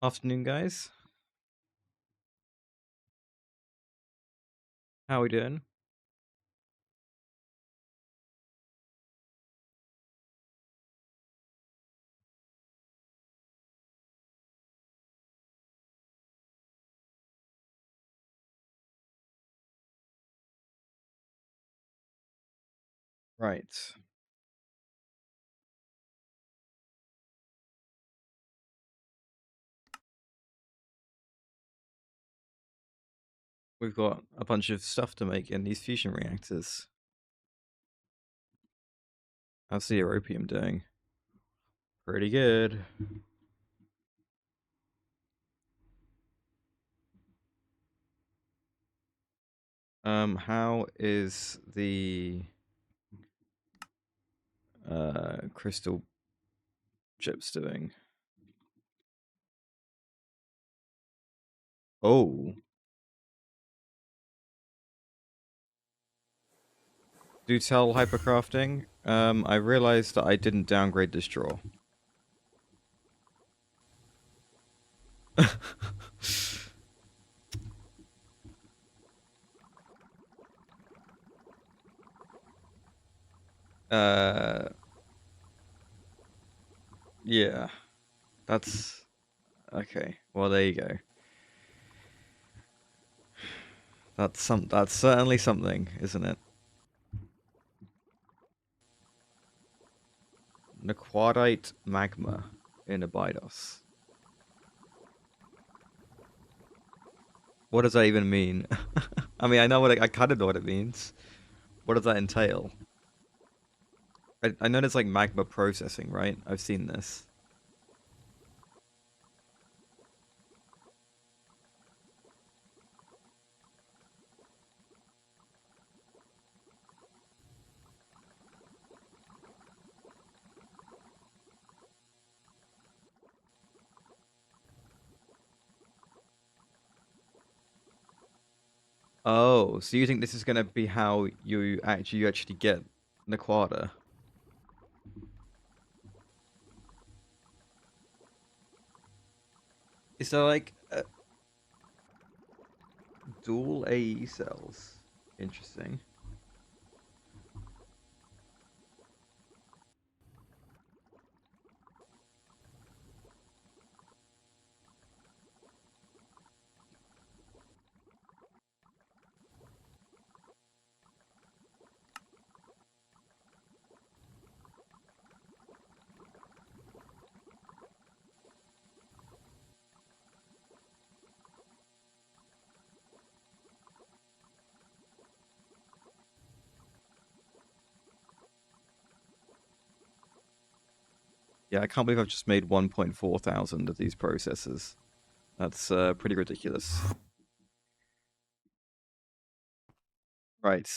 Afternoon, guys. How we doing? Right. We've got a bunch of stuff to make in these fusion reactors. How's the europium doing? Pretty good. How is the crystal chips doing? Oh. Do tell hypercrafting. I realized that I didn't downgrade this drawer. uh yeah. That's okay. Well, there you go. That's certainly something, isn't it? Naquadite magma in Abydos. What does that even mean? I mean, I know I kind of know what it means. What does that entail? I know there's like magma processing, right? I've seen this. Oh, so you think this is gonna be how you actually get Naquada? Is there like dual AE cells? Interesting. Yeah, I can't believe I've just made 1.4 thousand of these processors. That's pretty ridiculous. Right,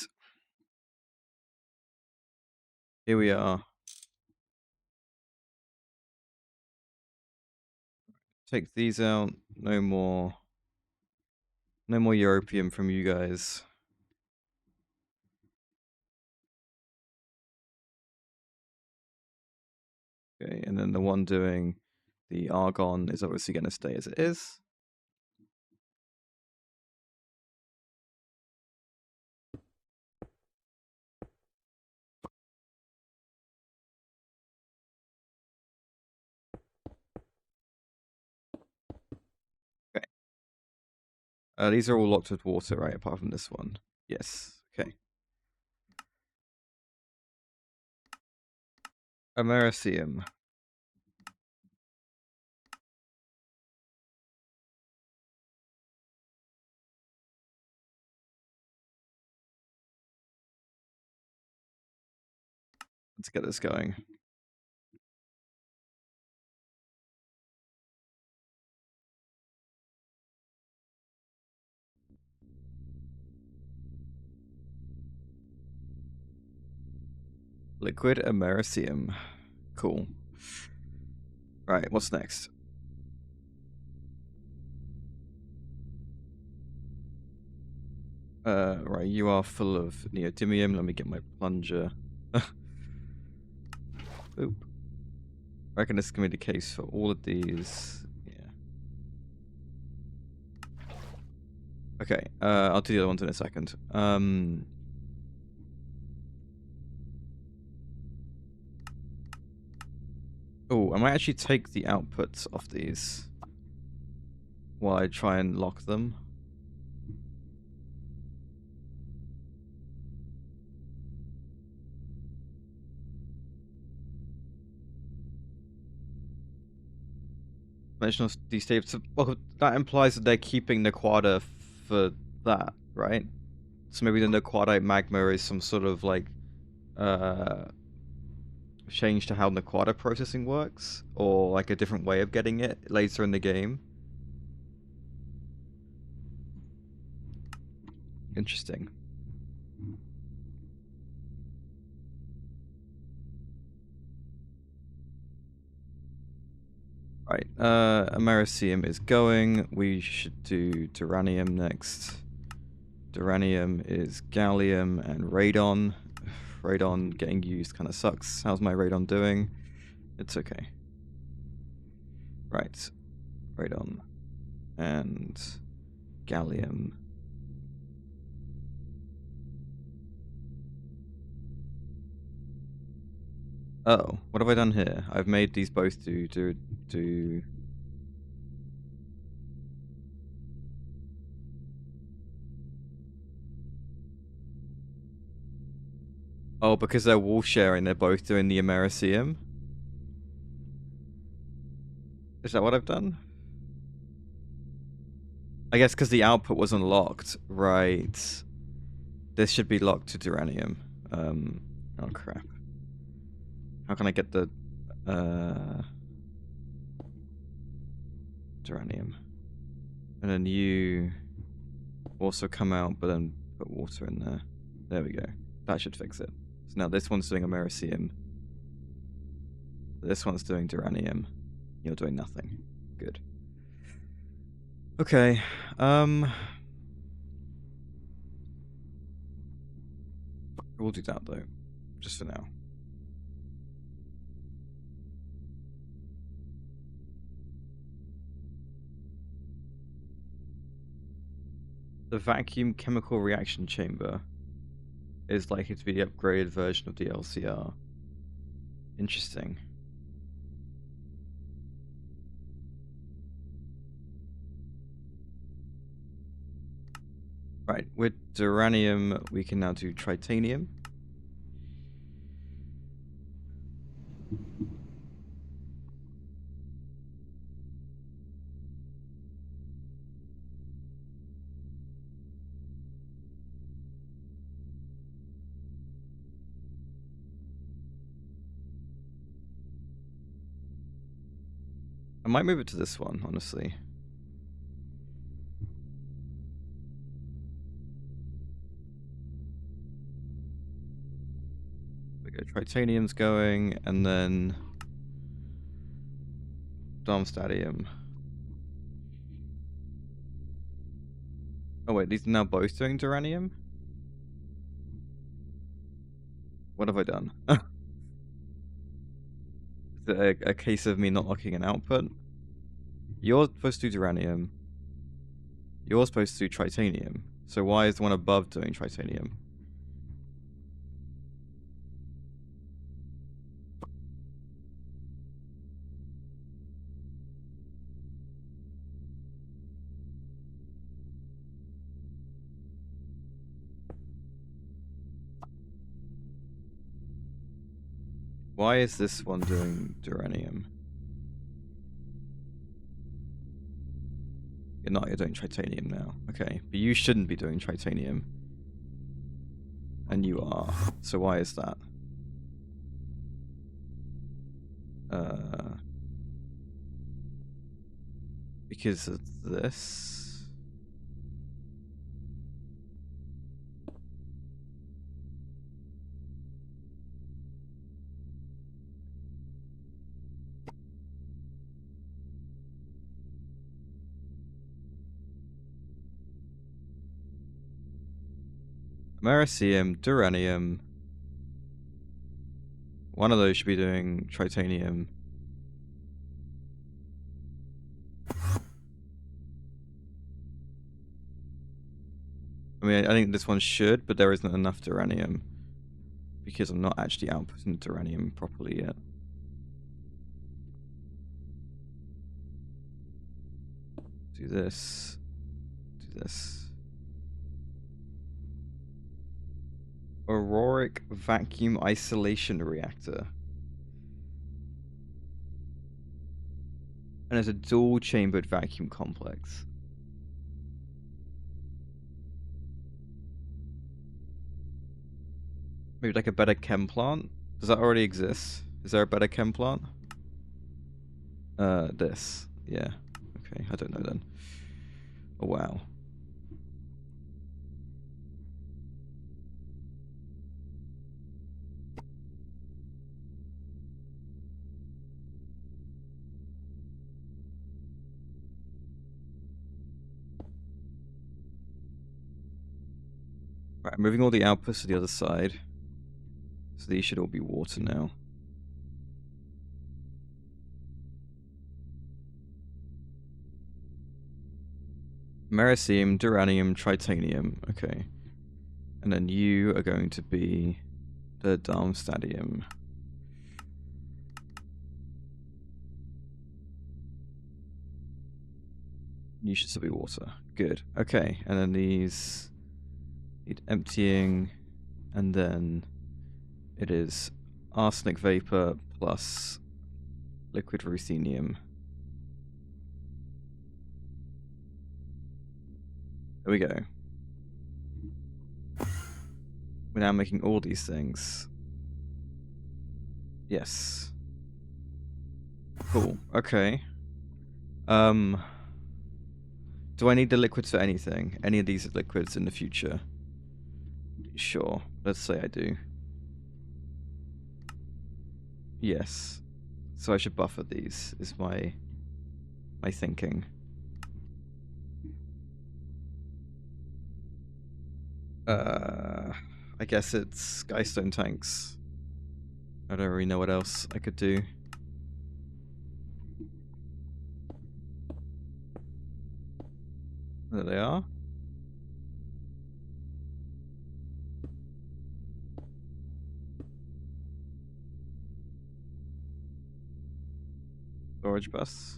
here we are. Take these out. No more. No more europium from you guys. Okay, and then the one doing the argon is obviously going to stay as it is. Okay. These are all locked with water, right? Apart from this one. Yes. Okay. Americium. Let's get this going. Liquid Americium. Cool. Right, what's next? Right, you are full of neodymium. Let me get my plunger. Oop. I reckon this is going to be the case for all of these. Yeah. Okay, I'll do the other ones in a second. Oh, I might actually take the outputs off these while I try and lock them. Dimensional destabilization. Well, that implies that they're keeping the quadra for that, right? So maybe the Naquadite magma is some sort of like change to how Naquadra processing works, or like a different way of getting it later in the game. Interesting. Right, Americium is going. We should do Duranium next. Duranium is Gallium and Radon. Radon getting used kind of sucks. How's my Radon doing? It's okay. Right, Radon and Gallium. Oh, what have I done here? I've made these both do. Oh, because they're wall sharing, they're both doing the Americium. Is that what I've done? I guess because the output was unlocked, right? This should be locked to Duranium. Oh crap. How can I get the Duranium? And then you also come out, but then put water in there. There we go. That should fix it. So now this one's doing Americium. This one's doing Duranium. You're doing nothing. Good. Okay. We'll do that though, just for now. The vacuum chemical reaction chamber is likely to be the upgraded version of the LCR. Interesting. Right, with Duranium, we can now do Tritanium. I might move it to this one, honestly. We go Tritanium's going, and then Darmstadium. Oh wait, these are now both doing Duranium? What have I done? Is it a case of me not locking an output? You're supposed to do Duranium. You're supposed to do Tritanium. So why is the one above doing Tritanium? Why is this one doing Duranium? You're not, you're doing Tritanium now. Okay, but you shouldn't be doing Tritanium. And you are. So why is that? Because of this. Americium, Duranium. One of those should be doing Tritanium. mean, I think this one should, but there isn't enough duranium because I'm not actually outputting the duranium properly yet. Do this. Do this. Auroric vacuum isolation reactor. And it's a dual chambered vacuum complex. Maybe like a better chem plant? Does that already exist? Is there a better chem plant? This. Yeah. Okay, I don't know then. Oh, wow. Right, moving all the outputs to the other side. So these should all be water now. Mericium, duranium, tritanium. Okay. And then you are going to be the Darmstadium. You should still be water. Good. Okay. And then these need emptying. And then it is arsenic vapor plus liquid ruthenium. There we go. We're now making all these things. Yes. Cool. Okay. Do I need the liquids for anything? Any of these liquids in the future? Sure. Let's say I do. Yes. So I should buffer these, is my thinking. I guess it's skystone tanks. I don't really know what else I could do. There they are. Storage bus.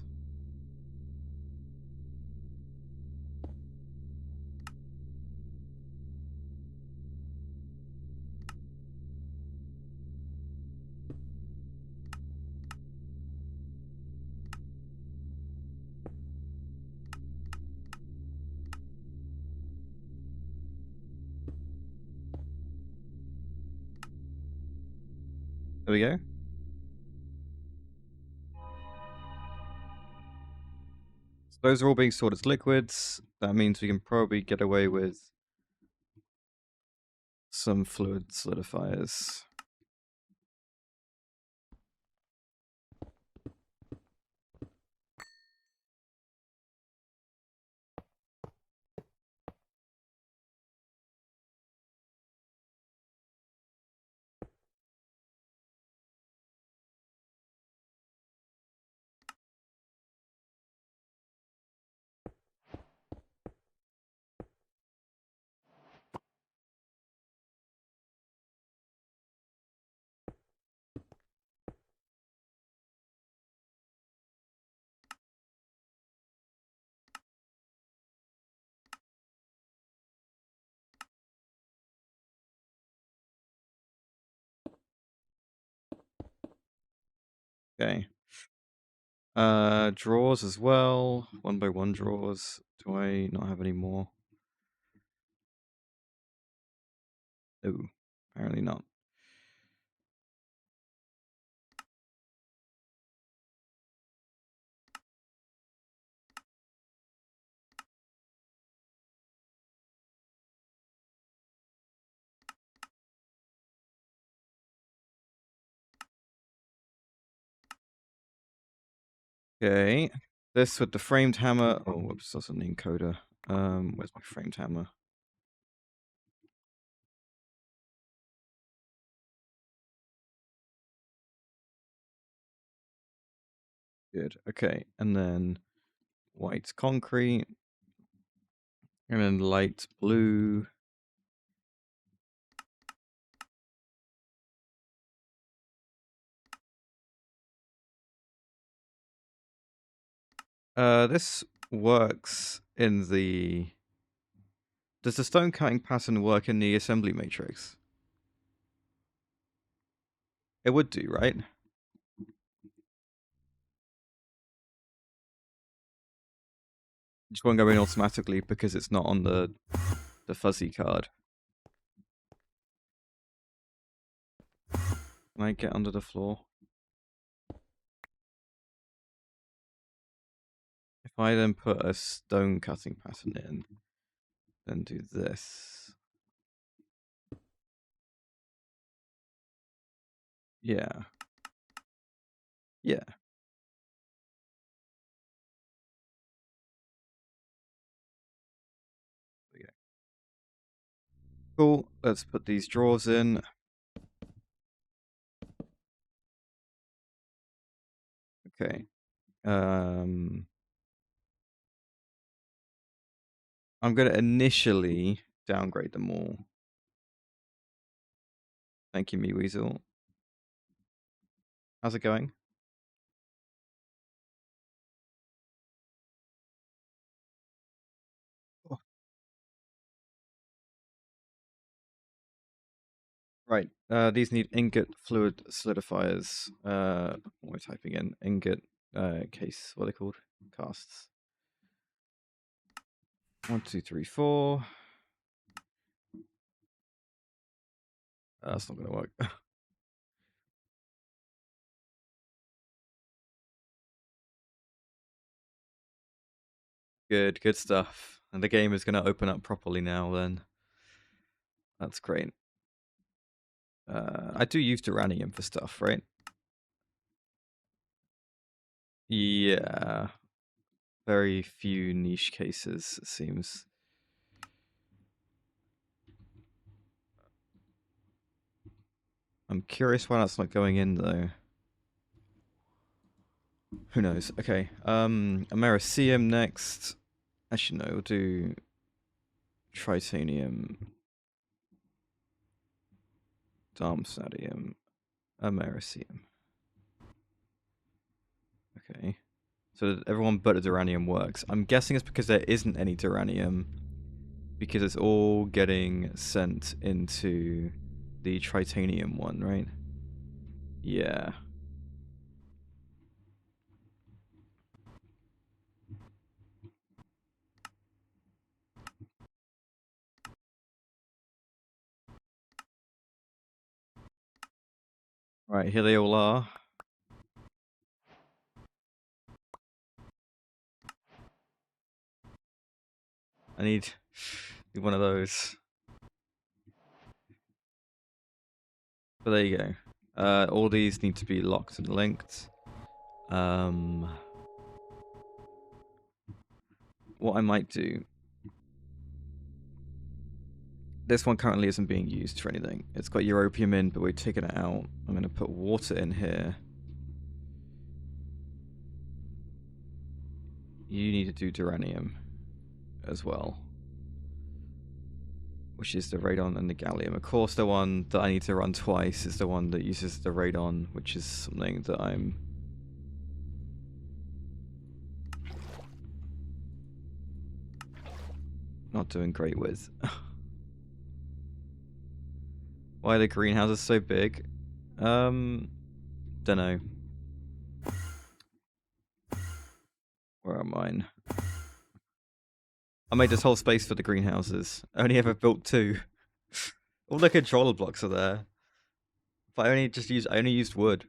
There we go. So those are all being stored as liquids. That means we can probably get away with some fluid solidifiers. Okay. Drawers as well. 1x1 drawers. Do I not have any more? No, apparently not. Okay. This with the framed hammer. Oh, whoops, that's an encoder. Where's my framed hammer? Good. Okay, and then white concrete, and then light blue This works in the... Does the stone cutting pattern work in the assembly matrix? It would do, right? Just won't go in automatically because it's not on the fuzzy card. Can I get under the floor? If I then put a stone cutting pattern in, then do this. Yeah. Yeah. Okay. Cool. Let's put these drawers in. Okay. I'm going to initially downgrade them all. Thank you, MeWeasel. How's it going? Oh. Right. These need ingot fluid solidifiers. What am I typing in? Ingot case. What are they called? Casts. 1, 2, 3, 4. That's not going to work. Good stuff. And the game is going to open up properly now then. That's great. I do use Duranium for stuff, right? Yeah. Very few niche cases, it seems. I'm curious why that's not going in, though. Who knows? Okay. Americium next. Actually, no, we'll do Tritanium, Darmstadium, Americium. Okay. So everyone but the Duranium works. I'm guessing it's because there isn't any Duranium, because it's all getting sent into the Tritanium one, right? Yeah. Right, here they all are. I need one of those. But there you go. All these need to be locked and linked. What I might do... This one currently isn't being used for anything. It's got europium in, but we've taken it out. I'm going to put water in here. You need to do duranium as well, which is the radon and the gallium. Of course, the one that I need to run twice is the one that uses the radon, which is something that I'm not doing great with. Why are the greenhouses so big? Dunno. Where are mine? I made this whole space for the greenhouses. I only ever built 2. All the controller blocks are there. But I only used wood.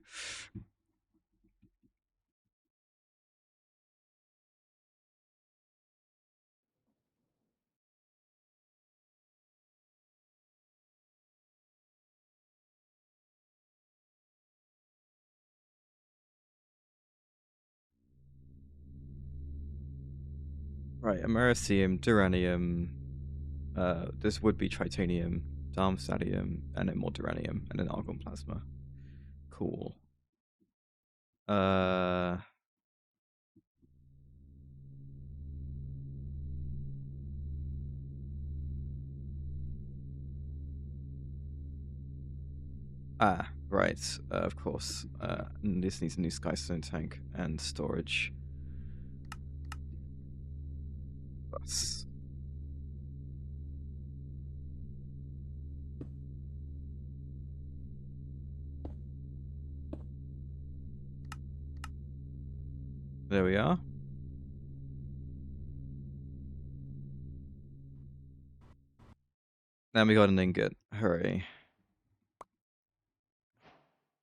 Right, Americium, Duranium, this would be Tritanium, Darmstadium, and then more Duranium, and then Argon Plasma. Cool. Right, of course. This needs a new Skystone tank and storage. bus. There we are. Now we got an ingot. Hooray.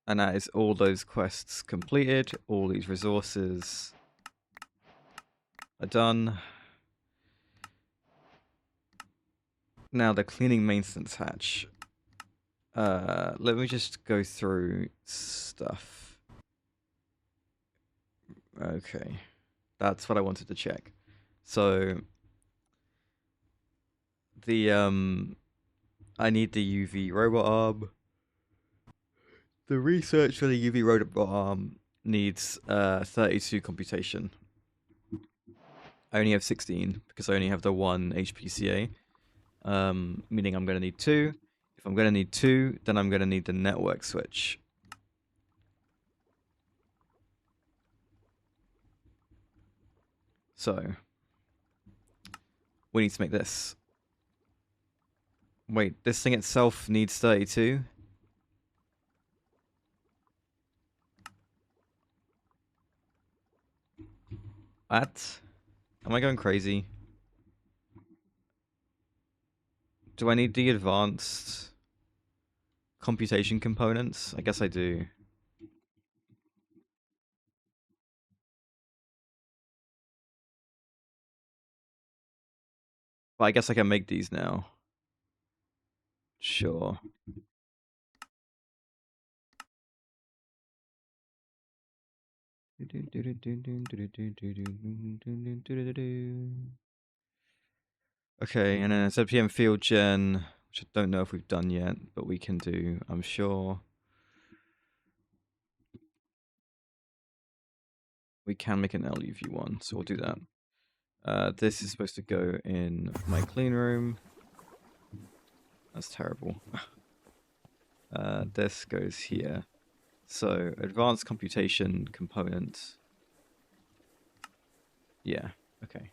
And that is all those quests completed. All these resources are done. Now the cleaning maintenance hatch. Let me just go through stuff. Okay. That's what I wanted to check. So the I need the UV robot arm. The research for the UV robot arm needs 32 computation. I only have 16 because I only have the one HPCA. Meaning I'm going to need 2. If I'm going to need 2, then I'm going to need the network switch. So we need to make this. Wait, this thing itself needs 32? What? Am I going crazy? Do I need the advanced computation components? I guess I do. But I guess I can make these now. Sure. Okay, and then a ZPM field gen, which I don't know if we've done yet, but we can do, I'm sure. We can make an LUV one, so we'll do that. This is supposed to go in my clean room. That's terrible. This goes here. So, advanced computation component. Yeah, okay.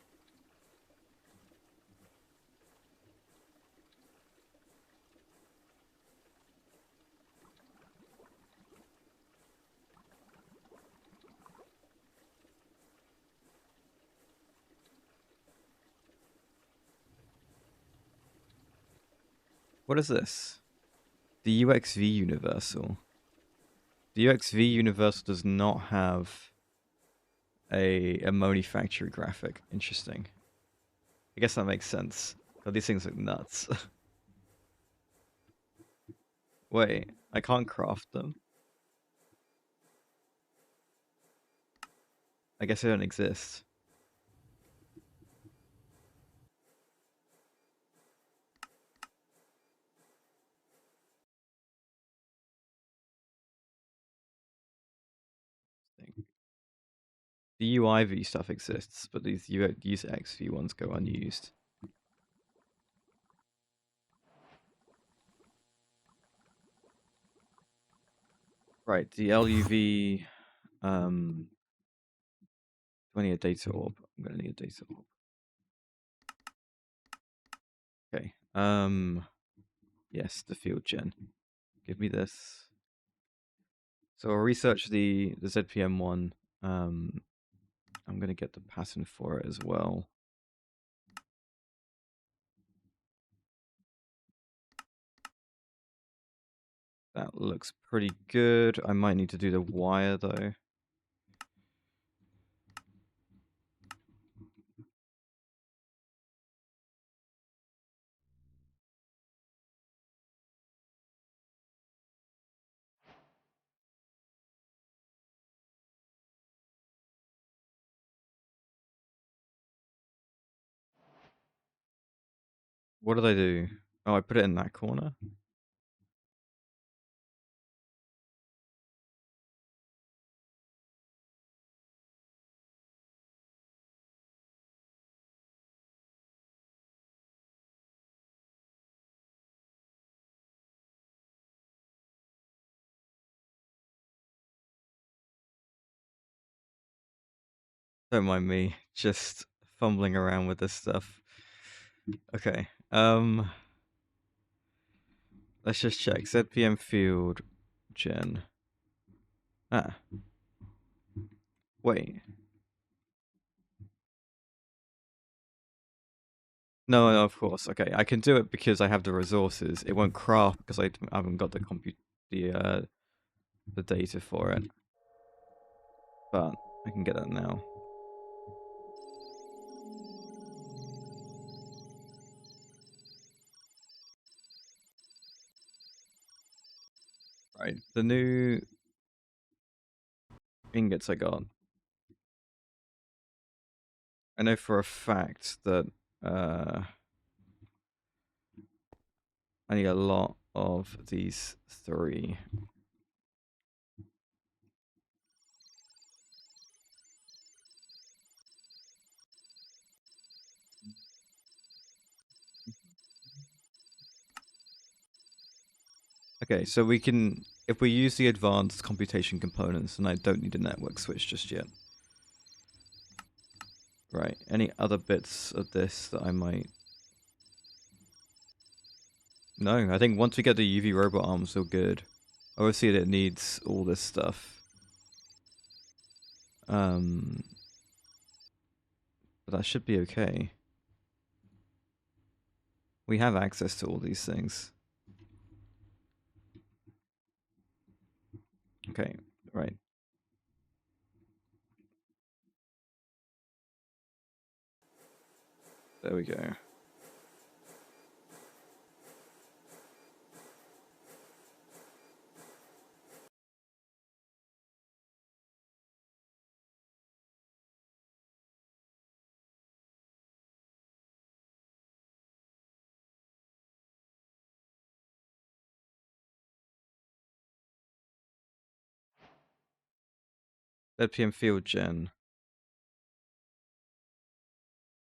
What is this? The UXV universal. The UXV universal does not have a Moni factory graphic. Interesting. I guess that makes sense. But these things look nuts. Wait, I can't craft them? I guess they don't exist. The UIV stuff exists, but these UXV ones go unused. Right, the LUV, do I need a data orb? I'm gonna need a data orb. Okay, yes, the field gen. Give me this. So I'll research the ZPM one. I'm gonna get the pattern for it as well. That looks pretty good. I might need to do the wire though. What did I do? Oh, I put it in that corner. Don't mind me, just fumbling around with this stuff. Okay. Let's just check. ZPM field gen. Ah, wait. No, of course. Okay, I can do it because I have the resources. It won't craft because I haven't got the data for it. But I can get that now. Right, the new ingots I got. I know for a fact that I need a lot of these 3. Okay, so we can, if we use the advanced computation components, and I don't need a network switch just yet. Right, any other bits of this that I might... No, I think once we get the UV robot arms, we're good. Obviously, it needs all this stuff. But that should be okay. We have access to all these things. Okay, right. There we go. ZPM field gen.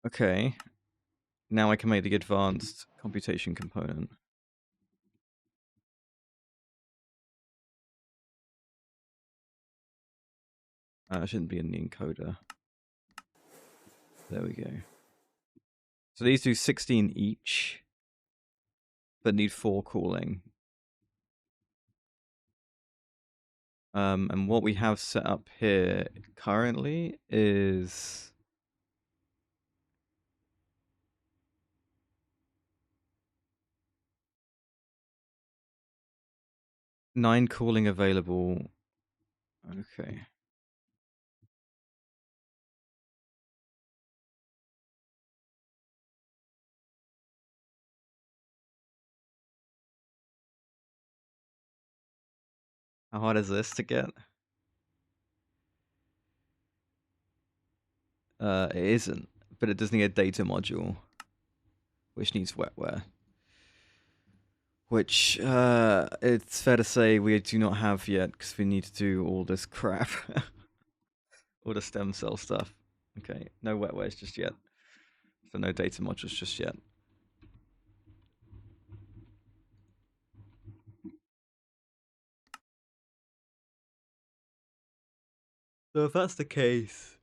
Okay. Now I can make the advanced computation component. It shouldn't be in the encoder. There we go. So these do 16 each, but need 4 cooling. And what we have set up here currently is... nine cooling available. Okay. How hard is this to get? It isn't, but it does need a data module, which needs wetware. Which, it's fair to say we do not have yet, because we need to do all this crap. All the stem cell stuff. Okay, no wetwares just yet. So no data modules just yet. So if that's the case,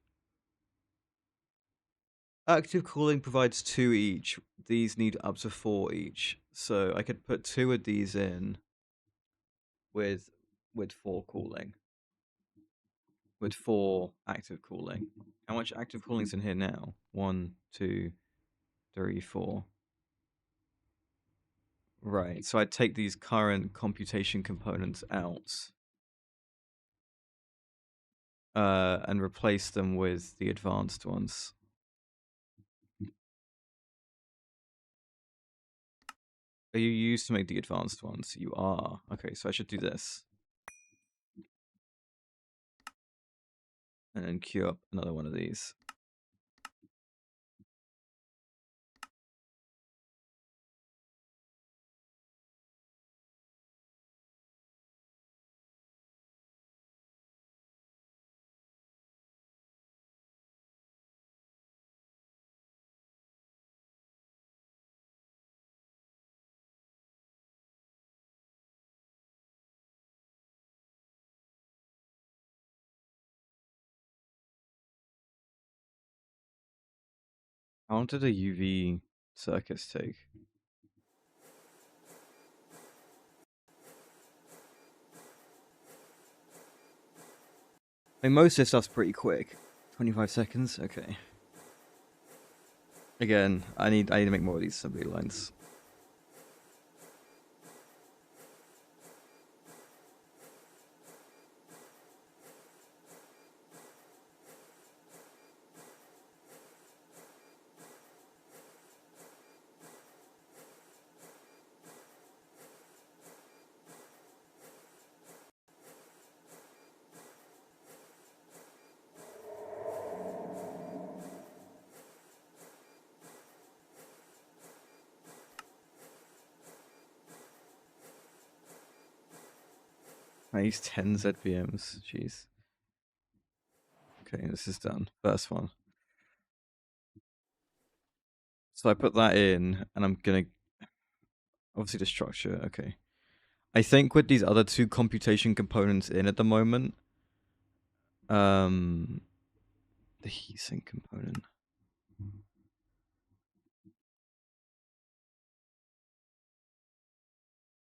active cooling provides 2 each. These need up to 4 each. So I could put 2 of these in with 4 cooling. With 4 active cooling. How much active cooling's in here now? 1, 2, 3, 4. Right. So I'd take these current computation components out. And replace them with the advanced ones. Are you used to make the advanced ones? You are. Okay, so I should do this. And then queue up another one of these. How long did the UV circuits take? I mean, most of this stuff's pretty quick. 25 seconds? Okay. Again, I need to make more of these assembly lines. I use 10 ZPMs. Jeez. Okay, this is done. First one. So I put that in, and I'm gonna obviously the structure. Okay. I think with these other two computation components in at the moment, the heatsink component.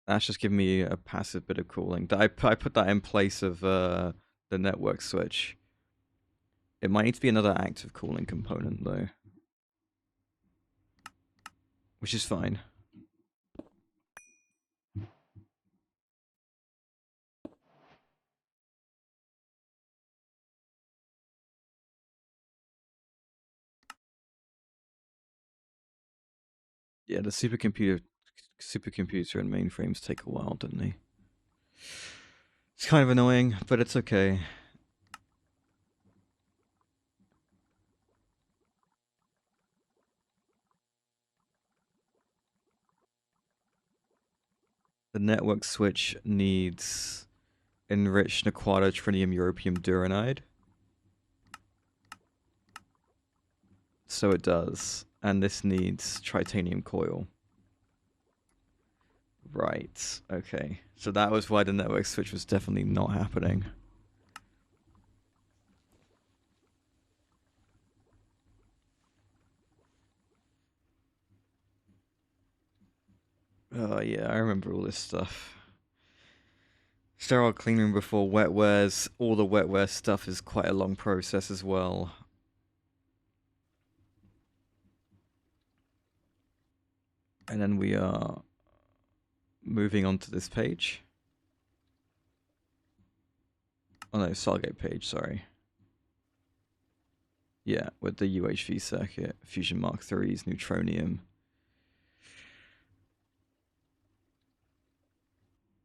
That's just giving me a passive bit of cooling. I put that in place of the network switch. It might need to be another active cooling component though, which is fine. Yeah, the supercomputer and mainframes take a while, don't they? It's kind of annoying, but it's okay. The network switch needs enriched Naquato tritium europium duranide. So it does. And this needs tritanium coil. Right. Okay. So that was why the network switch was definitely not happening. Oh yeah, I remember all this stuff. Sterile cleanroom before wetwares. All the wetware stuff is quite a long process as well. And then we are moving on to this page. Oh no, Stargate page, sorry. Yeah, with the UHV circuit, Fusion Mark III's neutronium.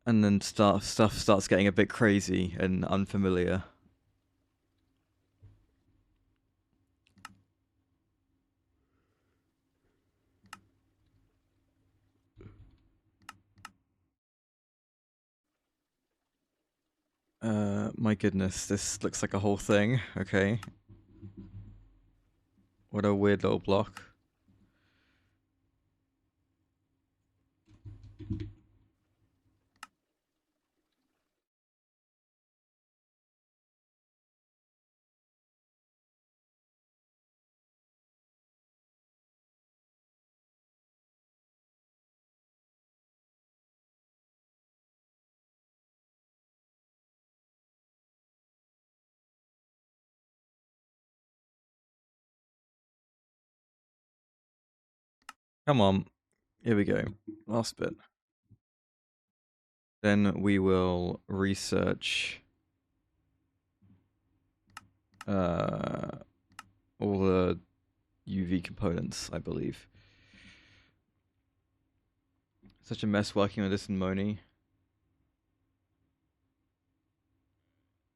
And then stuff starts getting a bit crazy and unfamiliar. My goodness, this looks like a whole thing. Okay. What a weird little block. Come on. Here we go. Last bit. Then we will research all the UV components, I believe. Such a mess working on this in Moni.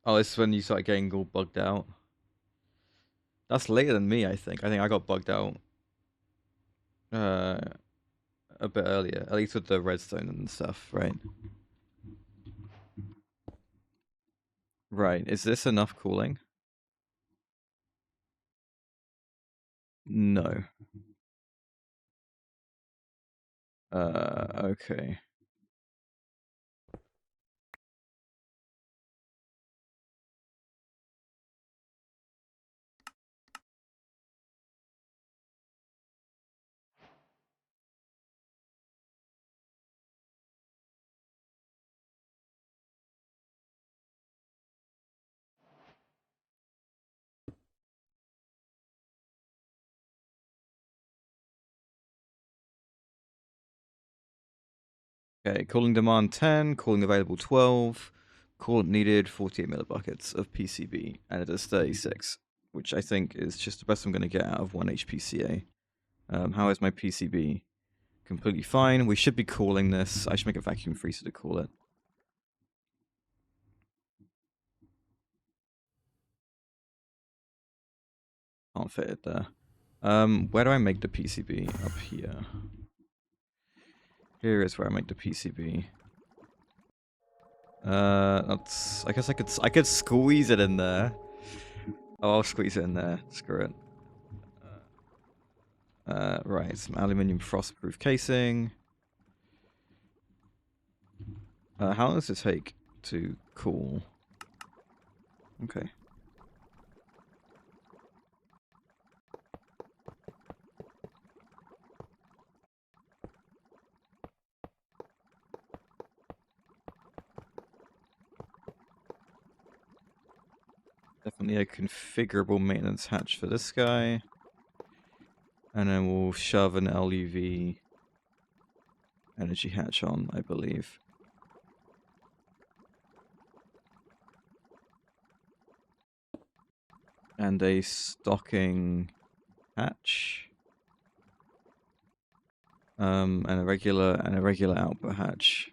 Oh, this is when you start getting all bugged out. That's later than me, I think. I think I got bugged out a bit earlier, at least with the redstone and stuff, right? Right. Is this enough cooling? No. Okay. Okay, cooling demand 10, cooling available 12, coolant needed 48 millibuckets of PCB, and it is 36, which I think is just the best I'm going to get out of 1 HPCA. How is my PCB? Completely fine. We should be cooling this. I should make a vacuum freezer to cool it. Can't fit it there. Where do I make the PCB? Up here. Here is where I make the PCB. That's. I guess I could squeeze it in there. Oh, I'll squeeze it in there. Screw it. Right, some aluminium frost-proof casing. How long does it take to cool? Okay. Definitely a configurable maintenance hatch for this guy. And then we'll shove an LUV energy hatch on, I believe. And a stocking hatch. And a regular output hatch.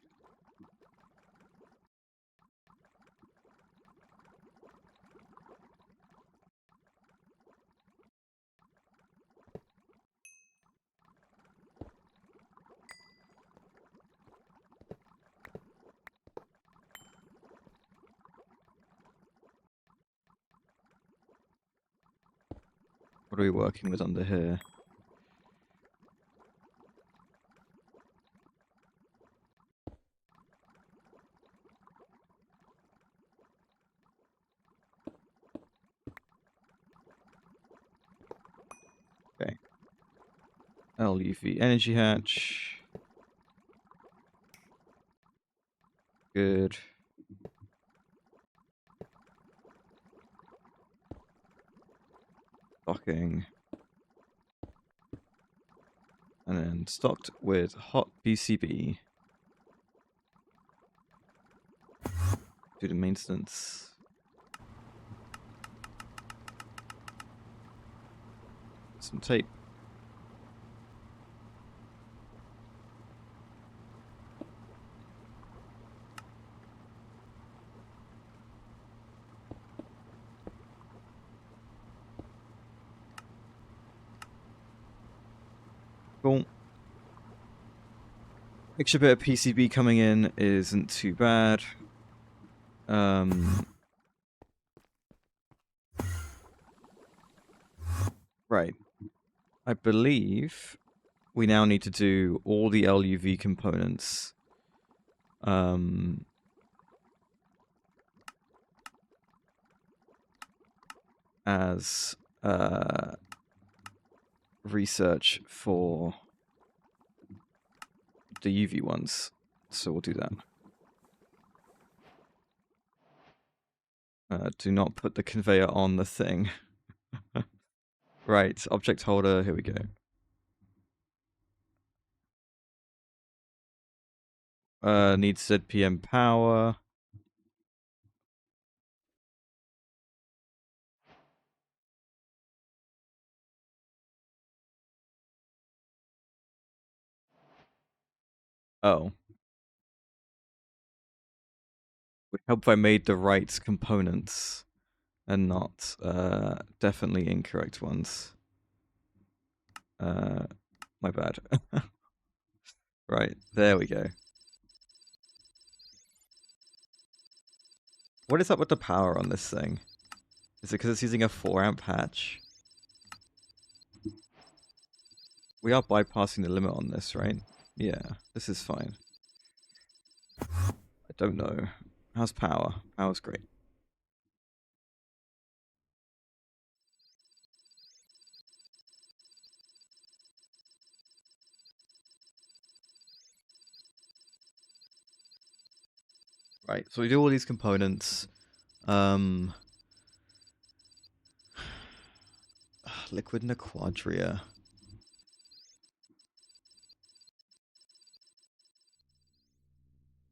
What are we working with under here? Okay. LUV energy hatch. Good. Stocking. And then stocked with hot PCB. Do the maintenance. Some tape. Cool. Extra bit of PCB coming in isn't too bad. Right. I believe we now need to do all the LUV components. As research for the UV ones. So we'll do that. Do not put the conveyor on the thing. Right, object holder, here we go. Needs ZPM power. Oh. Would help if I made the right components and not definitely incorrect ones. My bad. Right, there we go. What is up with the power on this thing? Is it because it's using a 4-amp patch? We are bypassing the limit on this, right? Yeah, this is fine. I don't know. How's power? Power's great. Right, so we do all these components. Liquid Nequadria.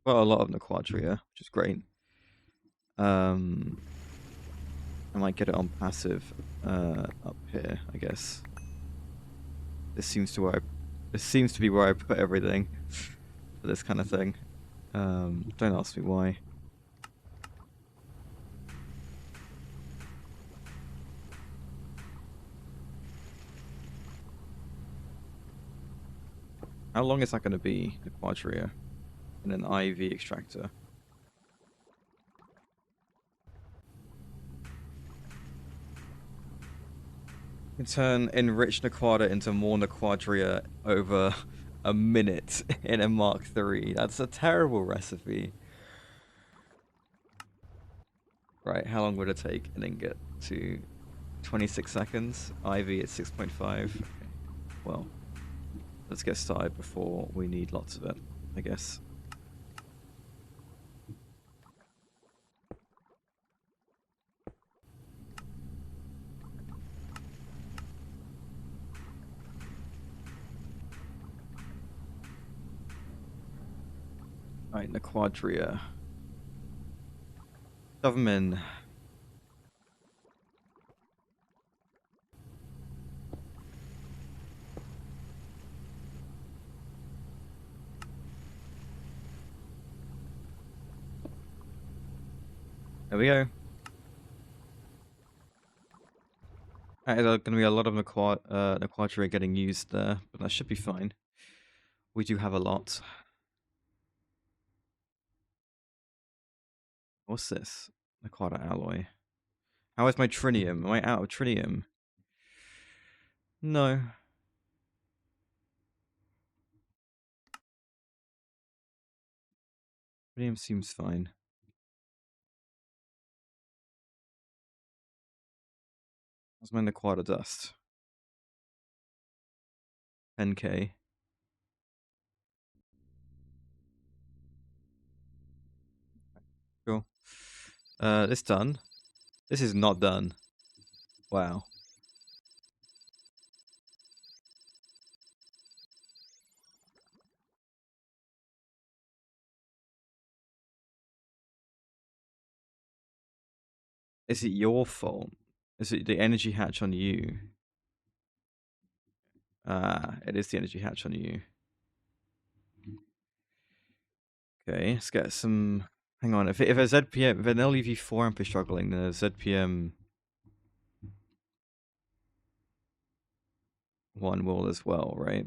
Well, a lot of Nequadria, which is great. I might get it on passive up here, I guess. This seems to be where I put everything for this kind of thing. Don't ask me why. How long is that going to be, the Quadria, and an IV extractor? You can turn enriched Nequada into more Nequadria over a minute in a Mark III. That's a terrible recipe. Right, how long would it take? And then get to 26 seconds. IV at 6.5. Okay. Well, let's get started before we need lots of it, I guess. Right, Nequadria. Shove 'em in. There we go. There's going to be a lot of Nequadria getting used there, but that should be fine. We do have a lot. What's this? Nequada alloy. How is my trinium? Am I out of trinium? No. Trinium seems fine. What's my Nequada dust? 10k. Cool. This done. This is not done. Wow. Is it your fault? Is it the energy hatch on you? Ah, it is the energy hatch on you. Okay, let's get some. Hang on, if a ZPM, if an LEV4 amp is struggling, then a ZPM 1 will as well, right?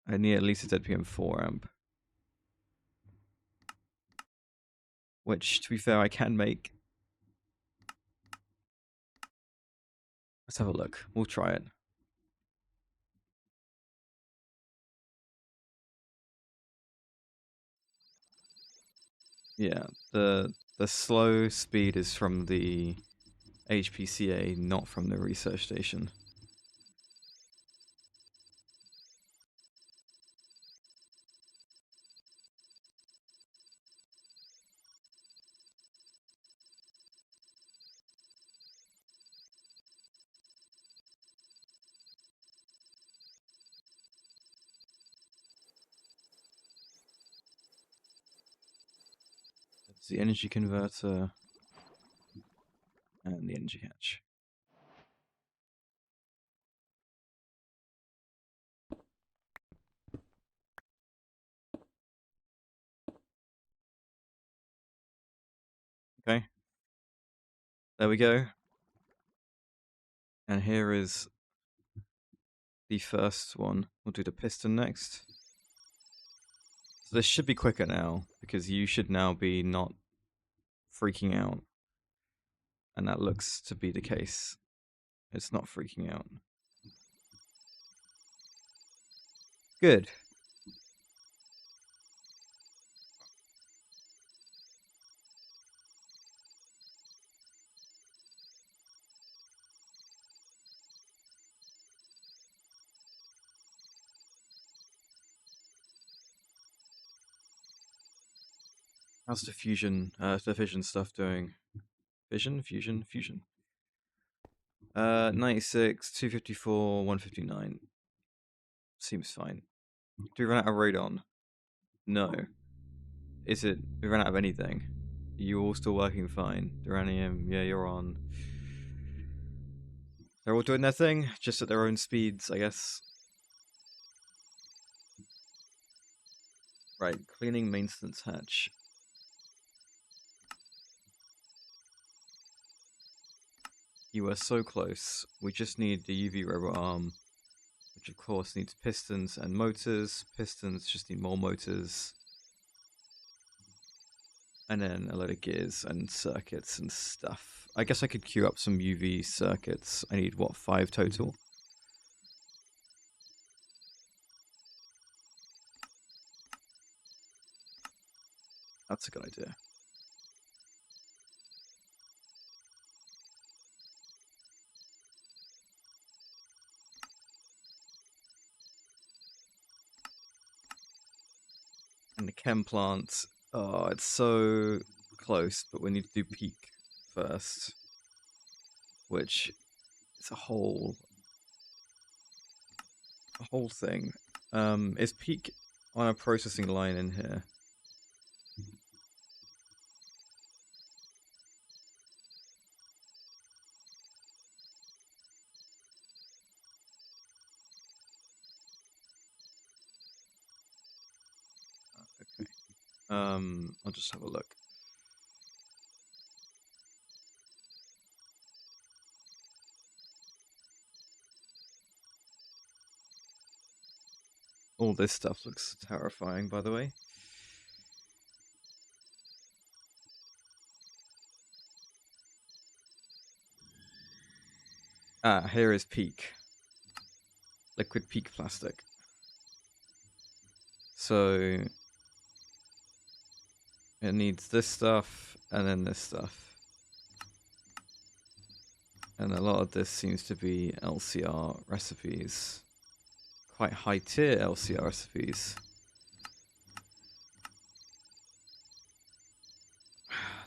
I need at least a ZPM 4 amp. Which, to be fair, I can make. Let's have a look. We'll try it. Yeah, the slow speed is from the HPCA, not from the research station. It's the energy converter and the energy hatch. Okay. There we go. And here is the first one. We'll do the piston next. So this should be quicker now, because you should now be not freaking out. And that looks to be the case. It's not freaking out. Good. How's the fission stuff doing? Fusion. 96, 254, 159. Seems fine. Do we run out of radon? No. Is it? We ran out of anything. You all still working fine. Duranium, yeah, you're on. They're all doing their thing, just at their own speeds, I guess. Right, cleaning maintenance hatch. You are so close. We just need the UV robot arm, which of course needs pistons and motors. Pistons just need more motors. And then a load of gears and circuits and stuff. I guess I could queue up some UV circuits. I need, what, 5 total? That's a good idea. And the chem plant. Oh, it's so close, but we need to do peak first. Which is a whole thing. Is peak on a processing line in here? Okay. I'll just have a look. All this stuff looks terrifying, by the way. Ah, here is peak. Liquid peak plastic. So it needs this stuff and then this stuff. And a lot of this seems to be LCR recipes. Quite high tier LCR recipes.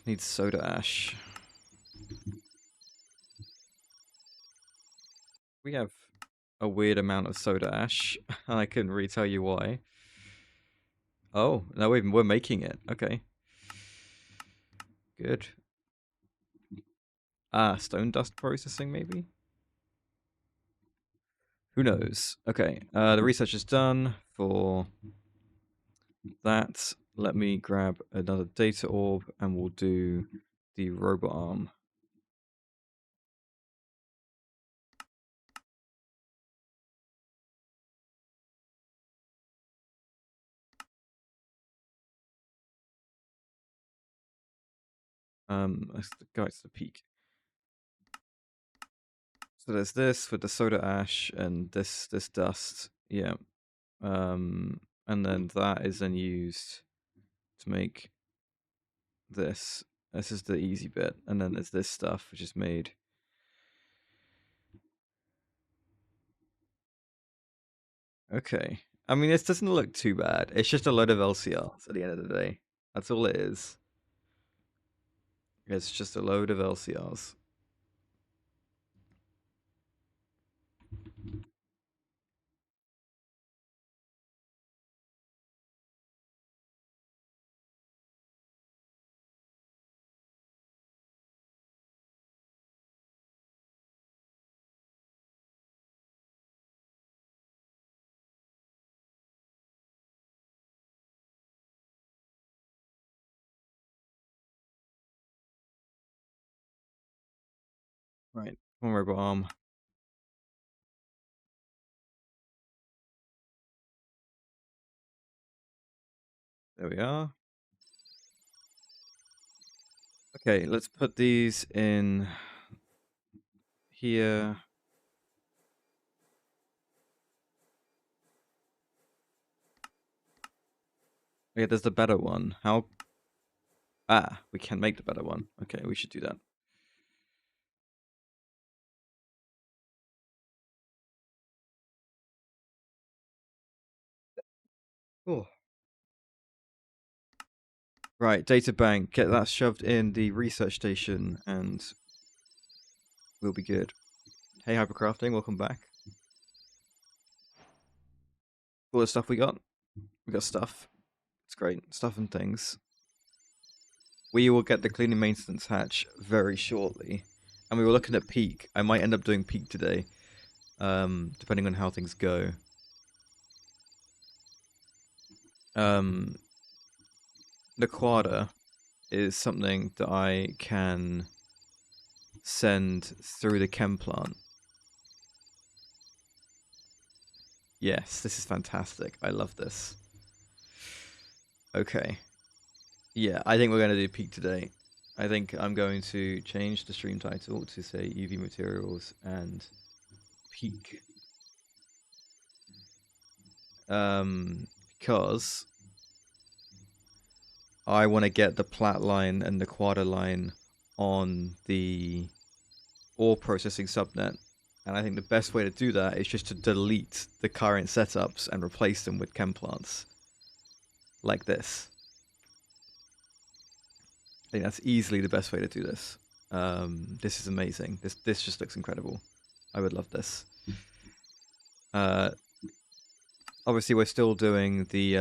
Needs soda ash. We have a weird amount of soda ash, and I couldn't really tell you why. Oh, no, we're making it. Okay. Good. Ah, stone dust processing, maybe? Who knows? Okay, the research is done for that. Let me grab another data orb, and we'll do the robot arm. Let's go to the peak. So there's this with the soda ash and this dust. Yeah. And then that is then used to make this. This is the easy bit, and then there's this stuff which is made. Okay. I mean, this doesn't look too bad. It's just a load of LCRs at the end of the day. That's all it is. It's just a load of LCRs. Right. One robot arm. There we are. Okay, let's put these in here. Okay, there's the better one. How? Ah, we can make the better one. Okay, we should do that. Oh. Right, data bank. Get that shoved in the research station, and we'll be good. Hey, Hypercrafting, welcome back. All the stuff we got. We got stuff. It's great. Stuff and things. We will get the cleaning maintenance hatch very shortly. And we were looking at peak. I might end up doing peak today. Depending on how things go. The quadra is something that I can send through the chem plant. Yes, this is fantastic. I love this. Okay. Yeah, I think we're going to do peak today. I think I'm going to change the stream title to say UV materials and peak. Because I want to get the plat line and the quadra line on the ore processing subnet. And I think the best way to do that is just to delete the current setups and replace them with chem plants. Like this. I think that's easily the best way to do this. This is amazing. This just looks incredible. I would love this. Obviously, we're still doing the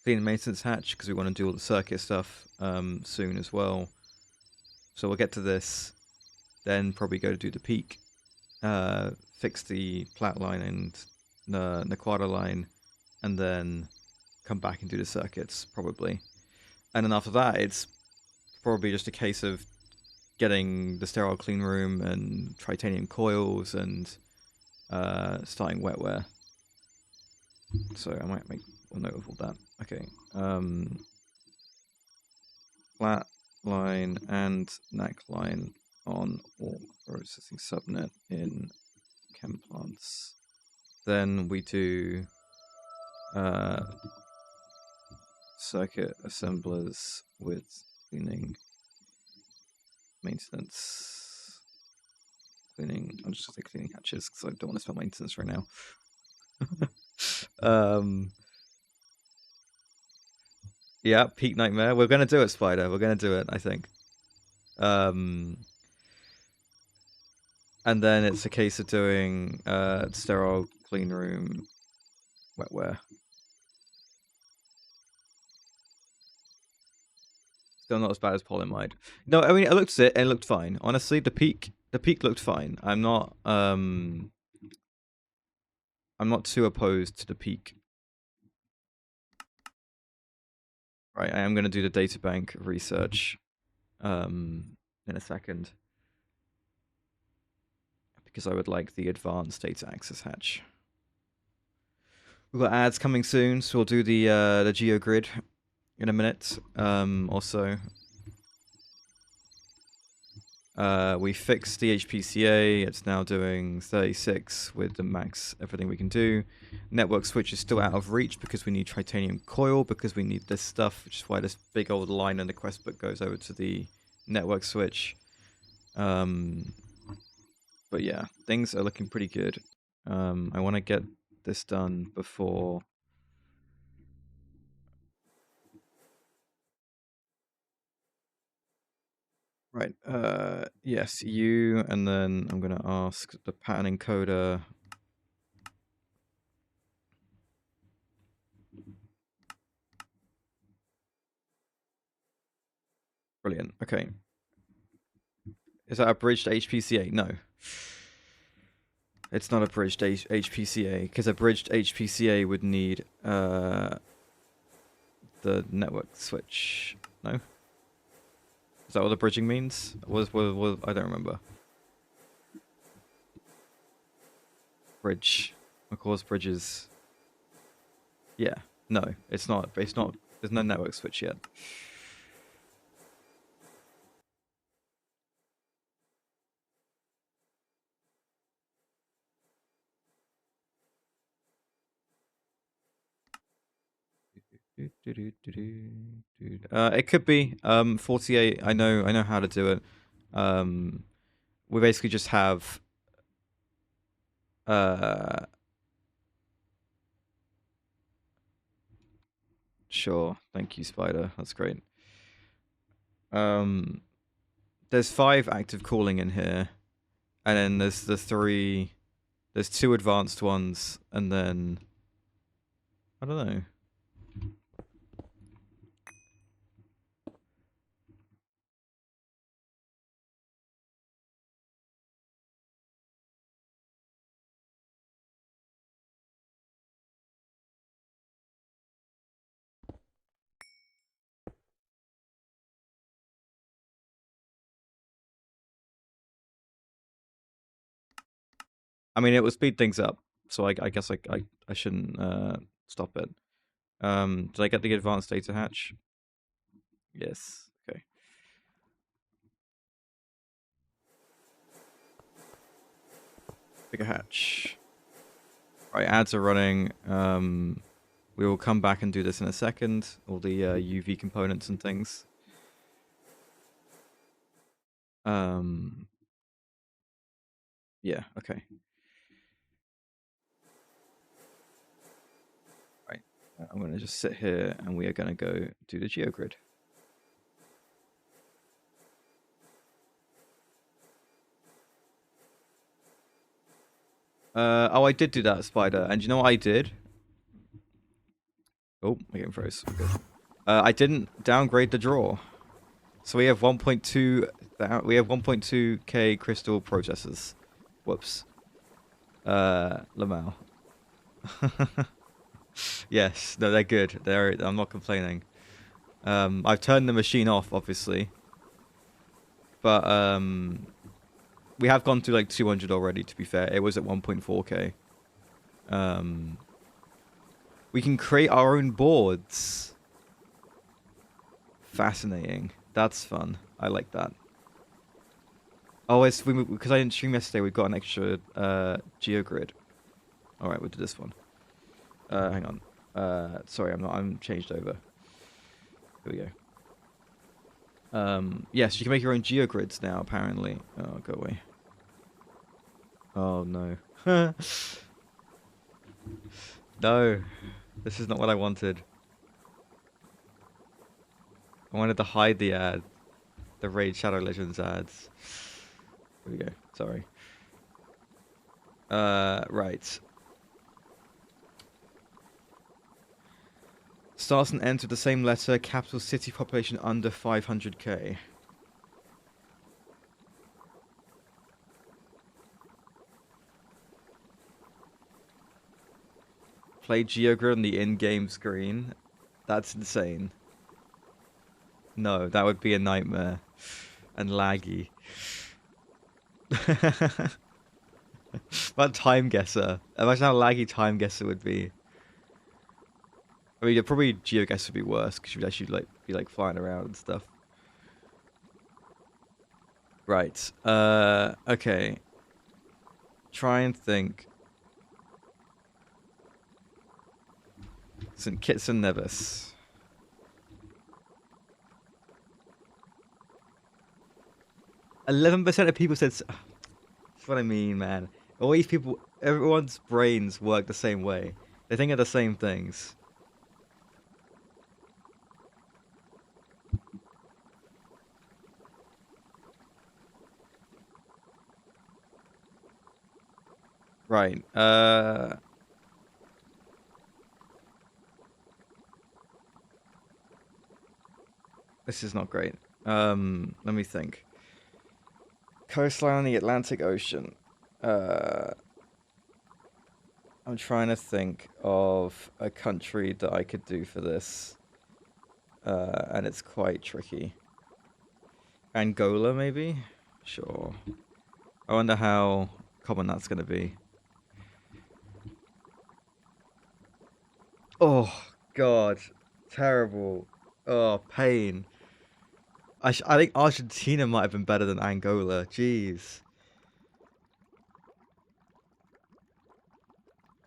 clean and maintenance hatch because we want to do all the circuit stuff soon as well. So we'll get to this, then probably go to do the peak, fix the plat line and the quadra line, and then come back and do the circuits probably. And then after that, it's probably just a case of getting the sterile clean room and titanium coils and starting wetware. So I might make a note of all that. Okay. Flat line and neck line on ore processing subnet in chem plants. Then we do circuit assemblers with cleaning maintenance. Cleaning, I'm just going to say cleaning hatches because I don't want to spell maintenance right now. Yeah, peak nightmare. We're going to do it, Spider. We're going to do it, I think. And then it's a case of doing sterile clean room wetware. Still not as bad as polyamide. No, I mean I looked at it and it looked fine. Honestly, the peak looked fine. I'm not too opposed to the peak. Right, I am going to do the data bank research in a second because I would like the advanced data access hatch. We've got ads coming soon, so we'll do the geogrid in a minute or so. We fixed the HPCA. It's now doing 36 with the max everything we can do. Network switch is still out of reach because we need titanium coil because we need this stuff, which is why this big old line in the quest book goes over to the network switch. But yeah, things are looking pretty good. I want to get this done before... Right, yes, you, and then I'm going to ask the pattern encoder. Brilliant, okay. Is that a bridged HPCA? No. It's not a bridged HPCA, because a bridged HPCA would need the network switch. No? Is that what the bridging means? I don't remember. Bridge. Of course, bridges. Yeah. No, it's not. There's no network switch yet. It could be 48. I know how to do it. We basically just have sure. Thank you, Spider. That's great. There's 5 active cooling in here, and then there's 2 advanced ones, and then I don't know. I mean, it will speed things up, so I guess I shouldn't stop it. Did I get the advanced data hatch? Yes. Okay. Bigger hatch. Right, ads are running. We will come back and do this in a second. All the UV components and things. Yeah. Okay. Right. I'm gonna just sit here, and we are gonna go do the geogrid. Oh, I did do that, Spider. And you know what I did? Oh, my game froze. Okay. I didn't downgrade the draw. So we have 1.2k crystal processors. Whoops. Lamau. Yes, no, they're good. I'm not complaining. I've turned the machine off, obviously. But we have gone to like 200 already, to be fair. It was at 1.4k. We can create our own boards. Fascinating. That's fun. I like that. Oh, because I didn't stream yesterday, we've got an extra geogrid. All right, we'll do this one. Hang on. Sorry, I'm changed over. Here we go. Yes, you can make your own geogrids now, apparently. Oh, go away. Oh, no. No. This is not what I wanted. I wanted to hide the ad. The Raid Shadow Legends ads. Here we go. Sorry. Right. Starts and ends with the same letter. Capital city population under 500k. Play GeoGrid on the in-game screen. That's insane. No, that would be a nightmare. And laggy. What time guesser? Imagine how laggy time guesser would be. I mean, probably GeoGuess would be worse because you'd actually be flying around and stuff. Right. Okay. Try and think. St. Kitts and Nevis. 11% of people said. That's what I mean, man. All these people, everyone's brains work the same way. They think of the same things. Right. This is not great. Let me think. Coastline on the Atlantic Ocean. I'm trying to think of a country that I could do for this. And it's quite tricky. Angola, maybe? Sure. I wonder how common that's going to be. Oh, God. Terrible. Oh, pain. I think Argentina might have been better than Angola. Jeez.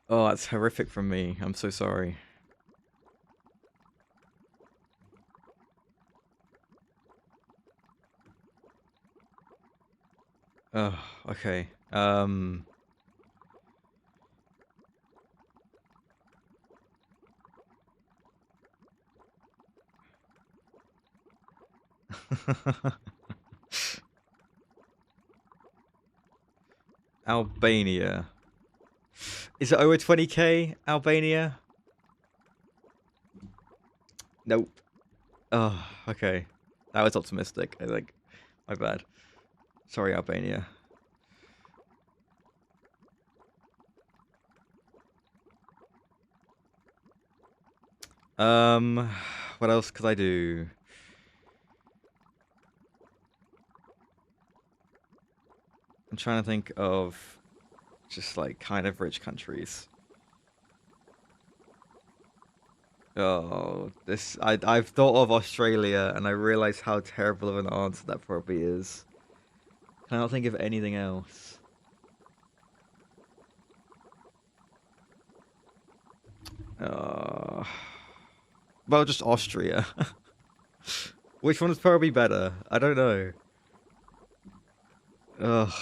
Oh, that's horrific from me. I'm so sorry. Oh, okay. Albania. Is it over 20k, Albania? Nope. Oh, okay. That was optimistic, I think. My bad. Sorry, Albania. What else could I do? I'm trying to think of just like kind of rich countries. Oh, I've thought of Australia and I realize how terrible of an answer that probably is. Can I not think of anything else? Uh, well, just Austria. Which one is probably better? I don't know. Ugh.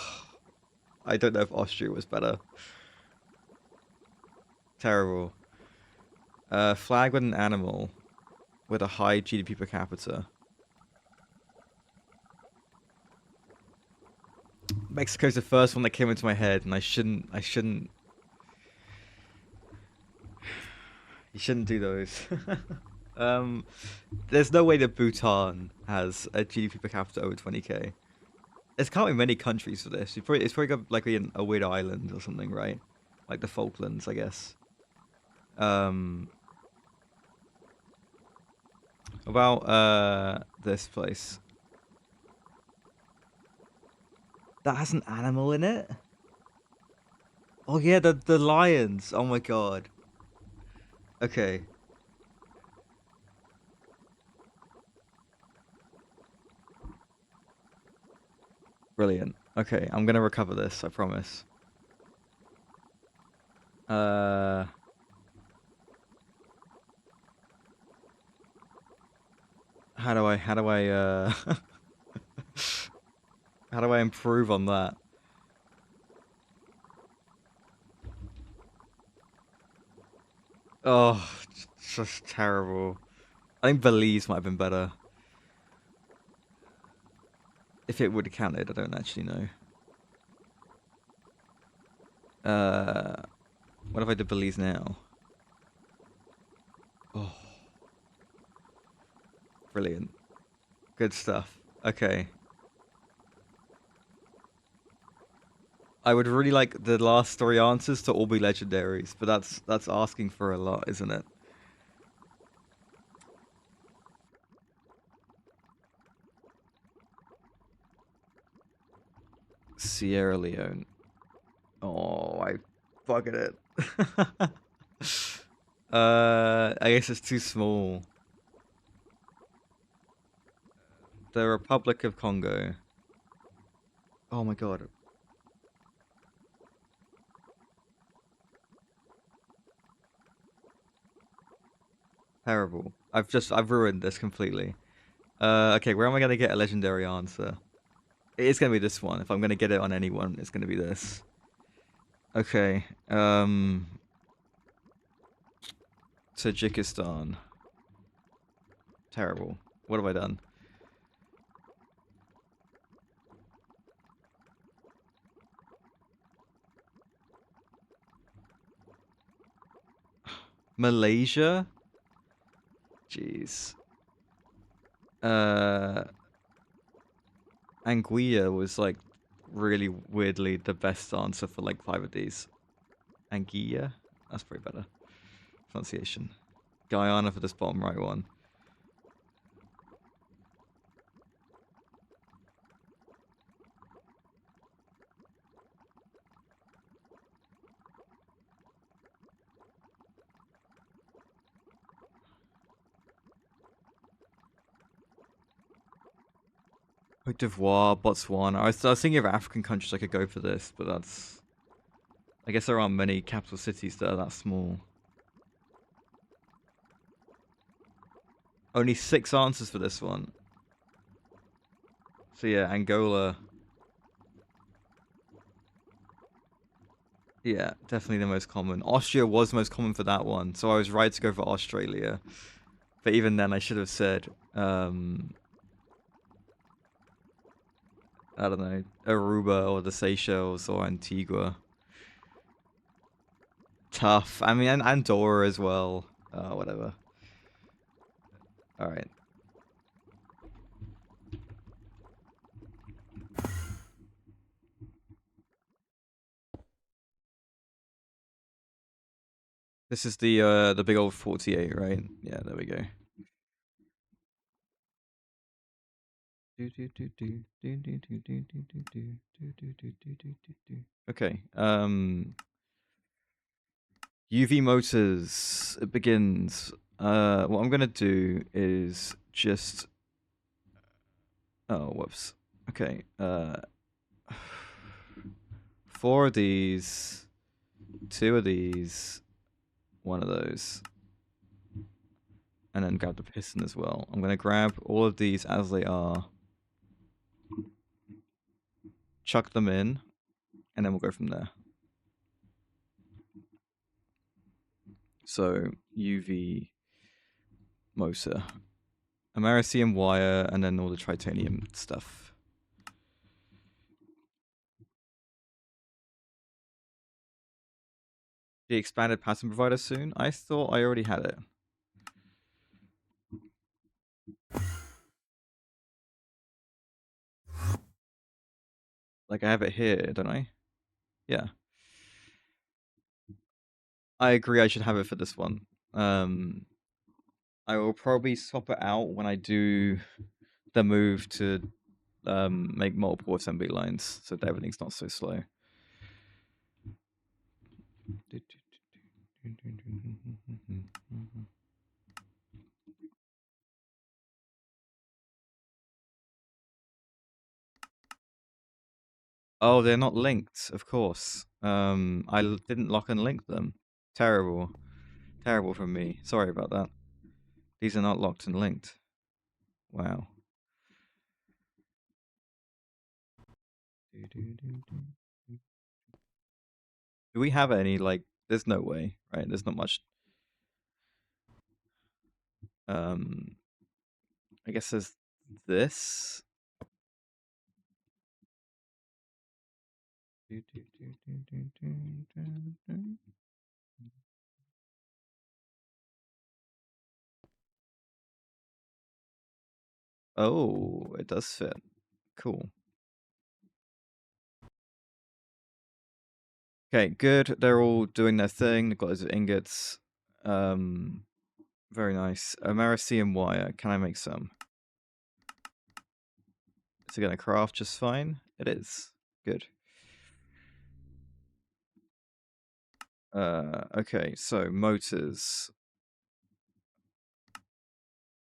I don't know if Austria was better. Terrible. Flag with an animal with a high GDP per capita. Mexico's the first one that came into my head, and you shouldn't do those. um, there's no way that Bhutan has a GDP per capita over 20k. There's can't be many countries for this. It's probably got like a weird island or something, right? Like the Falklands, I guess. About this place. That has an animal in it? Oh yeah, the lions. Oh my god. Okay. Brilliant. Okay, I'm gonna recover this, I promise. Uh how do I how do I improve on that? Oh, it's just terrible. I think Belize might have been better. If it would have counted, I don't actually know. What if I did Belize now? Oh, brilliant. Good stuff. Okay. I would really like the last three answers to all be legendaries, but that's asking for a lot, isn't it? Sierra Leone. Oh, I bugged it. I guess it's too small. The Republic of Congo. Oh my god. Terrible. I've ruined this completely. Okay, where am I gonna get a legendary answer? It's gonna be this one. If I'm gonna get it on anyone, it's gonna be this. Okay. Tajikistan. Terrible. What have I done? Malaysia? Jeez. Anguilla was like really weirdly the best answer for like 5 of these. Anguilla? That's probably better. Pronunciation. Guyana for this bottom right one. Cote d'Ivoire, Botswana. I was thinking of African countries I could go for this, but that's... I guess there aren't many capital cities that are that small. Only 6 answers for this one. So yeah, Angola. Yeah, definitely the most common. Austria was most common for that one, so I was right to go for Australia. But even then, I should have said, I don't know, Aruba or the Seychelles or Antigua. Tough. I mean, and Andorra as well. Whatever. All right. This is the big old 48, right? Yeah, there we go. Okay. UV motors. It begins. What I'm gonna do is just. Oh, whoops. Okay. 4 of these, 2 of these, 1 of those, and then grab the piston as well. I'm gonna grab all of these as they are, chuck them in, and then we'll go from there. So UV motor, Americium wire, and then all the titanium stuff. The expanded pattern provider soon? I thought I already had it. Like I have it here, don't I? Yeah. I agree I should have it for this one. I will probably swap it out when I do the move to make multiple assembly lines so that everything's not so slow. Oh, they're not linked, of course. Didn't lock and link them. Terrible. Terrible from me. Sorry about that. These are not locked and linked. Wow. Do we have any, like, there's no way, right? There's not much. I guess there's this. Oh, it does fit. Cool. Okay, good. They're all doing their thing. They've got those ingots. Very nice. Americium wire. Can I make some? Is it gonna craft just fine? It is. Good. Okay, so motors.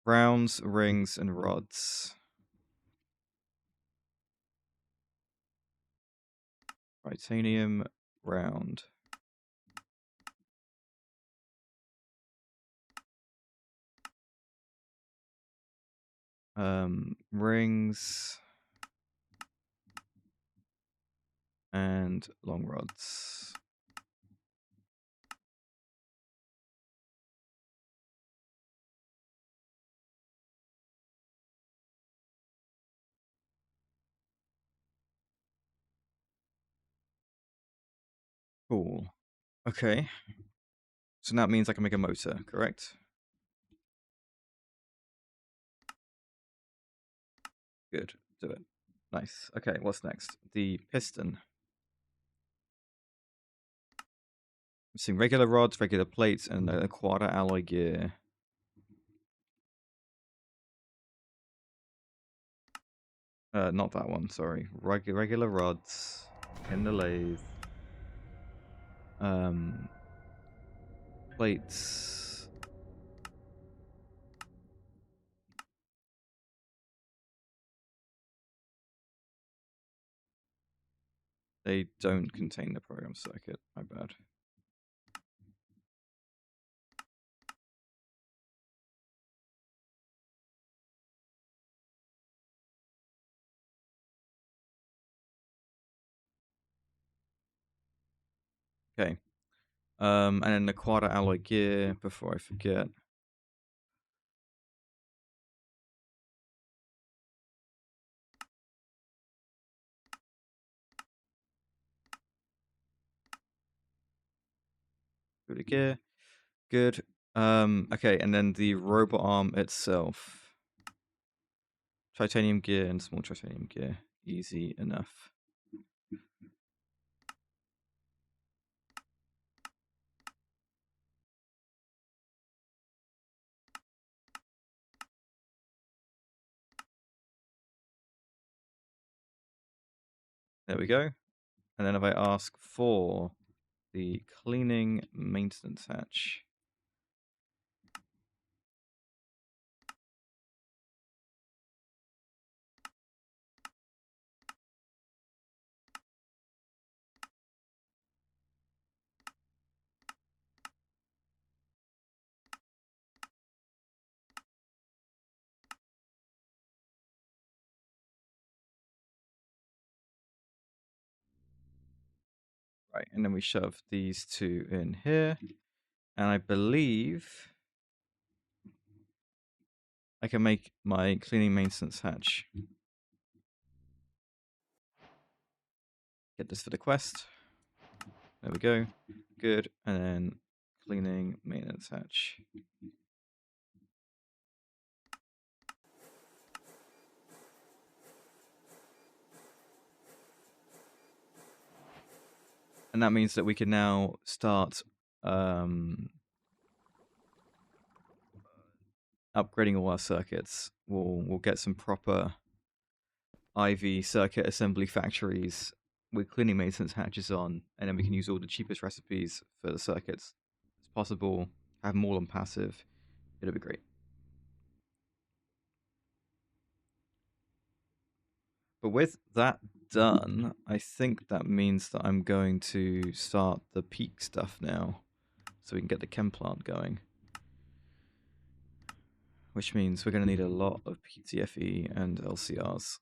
Rounds, rings, and rods. Titanium round. Rings and long rods. Cool. Okay. So that means I can make a motor, correct? Good. Do it. Nice. Okay, what's next? The piston. I'm seeing regular rods, regular plates, and a quarter alloy gear. Not that one, sorry. Regular rods in the lathe. Plates. They don't contain the program circuit. My bad. Okay. And then the quarter alloy gear before I forget. Go to gear. Good. Okay, and then the robot arm itself. Titanium gear and small titanium gear. Easy enough. There we go. And then if I ask for the cleaning maintenance hatch. Right, and then we shove these two in here. And I believe I can make my cleaning maintenance hatch. Get this for the quest. There we go. Good. And then cleaning maintenance hatch. And that means that we can now start upgrading all our circuits. We'll get some proper IV circuit assembly factories with cleaning maintenance hatches on, and then we can use all the cheapest recipes for the circuits as possible, have them all on passive. It'll be great. But with that done, I think that means that I'm going to start the peak stuff now, so we can get the chem plant going. Which means we're going to need a lot of PTFE and LCRs.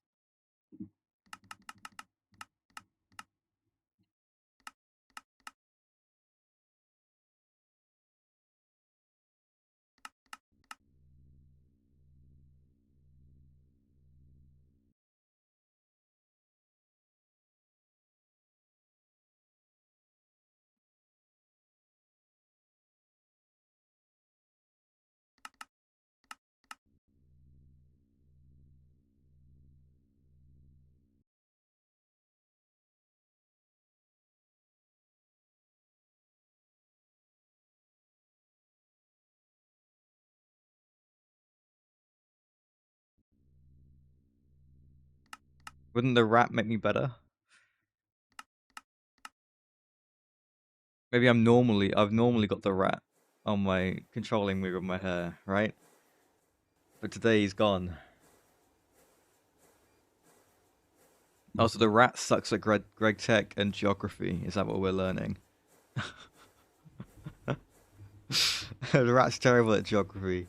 Wouldn't the rat make me better? Maybe I've normally got the rat on my controlling wheel of my hair, right? But today he's gone. Also, the rat sucks at GregTech and geography. Is that what we're learning? The rat's terrible at geography.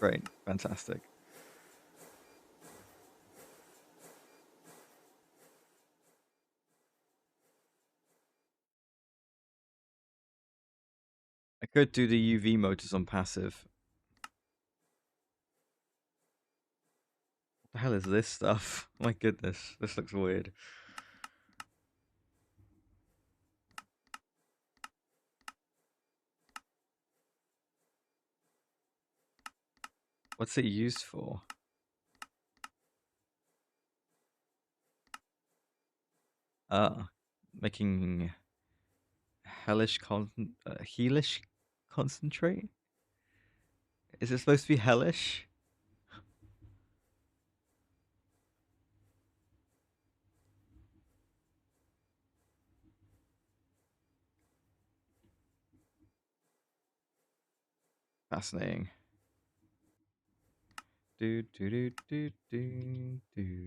Great, fantastic. I could do the UV motors on passive. What the hell is this stuff? My goodness, this looks weird. What's it used for? Making hellish concentrate? Is it supposed to be hellish? Fascinating. Do do do do do do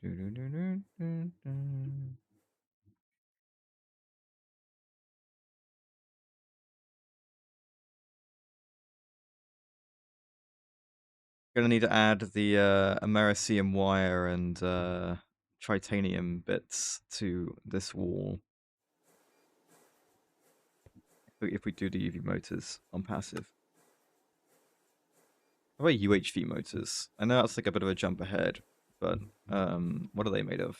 do do do do do. Gonna need to add the Americium wire and titanium bits to this wall if we do the UV motors on passive. What about UHV motors? I know that's like a bit of a jump ahead, but what are they made of?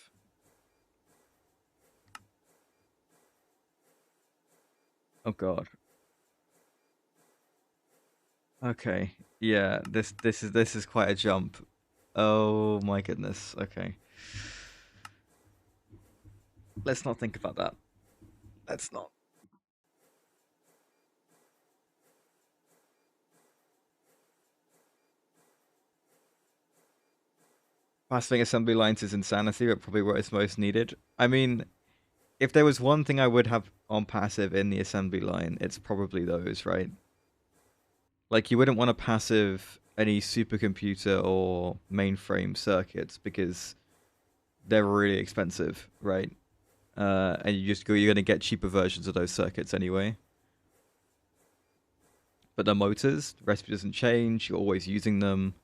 Oh God. Okay. Yeah, this is quite a jump. Oh my goodness. Okay. Let's not think about that. Let's not. Passing assembly lines is insanity, but probably where it's most needed. I mean, if there was one thing I would have on passive in the assembly line, it's probably those, right? Like, you wouldn't want to passive any supercomputer or mainframe circuits because they're really expensive, right? And you're going to get cheaper versions of those circuits anyway. But the motors, the recipe doesn't change. You're always using them.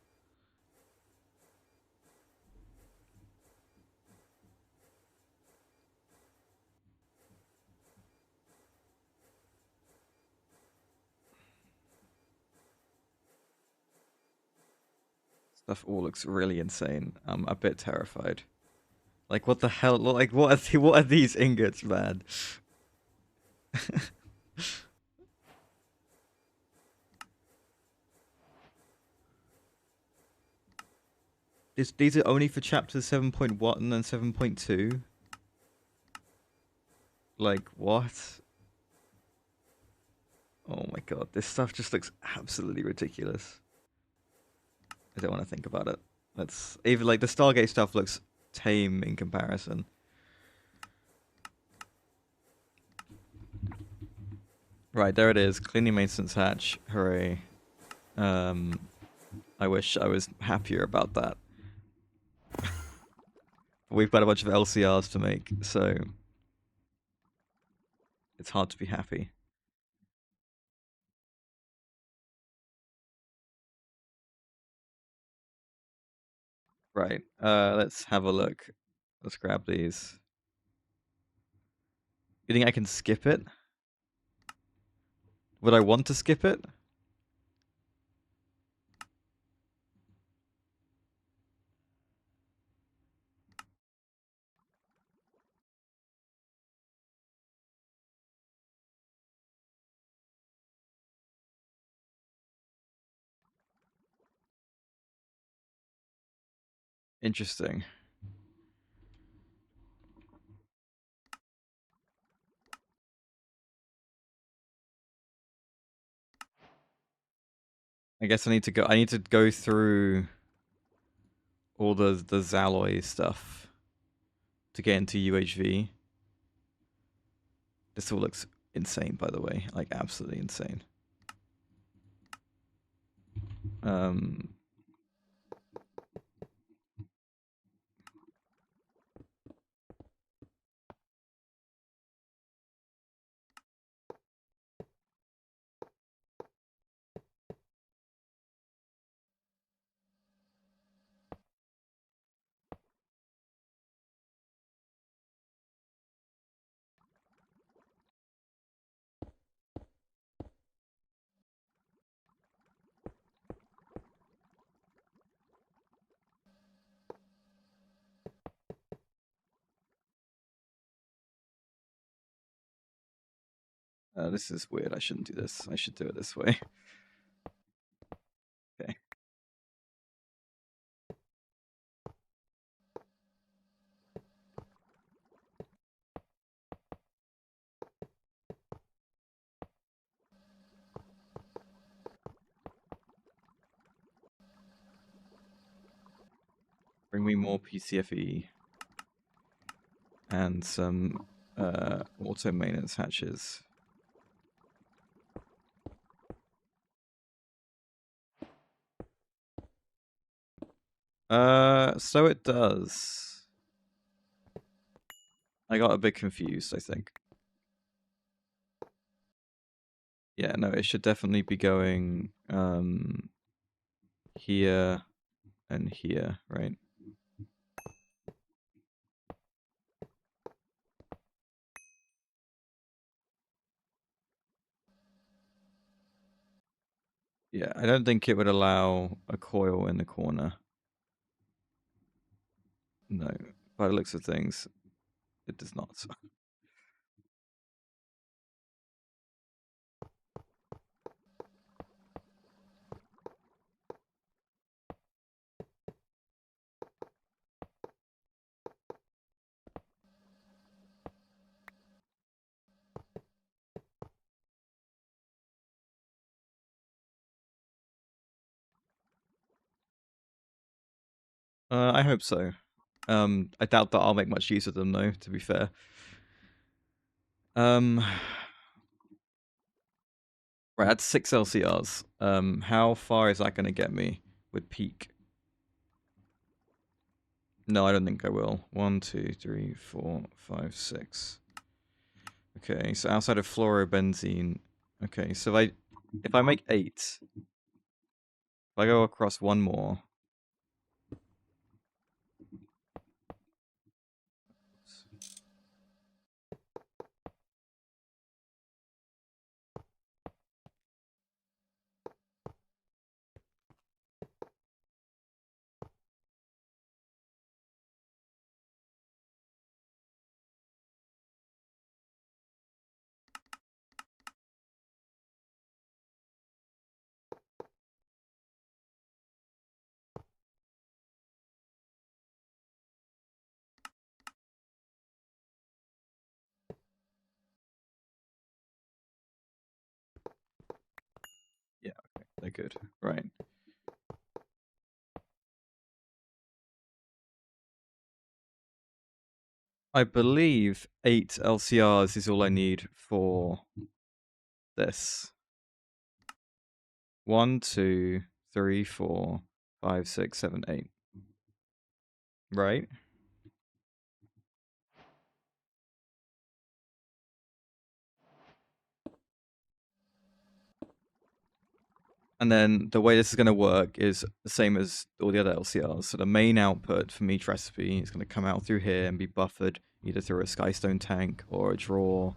Stuff all looks really insane. I'm a bit terrified. Like, what the hell? Like, what are these ingots, man? These are only for chapters 7.1 and 7.2. Like, what? Oh my god, this stuff just looks absolutely ridiculous. I don't want to think about it. That's even like the Stargate stuff looks tame in comparison. Right, there it is. Cleaning maintenance hatch. Hooray. I wish I was happier about that. We've got a bunch of LCRs to make, so it's hard to be happy. Right, let's have a look. Let's grab these. You think I can skip it? Would I want to skip it? Interesting. I guess I need to go through all the Zalloy stuff to get into UHV. This all looks insane, by the way. Like, absolutely insane. Um, this is weird. I shouldn't do this. I should do it this way. Okay. Bring me more PCFE and some auto maintenance hatches. So it does. I got a bit confused, I think. Yeah, no, it should definitely be going here and here, right? Yeah, I don't think it would allow a coil in the corner. No, by the looks of things, it does not. I hope so. I doubt that I'll make much use of them, though, to be fair. Right, that's 6 LCRs. How far is that going to get me with peak? No, I don't think I will. 1, 2, 3, 4, 5, 6. Okay, so outside of fluorobenzene. Okay, so if I make 8, if I go across one more. Yeah, okay, they're good. Right. I believe 8 LCRs is all I need for this. 1, 2, 3, 4, 5, 6, 7, 8. Right? And then the way this is going to work is the same as all the other LCRs. So the main output from each recipe is going to come out through here and be buffered either through a skystone tank or a drawer.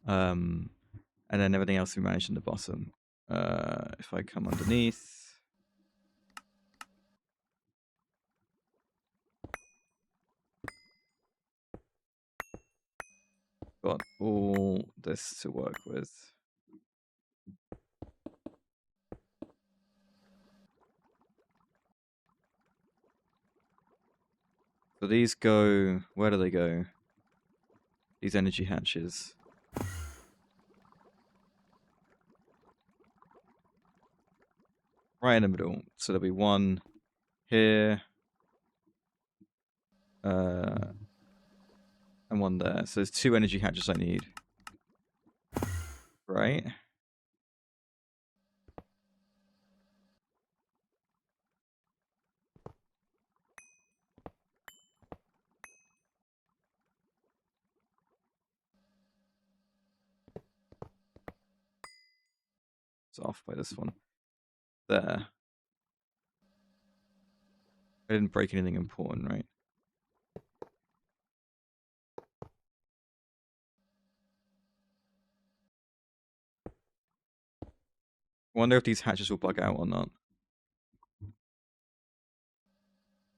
And then everything else we manage in the bottom. If I come underneath. Got all this to work with. So these go, where do they go? These energy hatches. Right in the middle. So there'll be one here. And one there. So there's 2 energy hatches I need. Right? It's off by this one. There. I didn't break anything important, right? I wonder if these hatches will bug out or not.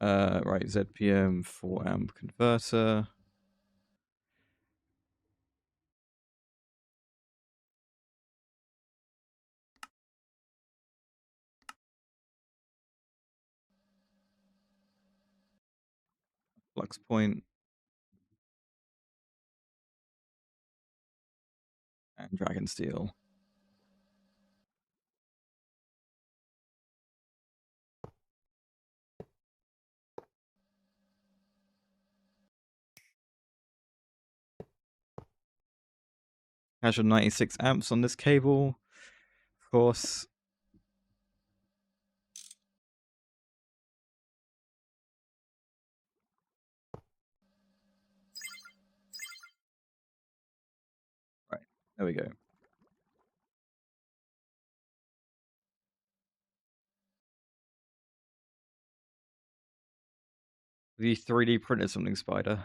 Right, ZPM 4 amp converter. Flux point. And dragon steel. Has your 96 amps on this cable. Of course. Right, there we go. The 3D printed something, Spider.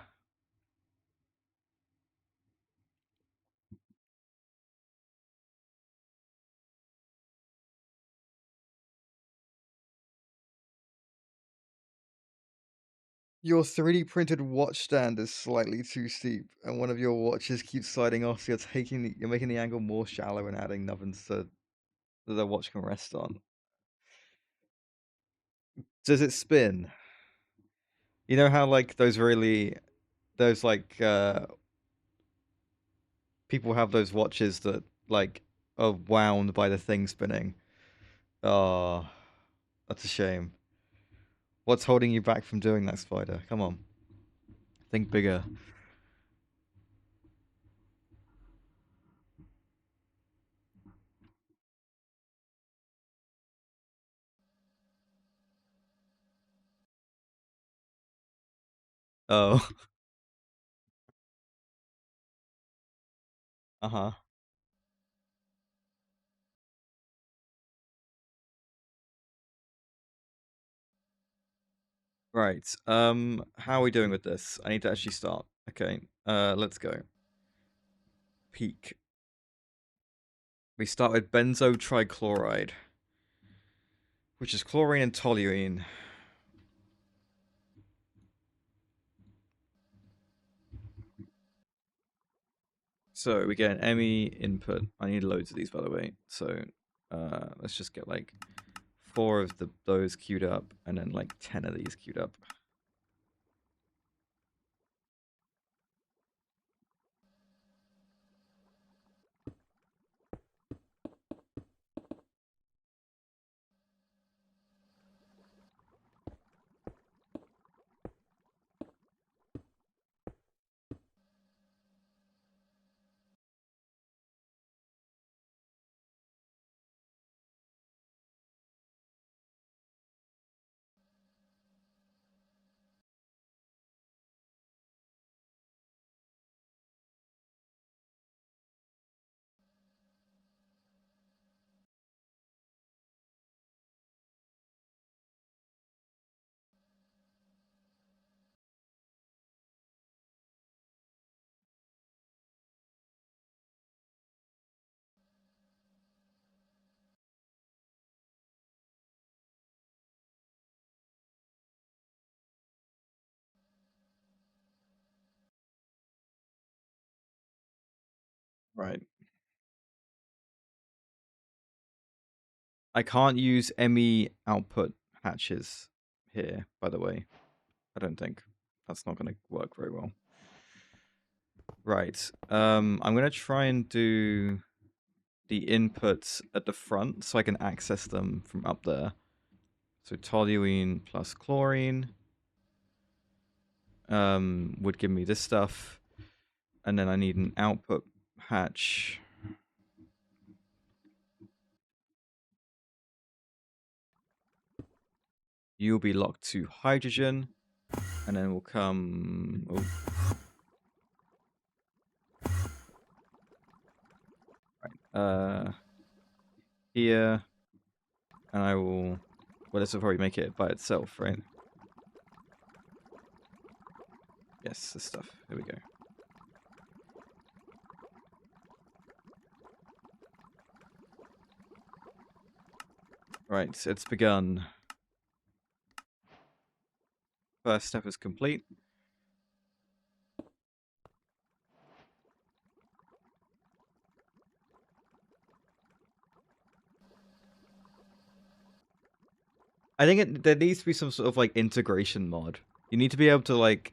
Your 3D printed watch stand is slightly too steep, and one of your watches keeps sliding off. So you're making the angle more shallow and adding nubbins that the watch can rest on. Does it spin? You know how like those like people have those watches that like are wound by the thing spinning. Oh, that's a shame. What's holding you back from doing that, Spider? Come on, think bigger. Oh, uh-huh. Right. How are we doing with this? I need to actually start. Okay. Let's go. Peak. We start with benzo trichloride, which is chlorine and toluene. So we get an ME input. I need loads of these, by the way. So let's just get like 4 of those queued up, and then like 10 of these queued up. Right. I can't use ME output hatches here, by the way. I don't think. That's not going to work very well. Right. I'm going to try and do the inputs at the front so I can access them from up there. So toluene plus chlorine would give me this stuff. And then I need an output hatch. You'll be locked to hydrogen. And then we'll come... Oh. Right. Here. And I will... Well, this will probably make it by itself, right? Yes, this stuff. Here we go. Right, it's begun. First step is complete. I think there needs to be some sort of like integration mod. You need to be able to like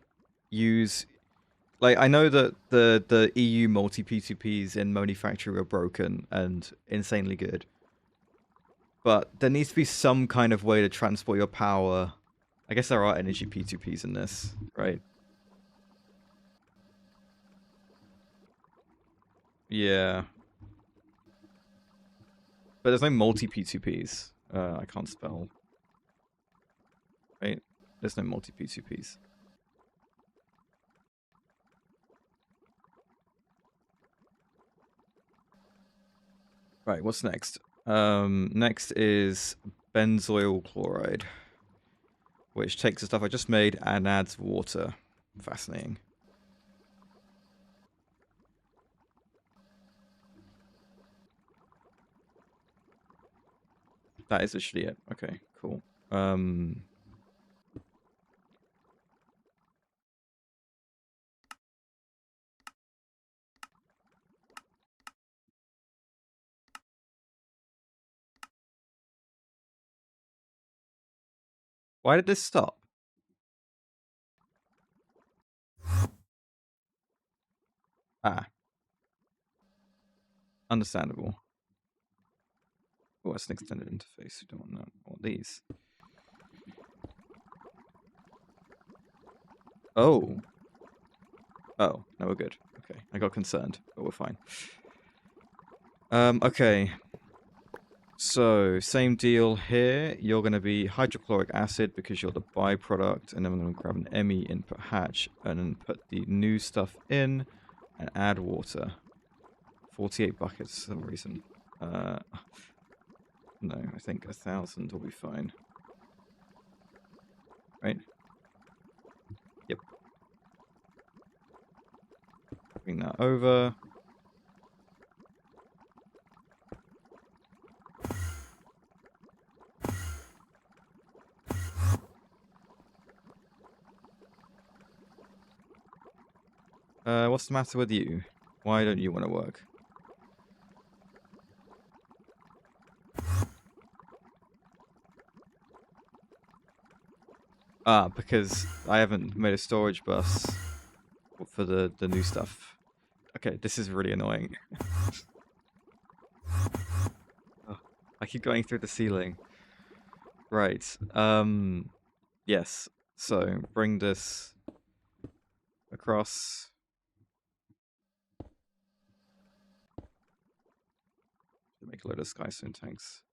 use, like I know that the EU multi P2Ps in Moni Factory are broken and insanely good, but there needs to be some kind of way to transport your power. I guess there are energy P2Ps in this, right? Yeah, but there's no multi P2Ps. I can't spell. Right? There's no multi P2Ps. Right, what's next? Next is benzoyl chloride, which takes the stuff I just made and adds water. Fascinating. That is literally it. Okay, cool. Why did this stop? Ah, understandable. Oh, it's an extended interface. You don't want these. Oh. Oh, no, we're good. Okay, I got concerned, but we're fine. Okay. So, same deal here. You're going to be hydrochloric acid because you're the byproduct, and then I'm going to grab an ME input hatch and then put the new stuff in and add water. 48 buckets for some reason. No, I think 1,000 will be fine. Right? Yep. Bring that over. What's the matter with you? Why don't you want to work? Ah, because I haven't made a storage bus for the new stuff. Okay, this is really annoying. Oh, I keep going through the ceiling. Right. Yes. So bring this across. Make a load of skystone tanks.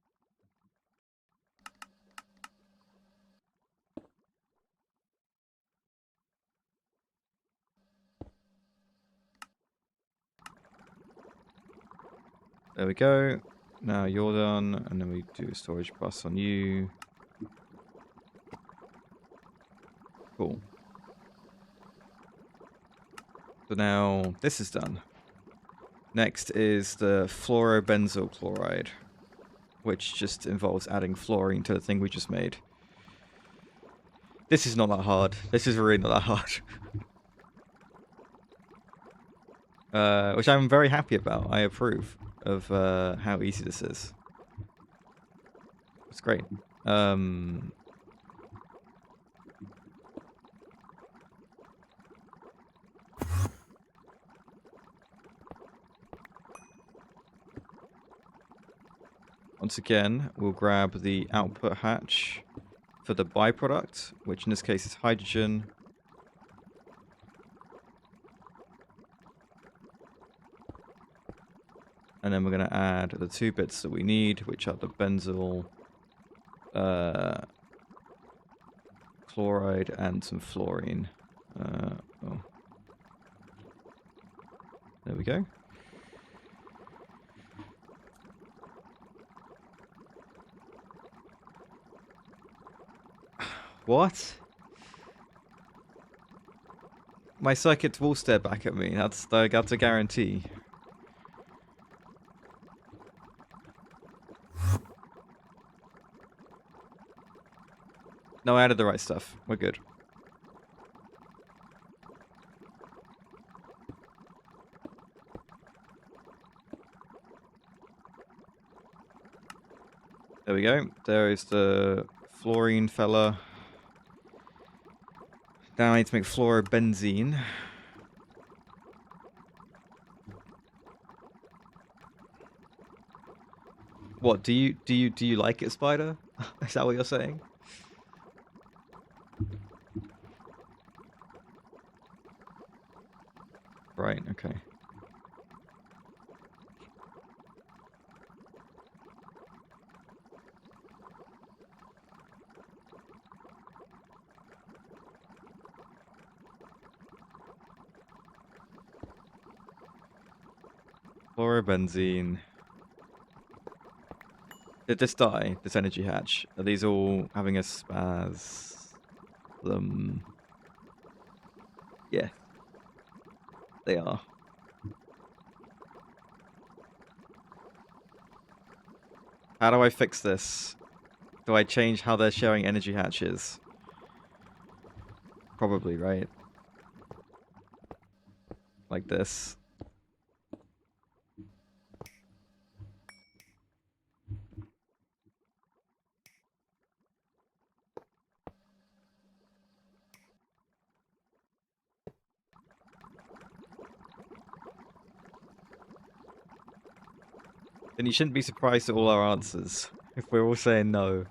There we go. Now you're done, and then we do a storage bus on you. Cool. So now this is done. Next is the fluorobenzyl chloride, which just involves adding fluorine to the thing we just made. This is not that hard. This is really not that hard. Which I'm very happy about. I approve of how easy this is. It's great. Once again, we'll grab the output hatch for the byproduct, which in this case is hydrogen. And then we're going to add the two bits that we need, which are the benzyl chloride and some fluorine. Oh. There we go. What? My circuits will stare back at me. That's a guarantee. No, I added the right stuff. We're good. There we go. There is the fluorine fella. Now I need to make fluorobenzene. What do you like it, Spider? Is that what you're saying? Right, okay. Fluorobenzene. Did this die? This energy hatch? Are these all having a spasm? Yeah. They are. How do I fix this? Do I change how they're showing energy hatches? Probably, right? Like this. Then you shouldn't be surprised at all our answers if we're all saying no.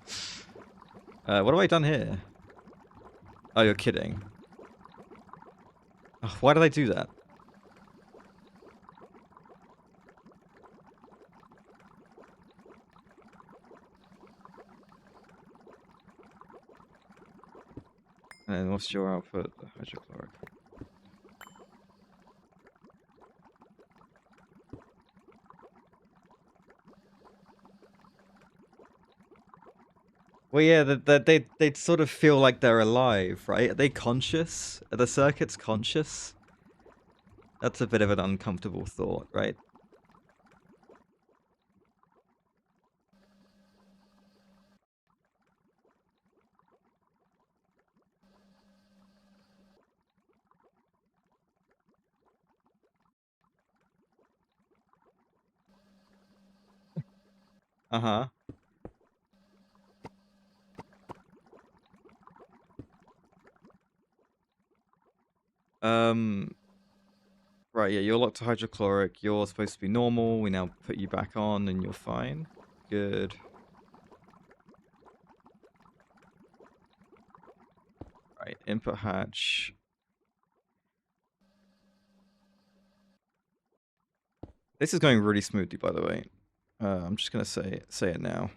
What have I done here? Oh, you're kidding. Oh, why did I do that? And what's your output? The hydrochloric. Well, yeah, they'd sort of feel like they're alive, right? Are they conscious? Are the circuits conscious? That's a bit of an uncomfortable thought, right? Uh-huh. Right, yeah, you're locked to hydrochloric. You're supposed to be normal. We now put you back on and you're fine. Good. Right, input hatch. This is going really smoothly, by the way. I'm just gonna say it now.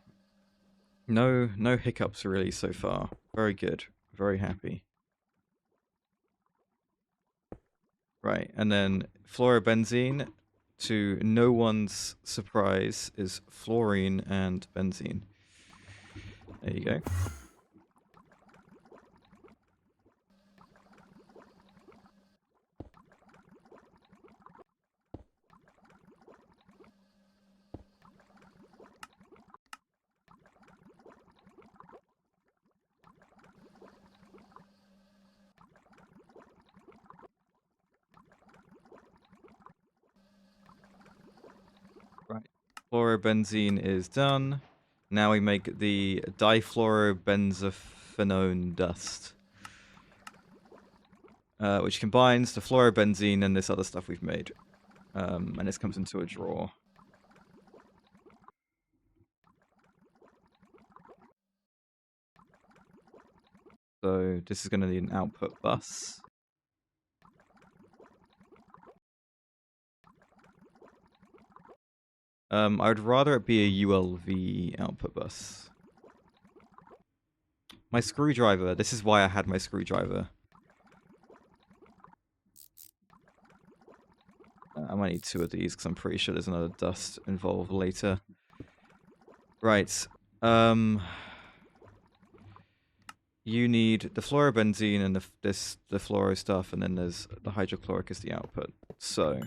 No hiccups really so far. Very good. Very happy. Right, and then fluorobenzene, to no one's surprise, is fluorine and benzene. There you go. Right, fluorobenzene is done. Now we make the difluorobenzophenone dust, which combines the fluorobenzene and this other stuff we've made. And this comes into a drawer. So this is going to need an output bus. I would rather it be a ULV output bus. My screwdriver. This is why I had my screwdriver. I might need 2 of these because I'm pretty sure there's another dust involved later. Right. You need the fluorobenzene and the fluoro stuff, and then there's the hydrochloric as the output. So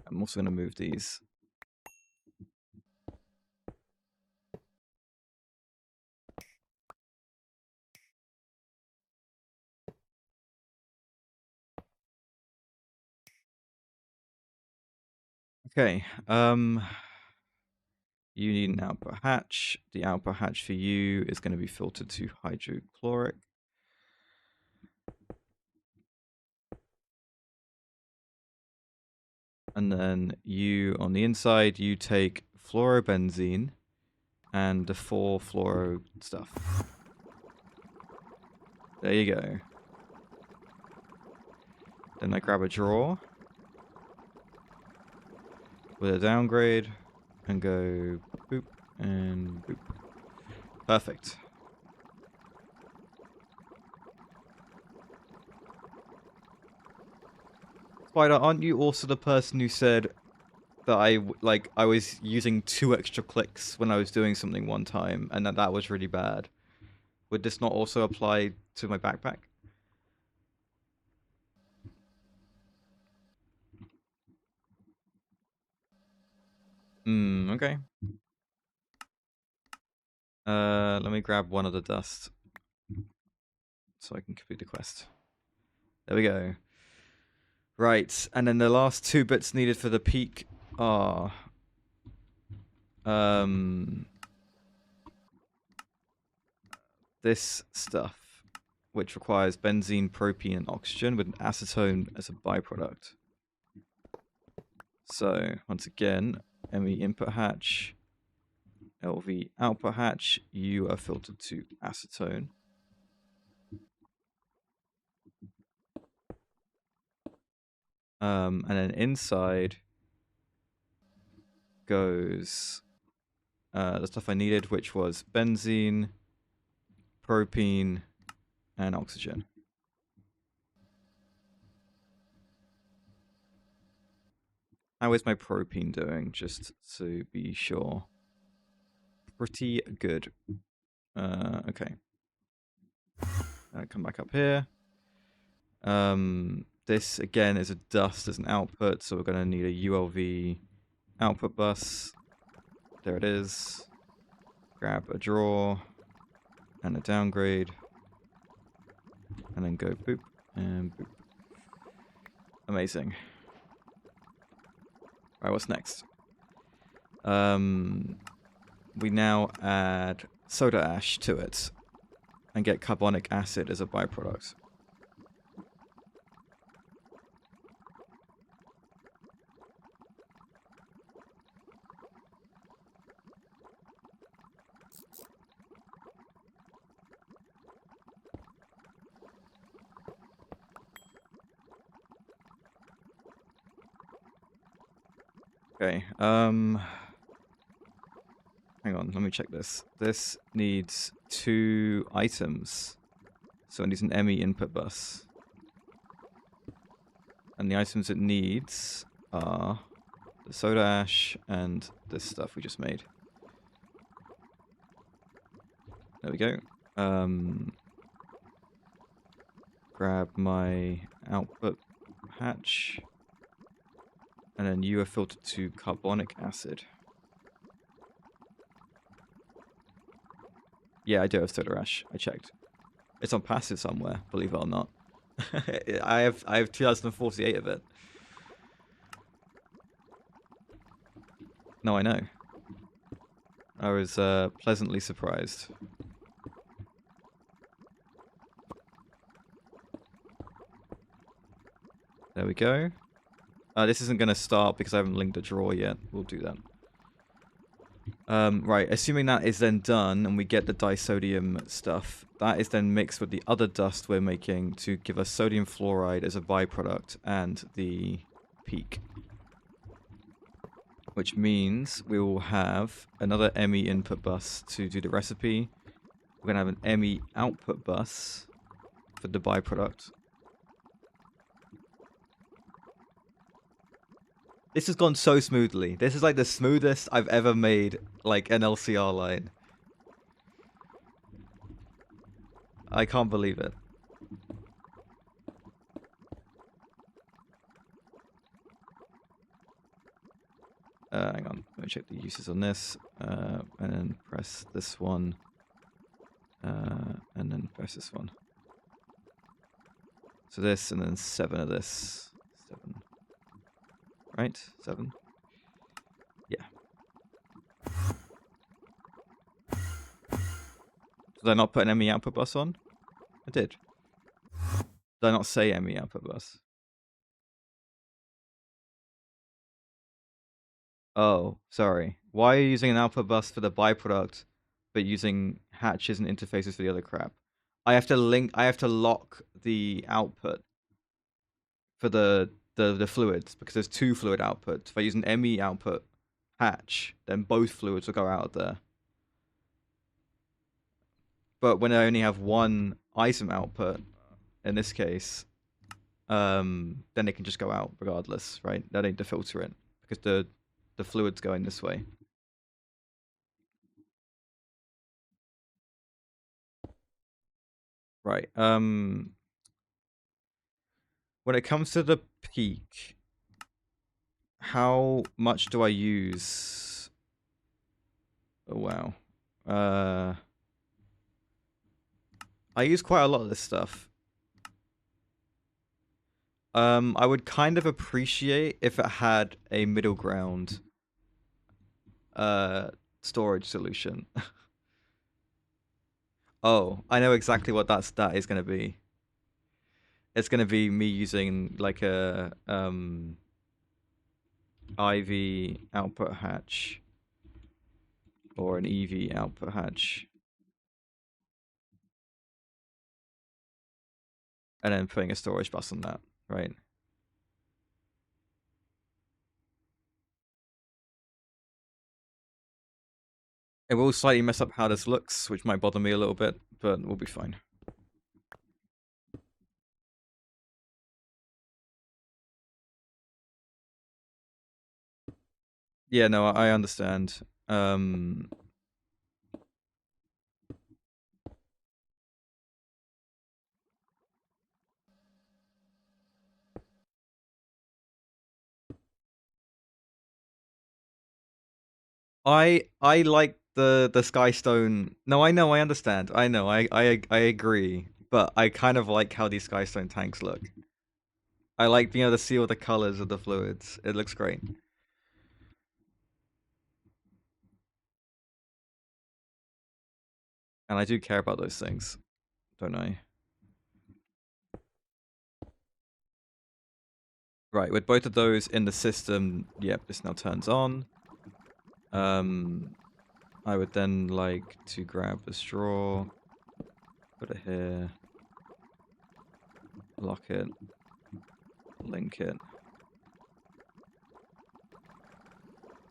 I'm also going to move these. Okay. You need an output hatch. The output hatch for you is going to be filtered to hydrochloric. And then you, on the inside, you take fluorobenzene and the 4 fluoro stuff. There you go. Then I grab a drawer with a downgrade and go boop and boop. Perfect. Spider, aren't you also the person who said that I was using 2 extra clicks when I was doing something one time and that was really bad? Would this not also apply to my backpack? Okay. Let me grab one of the dust so I can complete the quest. There we go. Right, and then the last 2 bits needed for the peak are this stuff, which requires benzene, propene, and oxygen with an acetone as a byproduct. So once again, ME input hatch, LV output hatch, you are filtered to acetone. And then inside goes the stuff I needed, which was benzene, propene, and oxygen. How is my propene doing, just to be sure? Pretty good. Okay. Come back up here. This, again, is a dust as an output, so we're going to need a ULV output bus. There it is. Grab a draw and a downgrade. And then go boop and boop. Amazing. Alright, what's next? We now add soda ash to it and get carbonic acid as a byproduct. Okay, hang on, let me check this. This needs 2 items. So it needs an ME input bus. And the items it needs are the soda ash and this stuff we just made. There we go. Grab my output hatch. And then you are filtered to carbonic acid. Yeah, I do have soda ash. I checked. It's on passive somewhere, believe it or not. I have 2048 of it. No, I know. I was pleasantly surprised. There we go. This isn't going to start because I haven't linked a draw yet. We'll do that. Right, assuming that is then done and we get the disodium stuff, that is then mixed with the other dust we're making to give us sodium fluoride as a byproduct and the peak. Which means we will have another ME input bus to do the recipe. We're going to have an ME output bus for the byproduct. This has gone so smoothly. This is like the smoothest I've ever made like an LCR line. I can't believe it. Hang on, let me check the uses on this. And then press this one. And then press this one. So this, and then 7 of this. 7. Right? 7? Yeah. Did I not put an ME output bus on? I did. Did I not say ME output bus? Oh, sorry. Why are you using an output bus for the byproduct, but using hatches and interfaces for the other crap? I have to lock the output for the fluids, because there's 2 fluid outputs. If I use an ME output hatch, then both fluids will go out of there. But when I only have 1 item output, in this case, then it can just go out regardless, right? I don't need to filter it, because the fluid's going this way. Right. When it comes to the peak, how much do I use? Oh, wow. I use quite a lot of this stuff. I would kind of appreciate if it had a middle ground storage solution. Oh, I know exactly what that is going to be. It's going to be me using like a IV output hatch or an EV output hatch. And then putting a storage bus on that, right? It will slightly mess up how this looks, which might bother me a little bit, but we'll be fine. Yeah, no, I understand. I like the Skystone. No, I know, I understand. I know, I agree. But I kind of like how these Skystone tanks look. I like being able to see all the colors of the fluids. It looks great. And I do care about those things, don't I? Right, with both of those in the system, yep, this now turns on. I would then like to grab a straw, put it here, lock it, link it.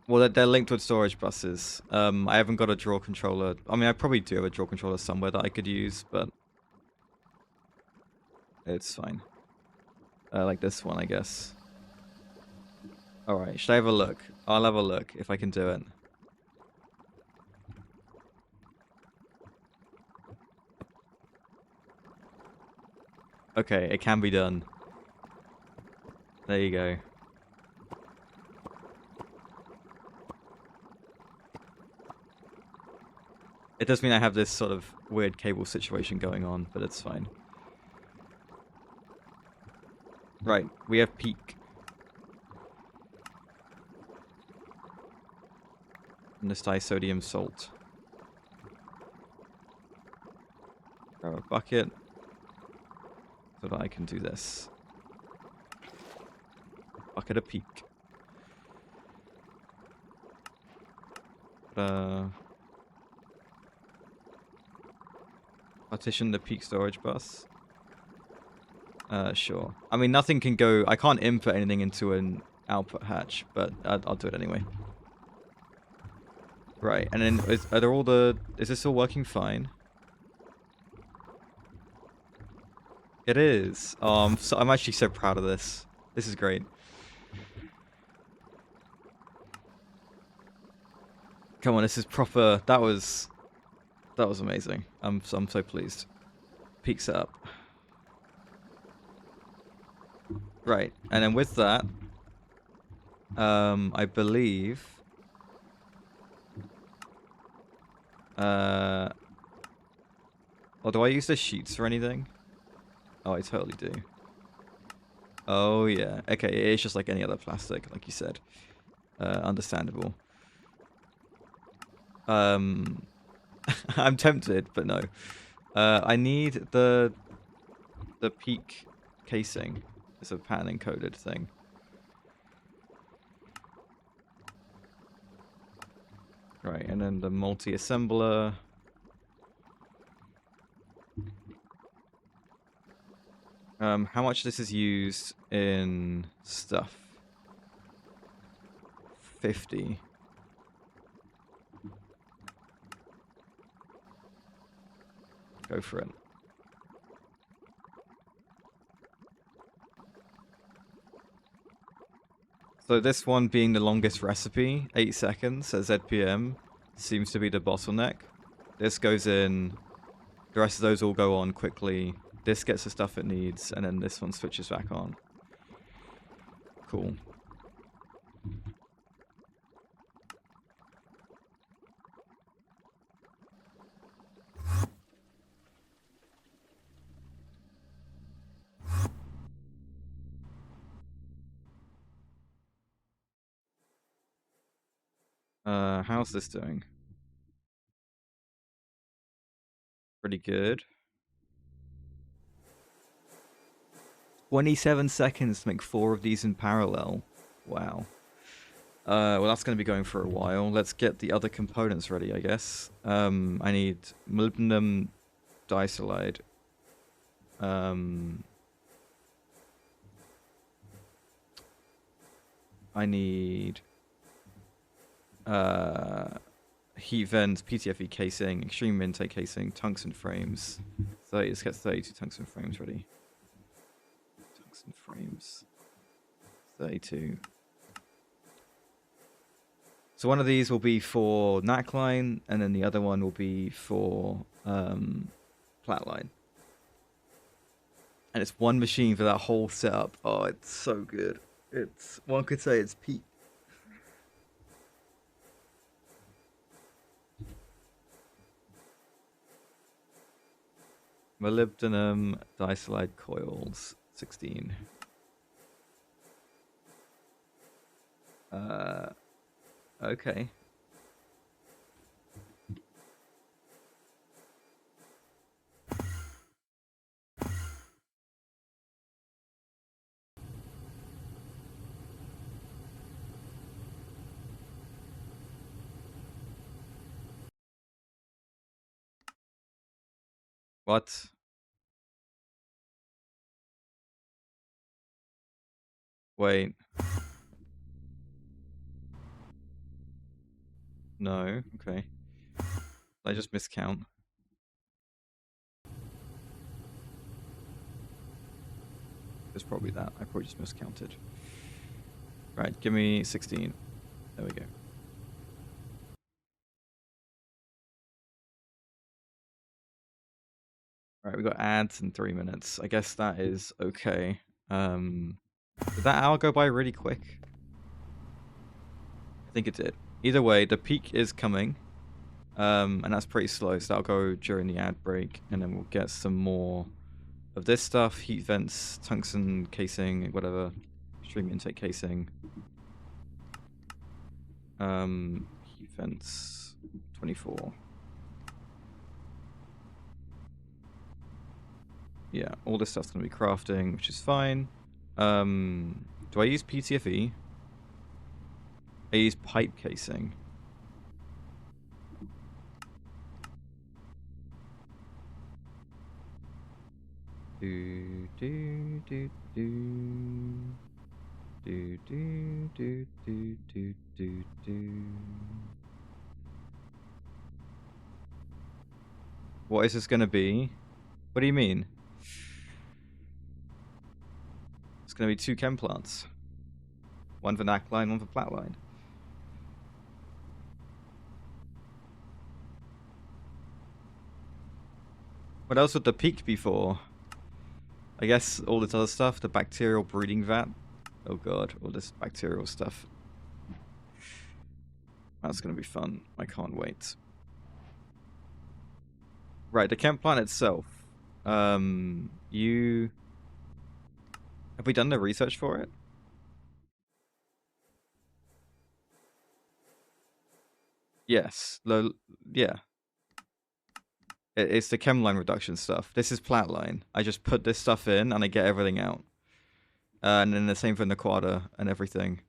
Well, they're linked with storage buses. I haven't got a draw controller. I mean, I probably do have a draw controller somewhere that I could use, but it's fine. Like this one, I guess. Alright, should I have a look? I'll have a look if I can do it. Okay, it can be done. There you go. It does mean I have this sort of weird cable situation going on, but it's fine. Right, we have peak. And this disodium salt. Grab a bucket so that I can do this. Bucket of peak. Partition the peak storage bus. Sure. I mean, nothing can go... I can't input anything into an output hatch, but I'll do it anyway. Right, and then are there all the... Is this all working fine? It is. I'm actually so proud of this. This is great. Come on, this is proper... That was amazing. I'm so pleased. Peak setup. Right, and then with that, I believe... Oh, do I use the sheets for anything? Oh, I totally do. Oh, yeah. Okay, it's just like any other plastic, like you said. Understandable. I'm tempted, but no. I need the peak casing. It's a pattern encoded thing. Right, and then the multi-assembler. How much this is used in stuff? 50. Go for it. So this one being the longest recipe, 8 seconds at ZPM, seems to be the bottleneck. This goes in, the rest of those all go on quickly. This gets the stuff it needs, and then this one switches back on. Cool. How's this doing? Pretty good. 27 seconds to make 4 of these in parallel. Wow. Well, that's going to be going for a while. Let's get the other components ready, I guess. I need molybdenum disalide. I need heat vents, PTFE casing, extreme intake casing, tungsten frames. So let's get 32 tungsten frames ready. Tungsten frames. 32. So one of these will be for neckline, and then the other one will be for flatline. And it's one machine for that whole setup. Oh, it's so good. It's, one could say it's peak. Molybdenum disalide coils, 16. Okay. What? Wait. No. Okay. I just miscount. It's probably that. I probably just miscounted. Right, give me 16. There we go. Right, we got ads in 3 minutes. I guess that is okay. Did that hour go by really quick? I think it did. Either way, the peak is coming. And that's pretty slow, so that'll go during the ad break, and then we'll get some more of this stuff, heat vents, tungsten casing, whatever, stream intake casing. Heat vents, 24. Yeah, all this stuff's gonna be crafting, which is fine. Do I use PTFE? I use pipe casing. Do do do do do do do do do do do. What is this gonna be? What do you mean? It's gonna be 2 chem plants. One for neckline, one for flatline. What else would the peak be for? I guess all this other stuff, the bacterial breeding vat. Oh god, all this bacterial stuff. That's gonna be fun. I can't wait. Right, the chem plant itself. You... Have we done the research for it? Yes. Yeah. It's the chem line reduction stuff. This is plat line. I just put this stuff in and I get everything out. And then the same for Naquada and everything.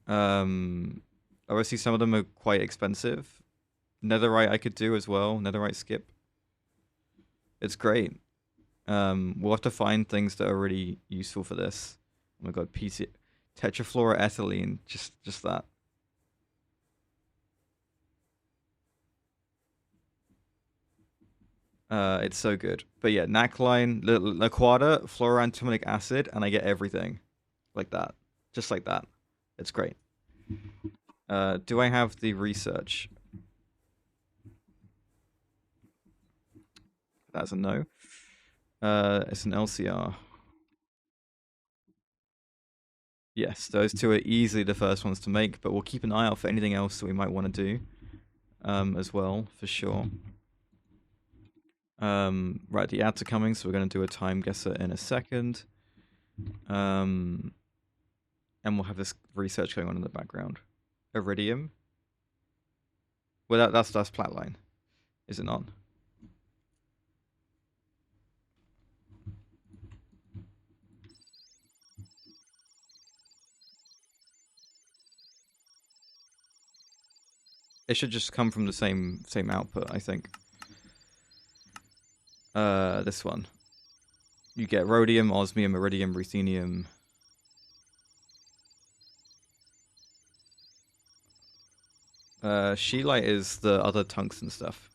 Obviously some of them are quite expensive. Netherite I could do as well. Netherite skip. It's great. We'll have to find things that are really useful for this. Oh my god, tetrafluoroethylene. Just that. It's so good. But yeah, neckline, Naquada, fluoroantimonic acid, and I get everything. Like that. Just like that. It's great. Do I have the research? That's a no. It's an LCR. Yes, those two are easily the first ones to make, but we'll keep an eye out for anything else that we might want to do as well, for sure. Right, the ads are coming, so we're going to do a time guesser in a second. And we'll have this research going on in the background. Iridium. Well, that's flatline, is it not? It should just come from the same output, I think. This one. You get rhodium, osmium, iridium, ruthenium. Scheelite is the other tungsten stuff.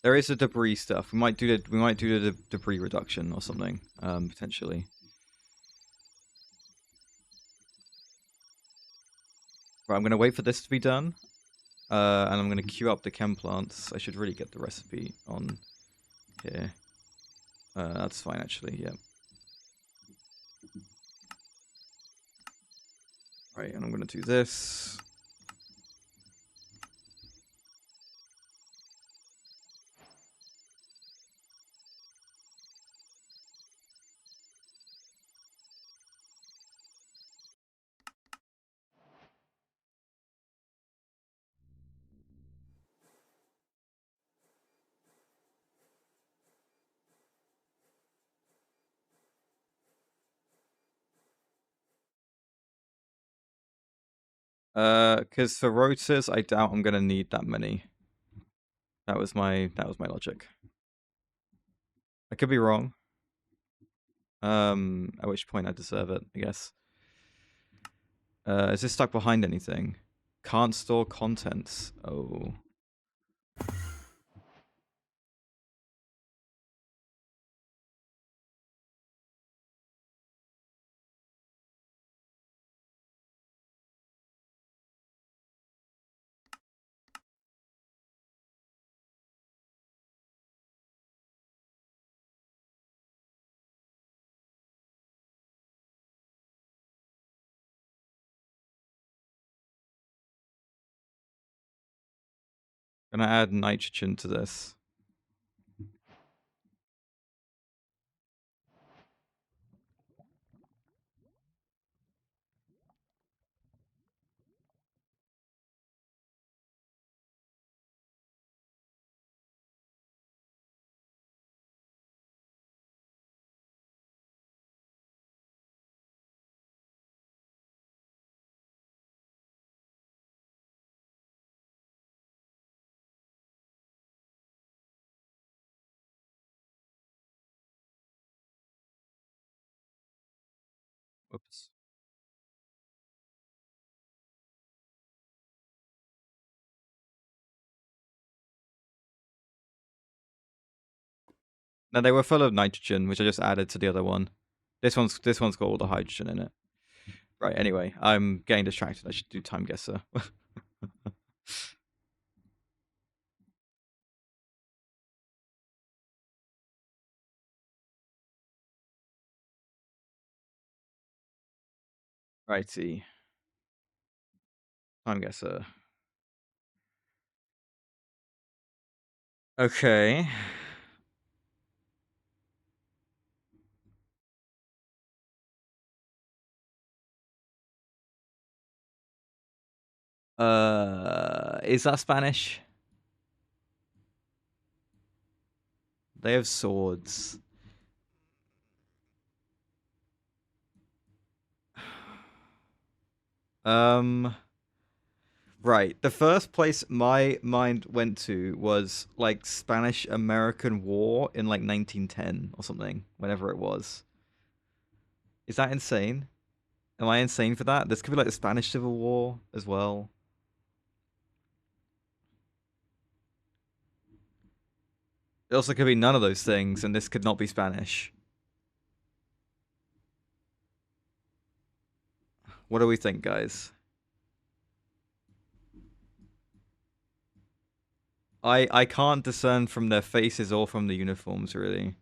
There is the debris stuff. We might do the debris reduction or something, potentially. Right, I'm gonna wait for this to be done, and I'm gonna queue up the chem plants. I should really get the recipe on here. That's fine actually. Yeah. Right, and I'm gonna do this. Because for rotors, I doubt I'm gonna need that many. That was my logic. I could be wrong. At which point I deserve it, I guess. Is this stuck behind anything? Can't store contents. Oh. Gonna add nitrogen to this. Whoops. No, they were full of nitrogen, which I just added to the other one. This one's got all the hydrogen in it. Right, anyway, I'm getting distracted. I should do time guesser. Righty. Time guesser. Okay. Is that Spanish? They have swords. Right. The first place my mind went to was like Spanish-American War in like 1910 or something, whenever it was. Is that insane? Am I insane for that? This could be like the Spanish Civil War as well. It also could be none of those things, and this could not be Spanish. What do we think, guys? I can't discern from their faces or from the uniforms, really.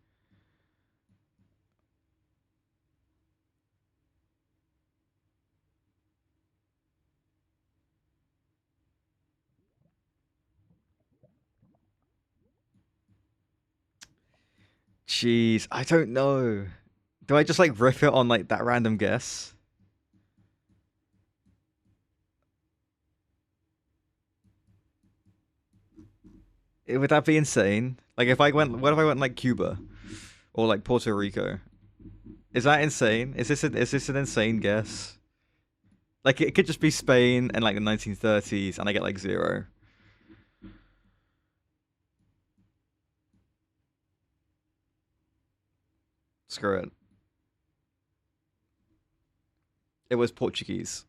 Jeez, I don't know. Do I just like riff it on like that random guess? Would that be insane? Like if I went, what if I went like Cuba? Or like Puerto Rico. Is that insane? Is this an insane guess? Like it could just be Spain and like the 1930s, and I get like 0. Screw it. It was Portuguese.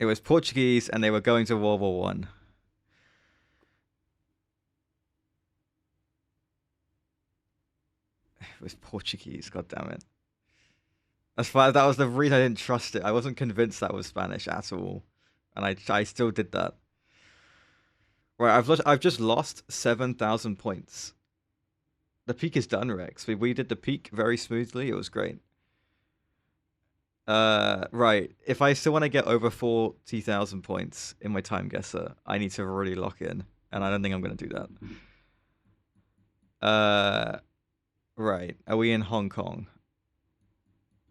It was Portuguese, and they were going to World War One. It was Portuguese. God damn it. That's why that was the reason I didn't trust it. I wasn't convinced that was Spanish at all, and I still did that. Right, I've just lost 7,000 points. The peak is done, Rex. We did the peak very smoothly. It was great. Right. If I still want to get over 40,000 points in my time guesser, I need to really lock in, and I don't think I'm gonna do that. Right. Are we in Hong Kong?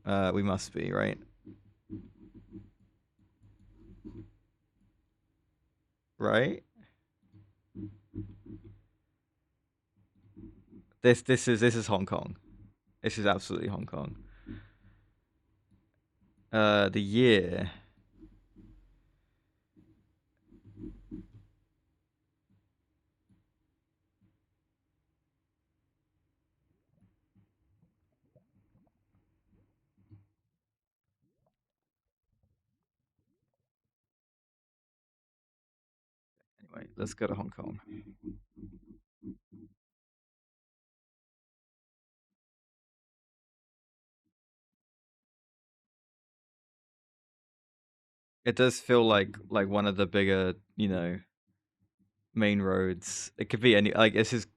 We must be, right? Right? This is Hong Kong. This is absolutely Hong Kong. The year. Anyway, let's go to Hong Kong. It does feel like one of the bigger, main roads. It could be any like this is.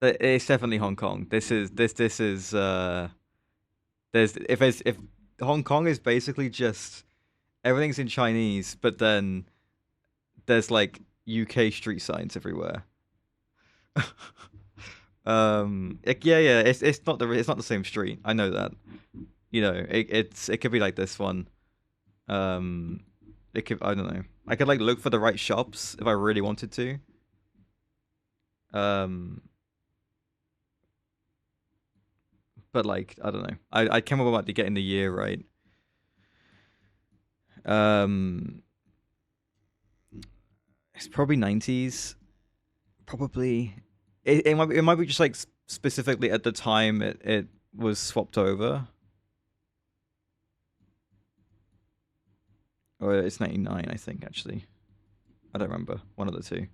It's definitely Hong Kong. This is. If Hong Kong is basically just everything's in Chinese, but then there's like UK street signs everywhere. Yeah, it's not the same street. I know that. It could be like this one. Um, it could I don't know. I could like look for the right shops if I really wanted to. Um, but like I don't know. I came up about getting the year right. Um, it's probably 90s. Probably. It might be just like specifically at the time it was swapped over, or it's 99. I think actually. I don't remember. One of the two.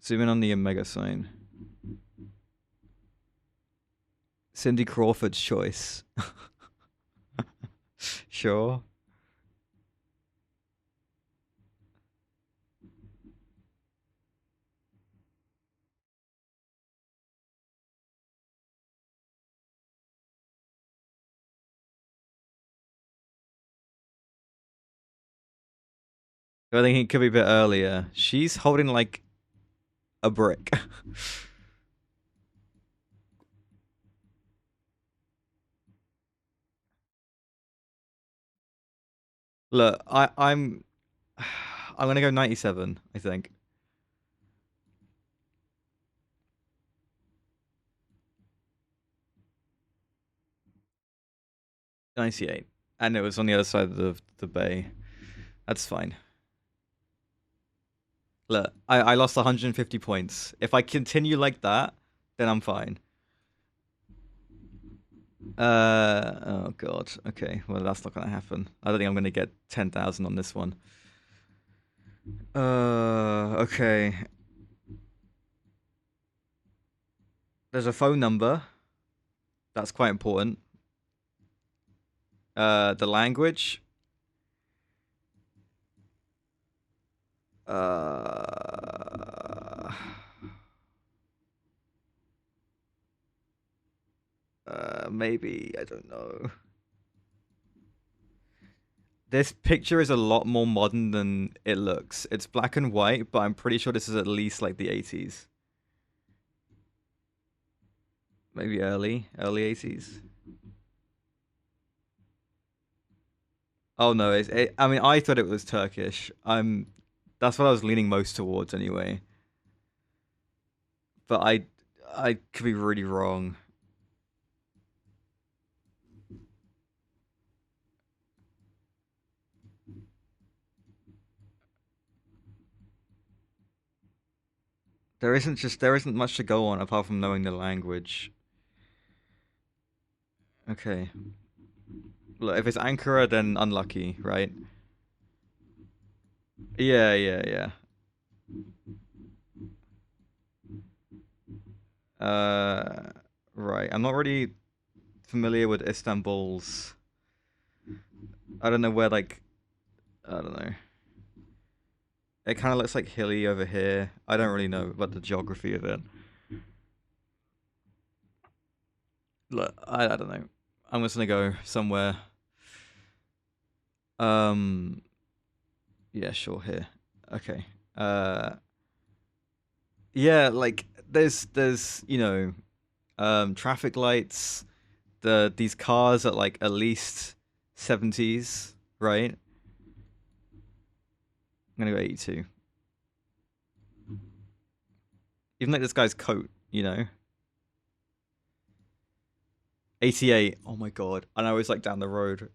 Zoom in on the Omega sign. Cindy Crawford's choice. Sure. I think it could be a bit earlier. She's holding like a brick. Look, I'm gonna go 97. I think 98, and it was on the other side of the bay. That's fine. Look, I lost 150 points. If I continue like that, then I'm fine. Oh god. Okay, well that's not gonna happen. I don't think I'm gonna get 10,000 on this one. Okay. There's a phone number. That's quite important. The language. Uh, maybe I don't know. This picture is a lot more modern than it looks. It's black and white, but I'm pretty sure this is at least like the 80s. Maybe early 80s. Oh no, I mean, I thought it was Turkish. That's what I was leaning most towards anyway. But I could be really wrong. There isn't much to go on apart from knowing the language. Okay. Look, if it's Ankara, then unlucky, right? Yeah, yeah, yeah. Uh, right. I'm not really familiar with Istanbul's. I don't know where, like, I don't know. It kind of looks like hilly over here. I don't really know about the geography of it. Look, I don't know. I'm just gonna go somewhere. Um, yeah, sure, here. Okay. Uh, yeah, like there's traffic lights. These cars at like at least 70s, right? I'm gonna go 82. Even like this guy's coat, 88. Oh my god. And I was like down the road.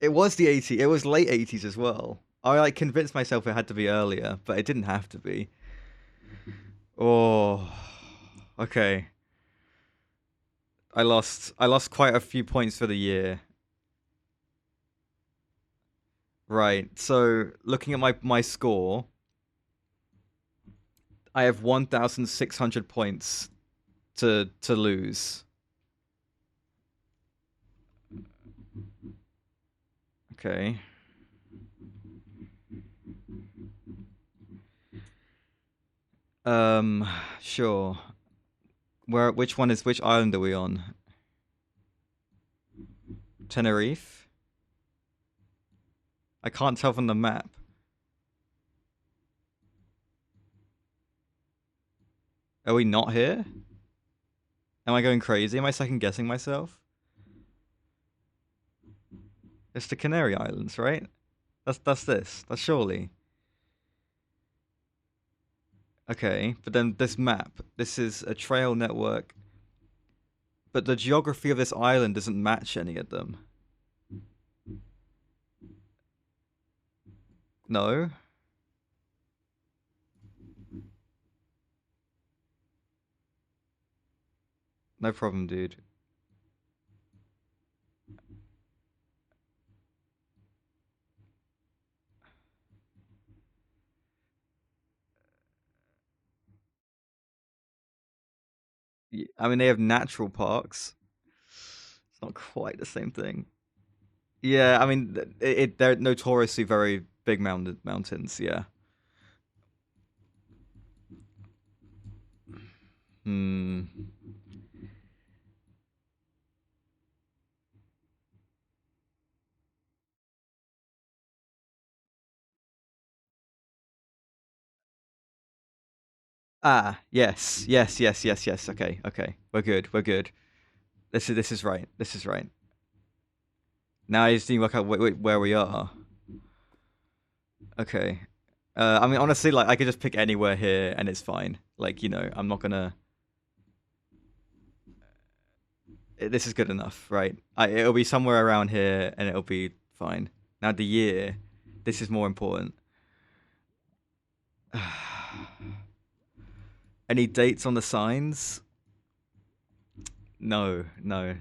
It was the 80s. It was late 80s as well. I like convinced myself it had to be earlier, but it didn't have to be. Oh, okay. I lost quite a few points for the year. Right. So looking at my score, I have 1,600 points to lose. Okay. Um, sure. Which island are we on? Tenerife? I can't tell from the map. Are we not here? Am I going crazy? Am I second guessing myself? It's the Canary Islands, right? That's this. That's surely. Okay, but then this map. This is a trail network, but the geography of this island doesn't match any of them. No? No problem, dude. I mean, they have natural parks. It's not quite the same thing. Yeah, I mean, they're notoriously very big mountains. Yeah. Hmm. Ah, yes, yes, yes, yes, yes. Okay, okay. We're good. We're good. This is right. This is right. Now I just need to work out where we are. Okay. I mean, honestly, like I could just pick anywhere here and it's fine. Like, I'm not gonna. This is good enough, right? It'll be somewhere around here and it'll be fine. Now the year, this is more important. Any dates on the signs? No, no.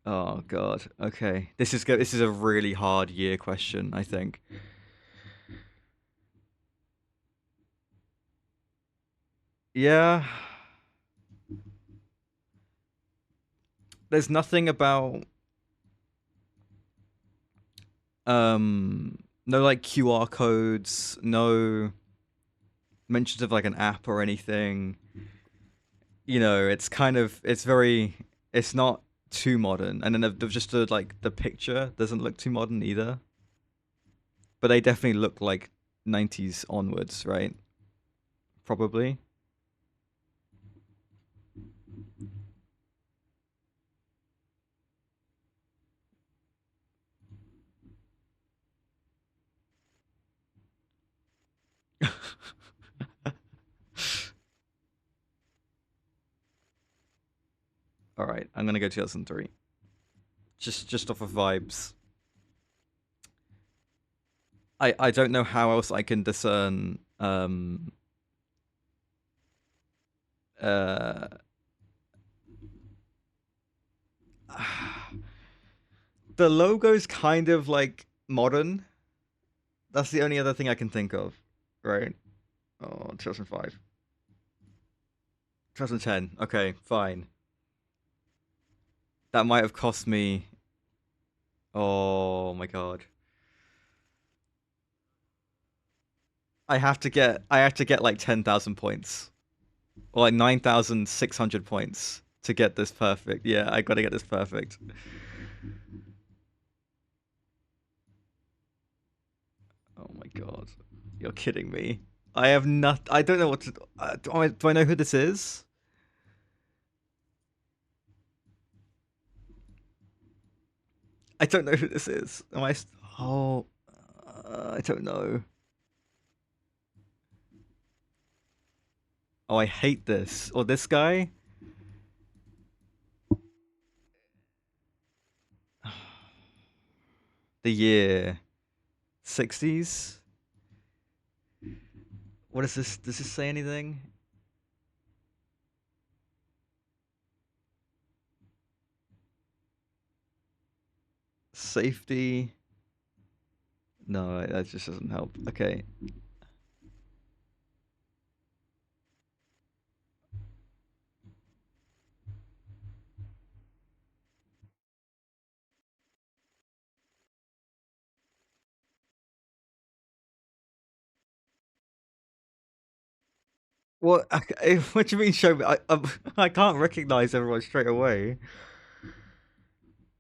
Oh god. Okay. This is good. This is a really hard year question, I think. Yeah. There's nothing about no like QR codes, no mentions of like an app or anything. It's kind of it's not too modern. And then they've just like the picture doesn't look too modern either. But they definitely look like 90s onwards, right? Probably. All right, I'm gonna go 2003. Just off of vibes. I don't know how else I can discern uh the logo's kind of like modern. That's the only other thing I can think of, right? Oh, 2005. 2010. Okay, fine. That might have cost me. Oh my god. I have to get like 10,000 points. Or like 9,600 points to get this perfect. Yeah, I got to get this perfect. Oh my god. You're kidding me. I have not. I don't know what to. Do I know who this is? I don't know who this is. Am I? Oh, I don't know. Oh, I hate this. Or this guy. The year 60s. What is this? Does this say anything? Safety. No, that just doesn't help. Okay. What? Okay, what do you mean show me? I can't recognize everyone straight away.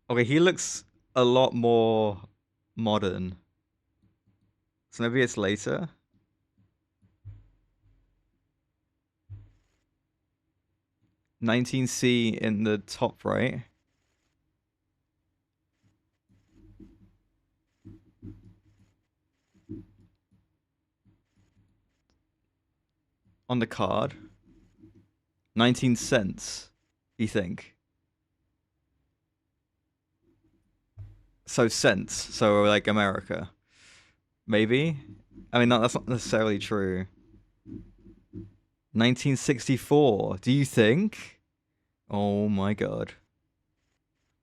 Okay, he looks a lot more modern. So maybe it's later. 19C in the top right. On the card. 19 cents, you think? So cents. So like America. Maybe? I mean, that's not necessarily true. 1964. Do you think? Oh my god.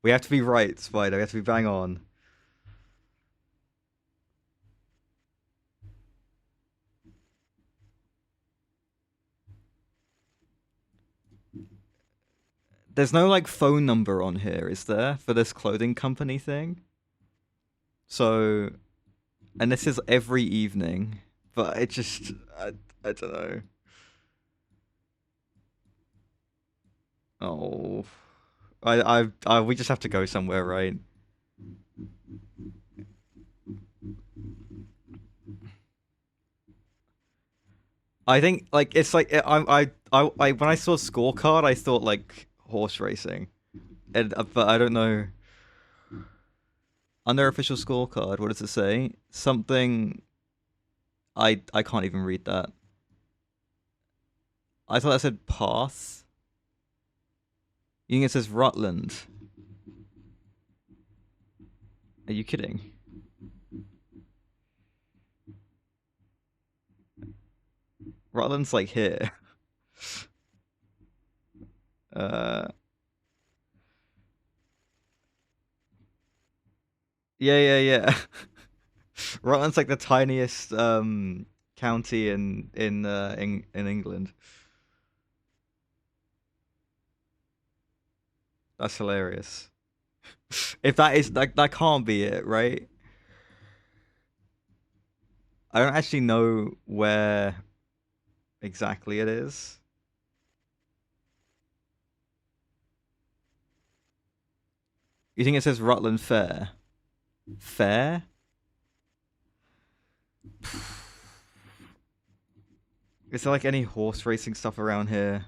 We have to be right, Spider. We have to be bang on. There's no like phone number on here, is there, for this clothing company thing? So, and this is every evening, but it just, I don't know. Oh, we just have to go somewhere, right? I think like it's like when I saw scorecard, I thought like horse racing, and but I don't know. Under official scorecard, what does it say? Something. I can't even read that. I thought that said path. You think it says Rutland? Are you kidding? Rutland's like here. Uh, yeah. Rutland's like the tiniest county in England. That's hilarious. If that is that can't be it, right? I don't actually know where exactly it is. You think it says Rutland Fair? Fair? Is there like any horse racing stuff around here?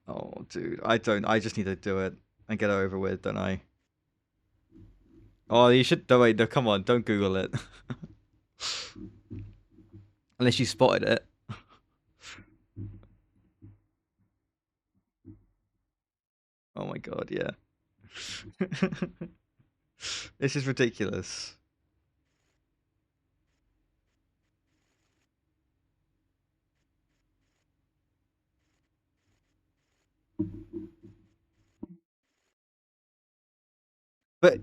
Oh, dude, I don't. I just need to do it and get it over with, don't I? Oh, you should. No, wait, no, come on, don't Google it. Unless you spotted it. Oh my my god, yeah. This is ridiculous. But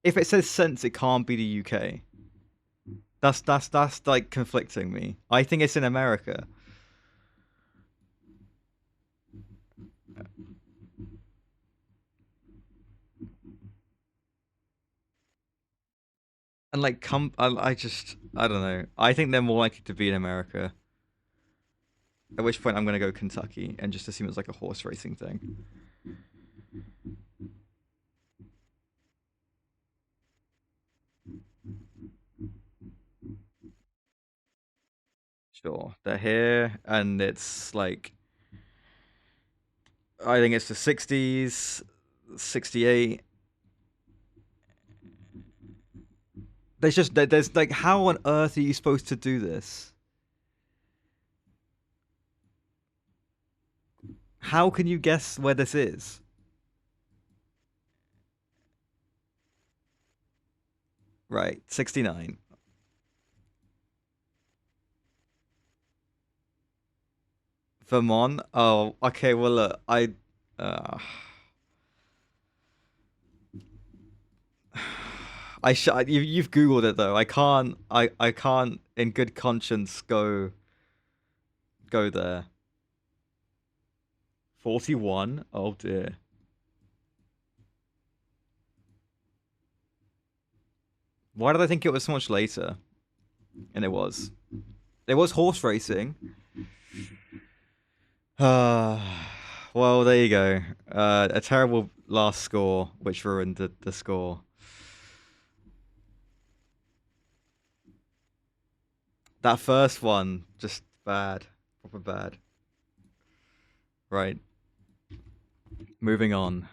if it says sense, it can't be the UK. That's like conflicting me. I think it's in America. And like I don't know. I think they're more likely to be in America. At which point I'm gonna go Kentucky and just assume it's like a horse racing thing. Sure. They're here and it's like I think it's the 60s, 68. There's like how on earth are you supposed to do this? How can you guess where this is? Right, 69. Vermont? Oh, okay, well look, uh you've googled it though. I can't in good conscience go there. 41? Oh dear. Why did I think it was so much later? And it was. It was horse racing. Well, there you go. A terrible last score, which ruined the score. That first one, just bad. Proper bad. Right. Moving on.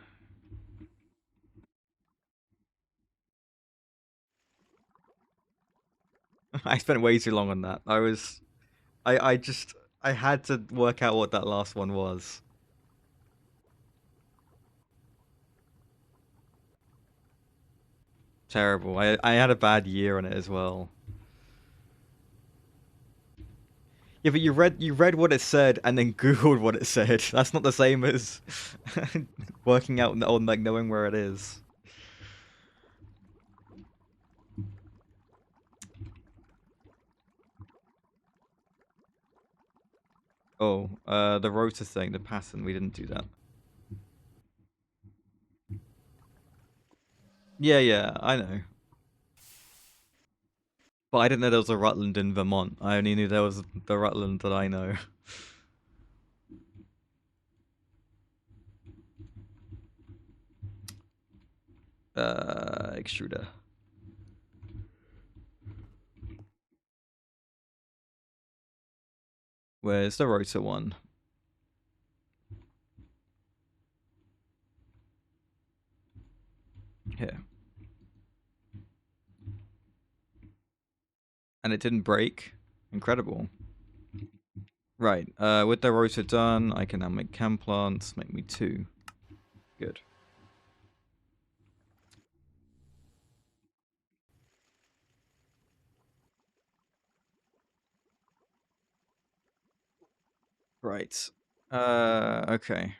I spent way too long on that. I just, I had to work out what that last one was. Terrible. I had a bad year on it as well. Yeah, but you read what it said and then Googled what it said. That's not the same as working out on like knowing where it is. Oh, the rotor thing, the pattern, we didn't do that. Yeah, yeah, I know. But I didn't know there was a Rutland in Vermont. I only knew there was the Rutland that I know. Extruder. Where's the rotor one? Here. And it didn't break. Incredible. Right. With the rotor done, I can now make cam plants. Make me 2. Good. Right. Okay.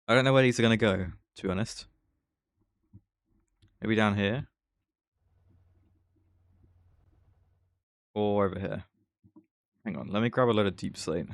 I don't know where these are gonna go, to be honest. Maybe down here? Or over here. Hang on, let me grab a load of deep slate.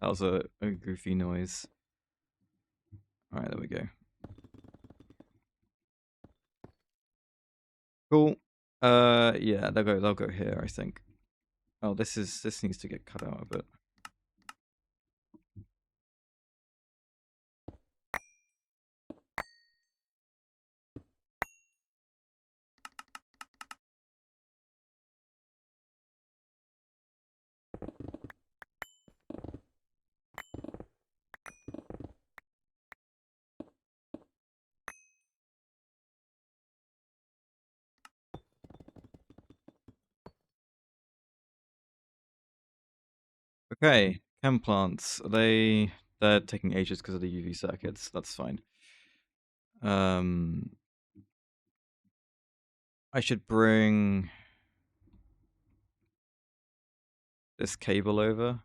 That was a goofy noise. Alright, there we go. Cool. Yeah, they'll go here, I think. Oh, this needs to get cut out a bit. Okay, chem plants. They're taking ages because of the UV circuits. That's fine. I should bring this cable over.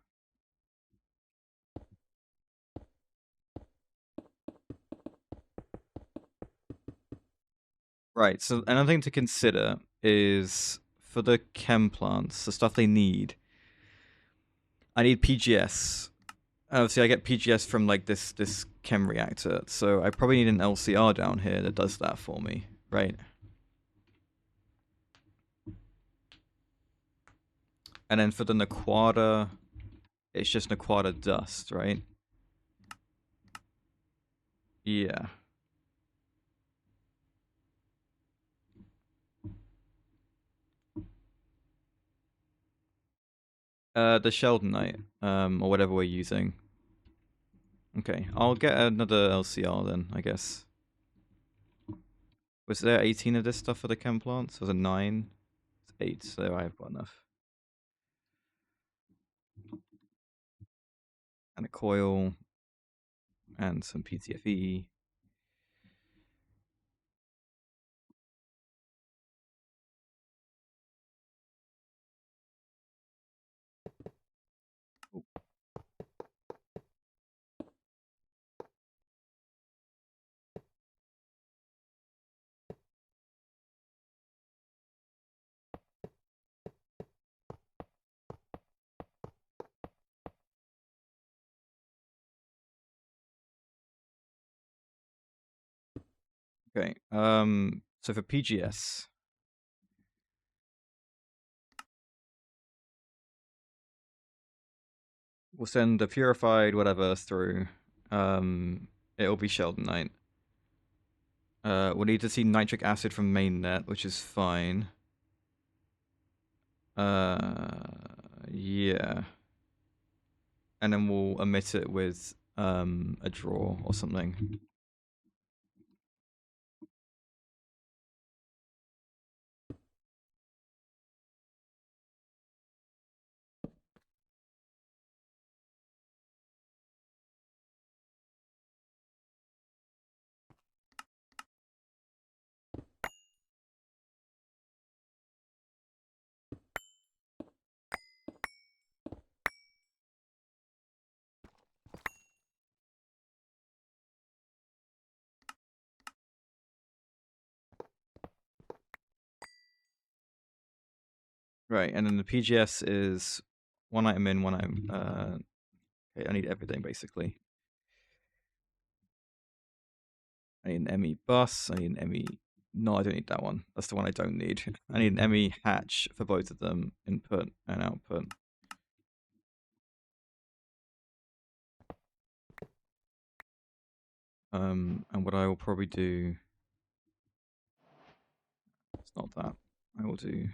Right, so another thing to consider is for the chem plants, the stuff they need, I need PGS. Obviously, I get PGS from like this chem reactor, so I probably need an LCR down here that does that for me, right? And then for the Naquada, it's just Naquada dust, right? Yeah. The Sheldonite, or whatever we're using. Okay, I'll get another LCR then, I guess. Was there 18 of this stuff for the chem plants? Was it 9? It's 8, so I've got enough. And a coil, and some PTFE. Okay, so for PGS, we'll send the purified whatever through. It'll be Sheldonite. We'll need to see nitric acid from mainnet, which is fine. Yeah. And then we'll emit it with a draw or something. Right, and then the PGS is one item in, one item. Okay, I need everything basically. I need an ME bus. I need an ME. No, I don't need that one. That's the one I don't need. I need an ME hatch for both of them, input and output. And what I will probably do. It's not that. I will do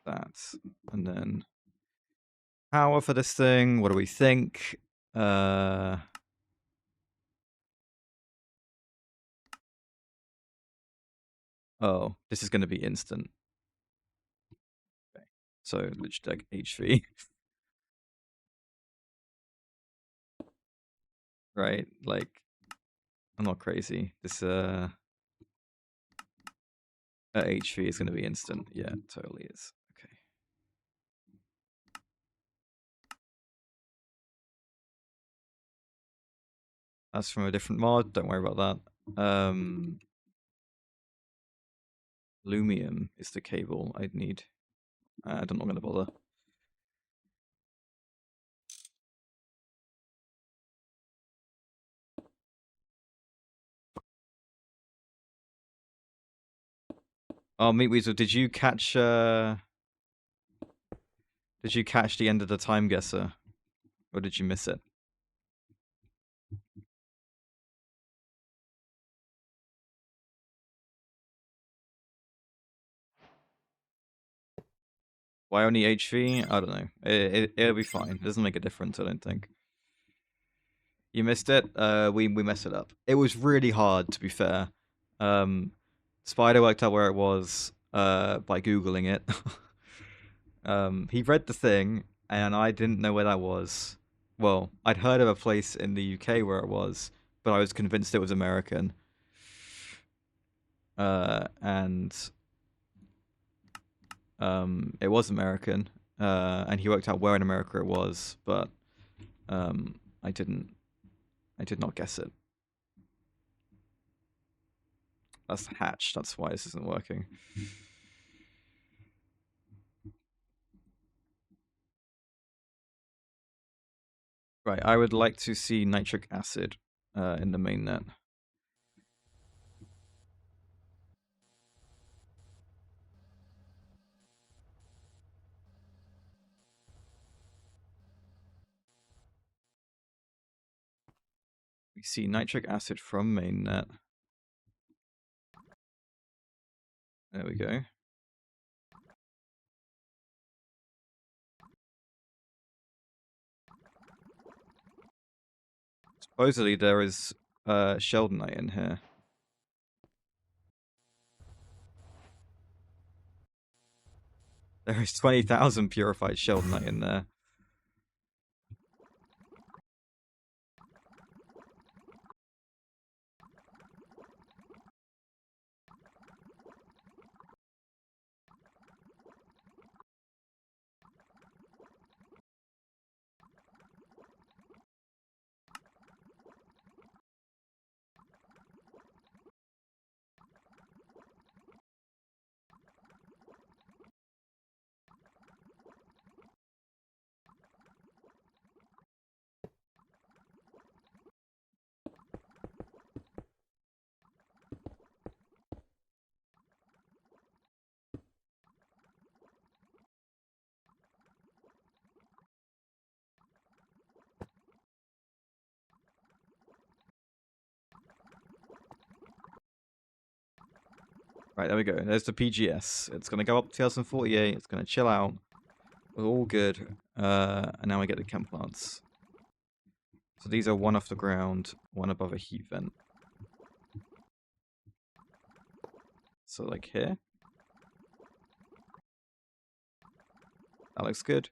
that, and then power for this thing. What do we think? Oh, this is going to be instant. Okay. So Logitech HV. Right, like I'm not crazy. This HV is going to be instant. Yeah, it totally is. Okay. That's from a different mod. Don't worry about that. Lumium is the cable I'd need. I'm not going to bother. Oh, Meat Weasel, did you catch the end of the time guesser? Or did you miss it? Why only HV? I don't know. It'll be fine. It doesn't make a difference, I don't think. You missed it? We messed it up. It was really hard, to be fair. Spider worked out where it was by Googling it. He read the thing, and I didn't know where that was. Well, I'd heard of a place in the UK where it was, but I was convinced it was American. And it was American, and he worked out where in America it was, but I did not guess it. That's the hatch. That's why this isn't working. Right, I would like to see nitric acid in the mainnet. We see nitric acid from mainnet. There we go. Supposedly there is sheldonite in here. There is 20,000 purified sheldonite in there. Right, there we go. There's the PGS. It's going to go up to 2048. It's going to chill out. We're all good. And now I get the chem plants. So these are one off the ground, one above a heat vent. So like here. That looks good.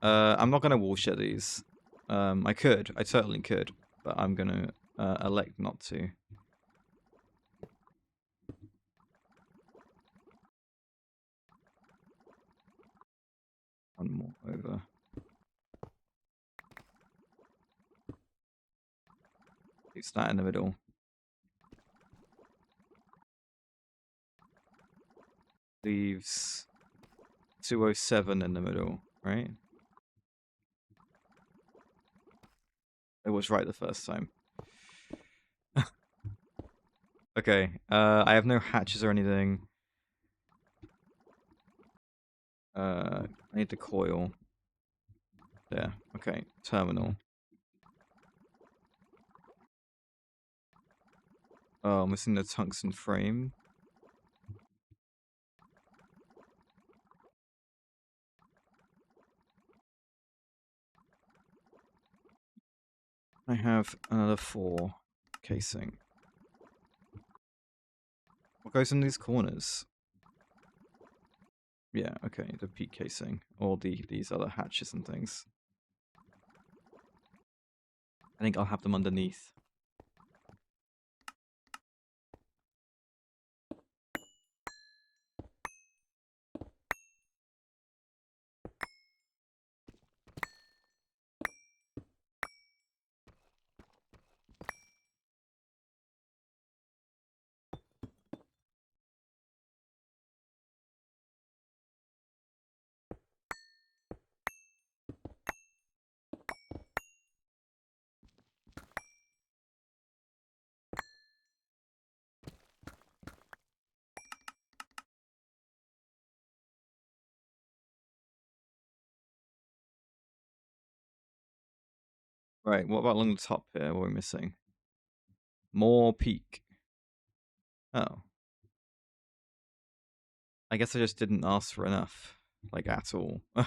I'm not going to wall share these. I could. I certainly could. But I'm going to elect not to. One more over. It's that in the middle. Leaves 207 in the middle, right? It was right the first time. Okay, I have no hatches or anything. I need the coil. There, okay, terminal. Oh, I'm missing the tungsten frame. I have another 4 casing. What goes in these corners? Yeah, okay, the peak casing. Or these other hatches and things. I think I'll have them underneath. Right, what about along the top here? What are we missing? More peak. Oh. I guess I just didn't ask for enough. Like, at all. My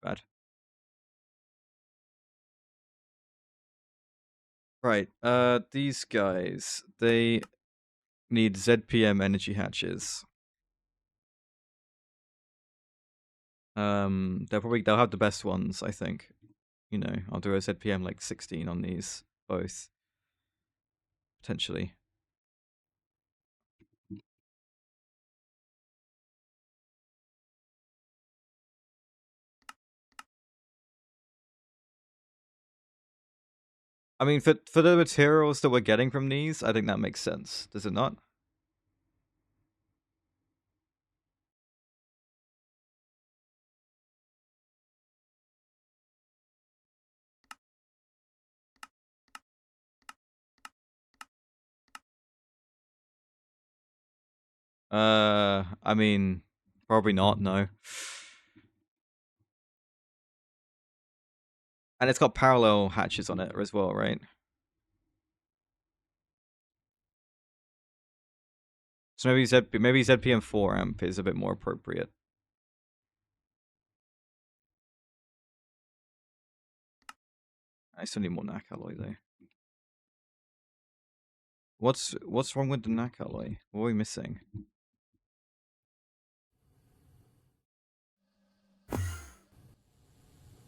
bad. Right, these guys, they need ZPM energy hatches. They'll have the best ones, I think. You know, I'll do a ZPM like 16 on these, both. Potentially. I mean, for the materials that we're getting from these, I think that makes sense. Does it not? I mean, probably not, no. And it's got parallel hatches on it as well, right? So maybe ZPM 4 amp is a bit more appropriate. I still need more NAC alloy though. What's wrong with the NAC alloy? What are we missing?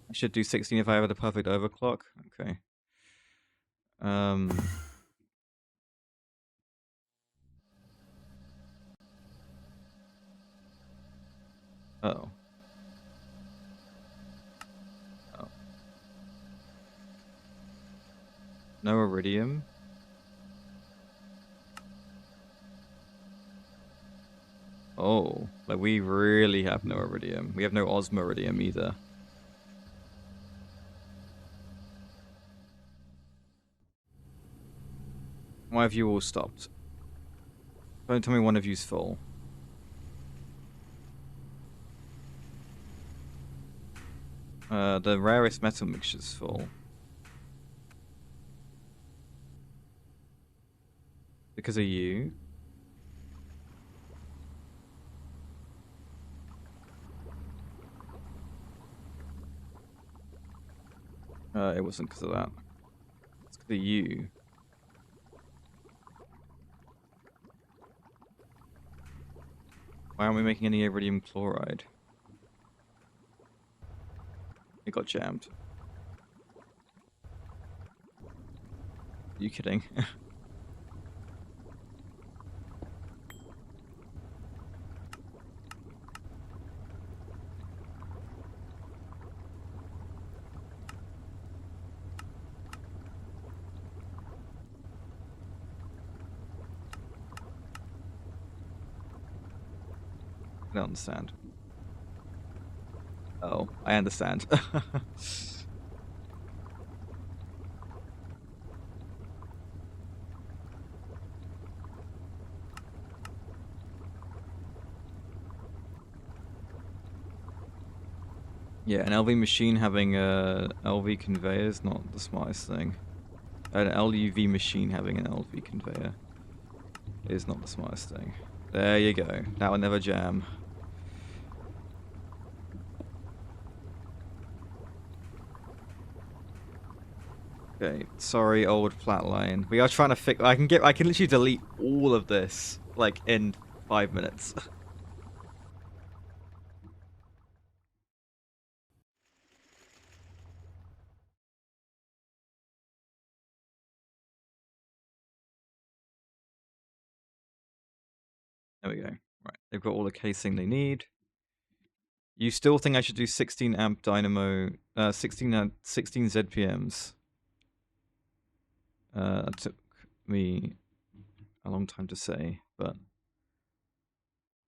I should do 16 if I have the perfect overclock. Okay. Oh. Oh. No iridium. Oh, like we really have no iridium. We have no osmiridium either. Why have you all stopped? Don't tell me one of you's full. The rarest metal mixture's full. Because of you. It wasn't because of that. It's because of you. Why aren't we making any iridium chloride? It got jammed. Are you kidding? I don't understand. Oh, I understand. Yeah, an LV machine having a LV conveyor is not the smartest thing. An LUV machine having an LV conveyor is not the smartest thing. There you go. That will never jam. Okay, sorry, old flatline. We are trying to fix. I can literally delete all of this like in 5 minutes. There we go. Right, they've got all the casing they need. You still think I should do 16 amp dynamo, 16 ZPMs? It took me a long time to say, but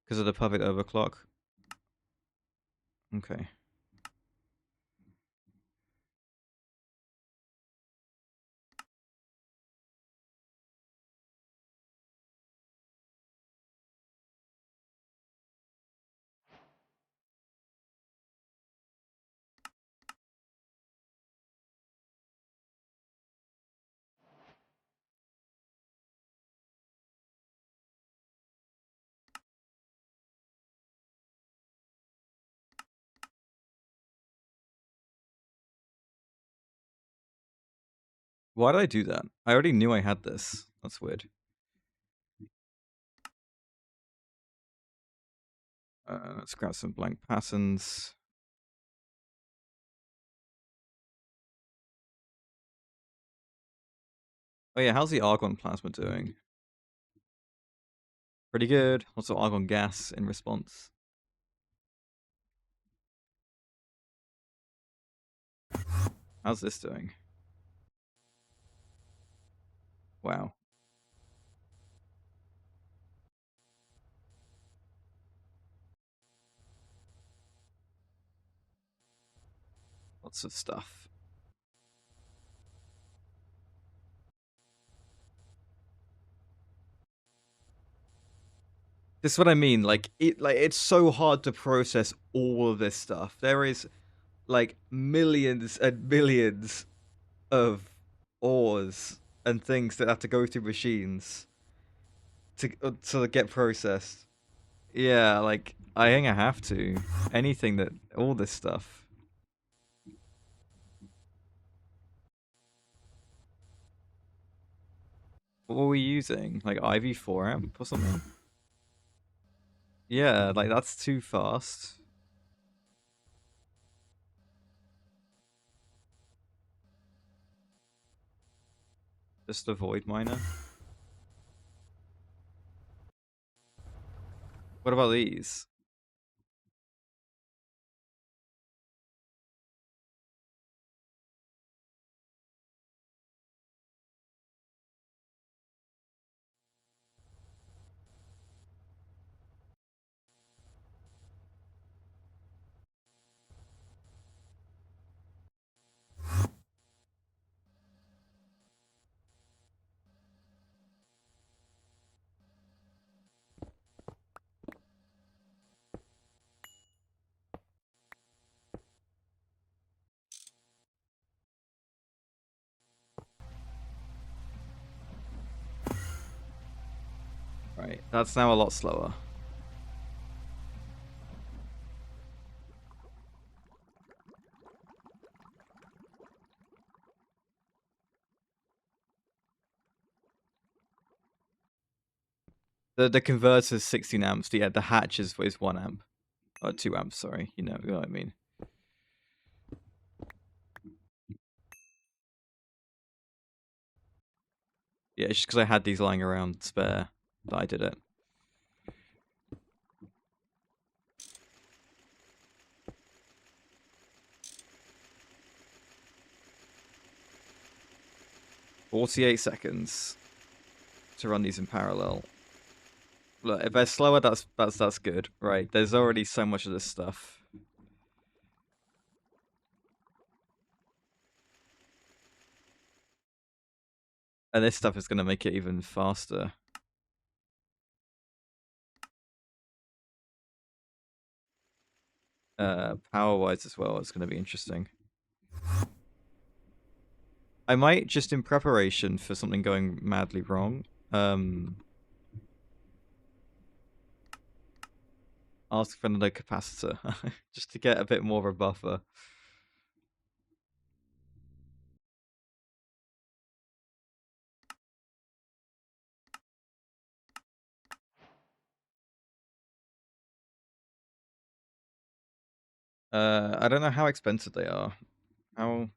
because of the perfect overclock. Okay. Why did I do that? I already knew I had this. That's weird. Let's grab some blank patterns. Oh yeah, how's the argon plasma doing? Pretty good. Lots of argon gas in response. How's this doing? Wow. Lots of stuff. This is what I mean. It's so hard to process all of this stuff. There is like millions and millions of ores and things that have to go through machines to get processed. Yeah, like I think I have to. Anything that all this stuff. What were we using? Like IV 4 amp or something? Yeah, like that's too fast. Just a void miner. What about these? Right, that's now a lot slower. The converter's 16 amps. Yeah, the hatch is 1 amp. Or 2 amps, sorry. You know what I mean. Yeah, it's just because I had these lying around spare that I did it. "48 seconds to run these in parallel." Look, if they're slower, that's good, right? There's already so much of this stuff. And this stuff is going to make it even faster. Power-wise as well, it's going to be interesting. I might, just in preparation for something going madly wrong, ask for another capacitor, just to get a bit more of a buffer. I don't know how expensive they are. How...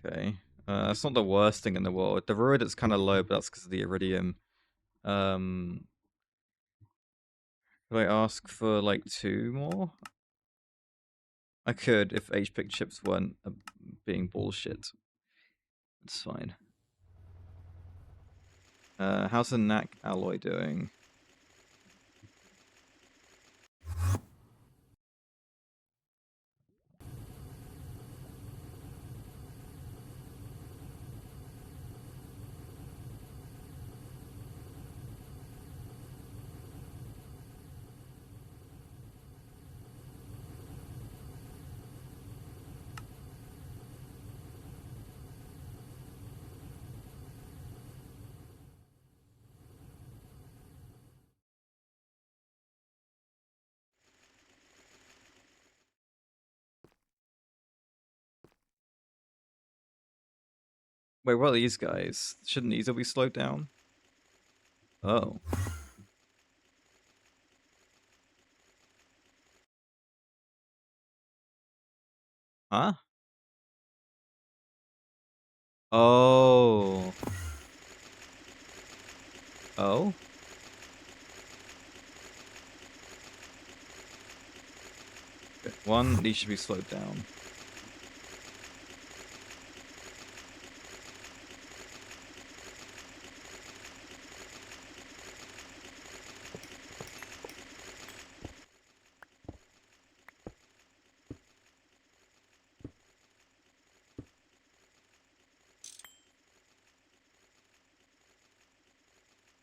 Okay. That's not the worst thing in the world. The Ruid's kind of low, but that's because of the Iridium. Could I ask for, like, 2 more? I could, if HPIC chips weren't being bullshit. It's fine. How's the NAC alloy doing? Wait, what are these guys? Shouldn't these all be slowed down? Oh. Huh? Oh. Oh? Okay. One, these should be slowed down.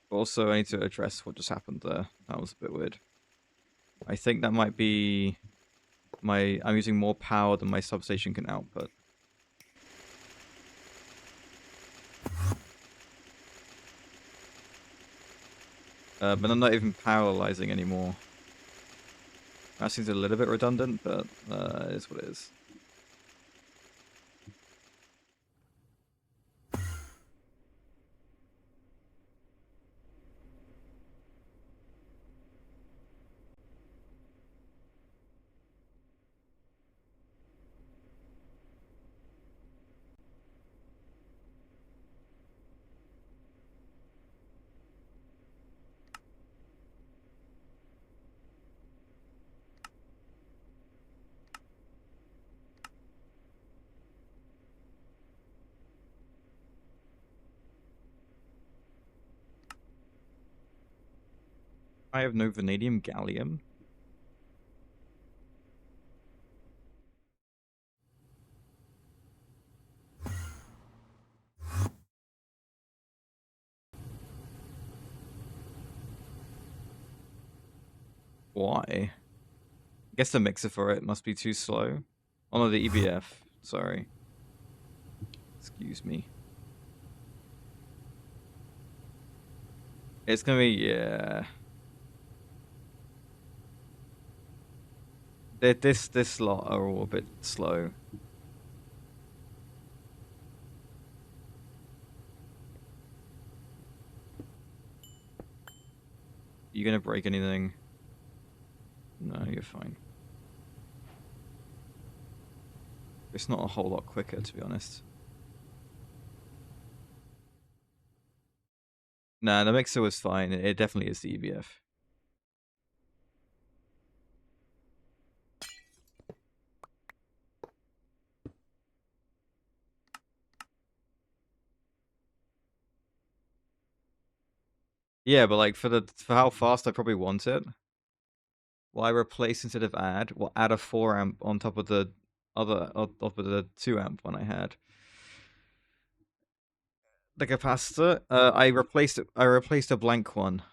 Also, I need to address what just happened there. That was a bit weird. I think that might be I'm using more power than my substation can output. But I'm not even parallelizing anymore. That seems a little bit redundant, but it is what it is. I have no vanadium gallium. Why? I guess the mixer for it must be too slow. Oh no, the EBF. Sorry. Excuse me. It's gonna be, yeah. This lot are all a bit slow. You gonna break anything? No, you're fine. It's not a whole lot quicker, to be honest. Nah, the mixer was fine. It definitely is the EBF. Yeah, but like for how fast I probably want it, will I replace instead of add? Well, add a 4 amp on top of the on top of the 2 amp one I had. The capacitor, I replaced it. I replaced a blank one.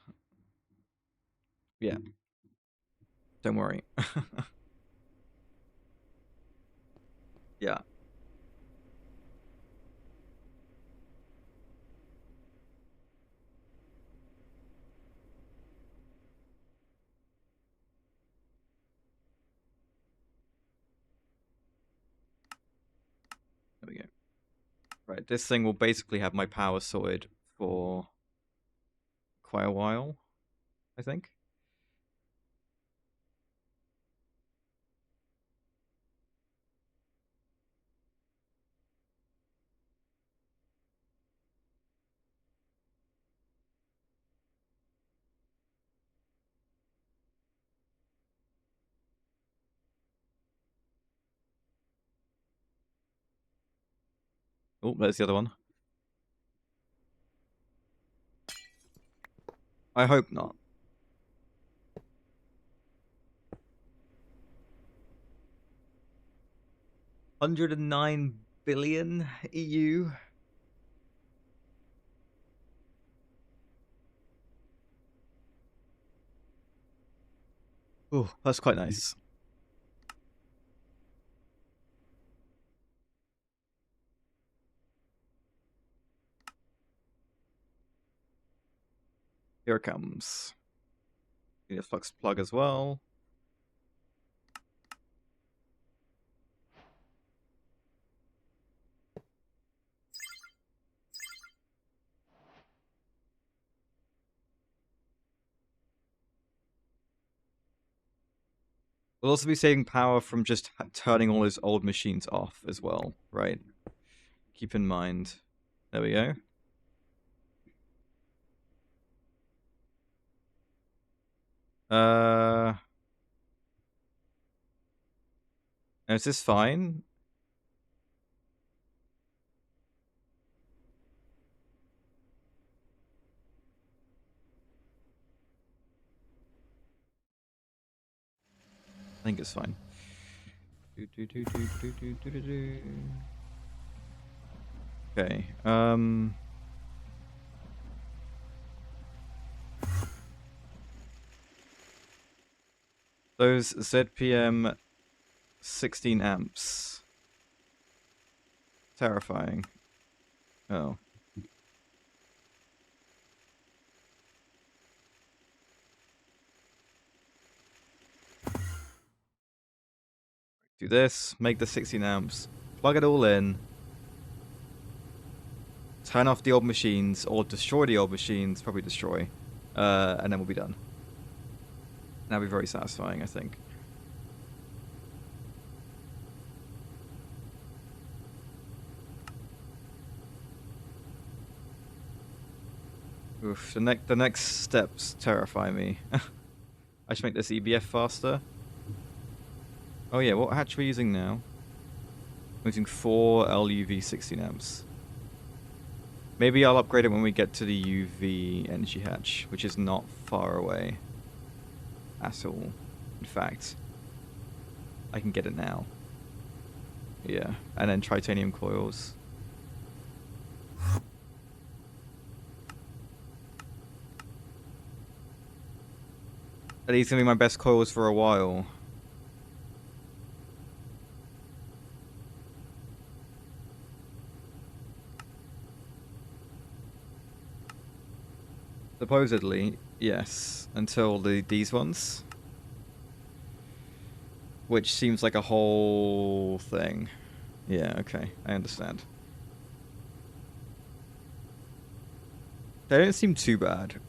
Yeah, don't worry. Yeah, there we go. Right, this thing will basically have my power sorted for quite a while, I think. Oh, there's the other one. I hope not. 109 billion EU. Oh, that's quite nice. Here it comes. Need a flux plug as well. We'll also be saving power from just turning all those old machines off as well, right? Keep in mind. There we go. Is this fine? I think it's fine. Okay. Those ZPM 16 amps. Terrifying. Oh. Do this, make the 16 amps, plug it all in, turn off the old machines, or destroy the old machines, probably destroy, and then we'll be done. That'll be very satisfying, I think. Oof, the next steps terrify me. I should make this EBF faster. Oh yeah, what hatch are we using now? We're using 4 LUV 16 amps. Maybe I'll upgrade it when we get to the UV energy hatch, which is not far away at all. In fact, I can get it now. Yeah, and then titanium coils. Are these gonna be my best coils for a while? Supposedly, yes, until these ones. Which seems like a whole thing. Yeah, okay, I understand. They don't seem too bad.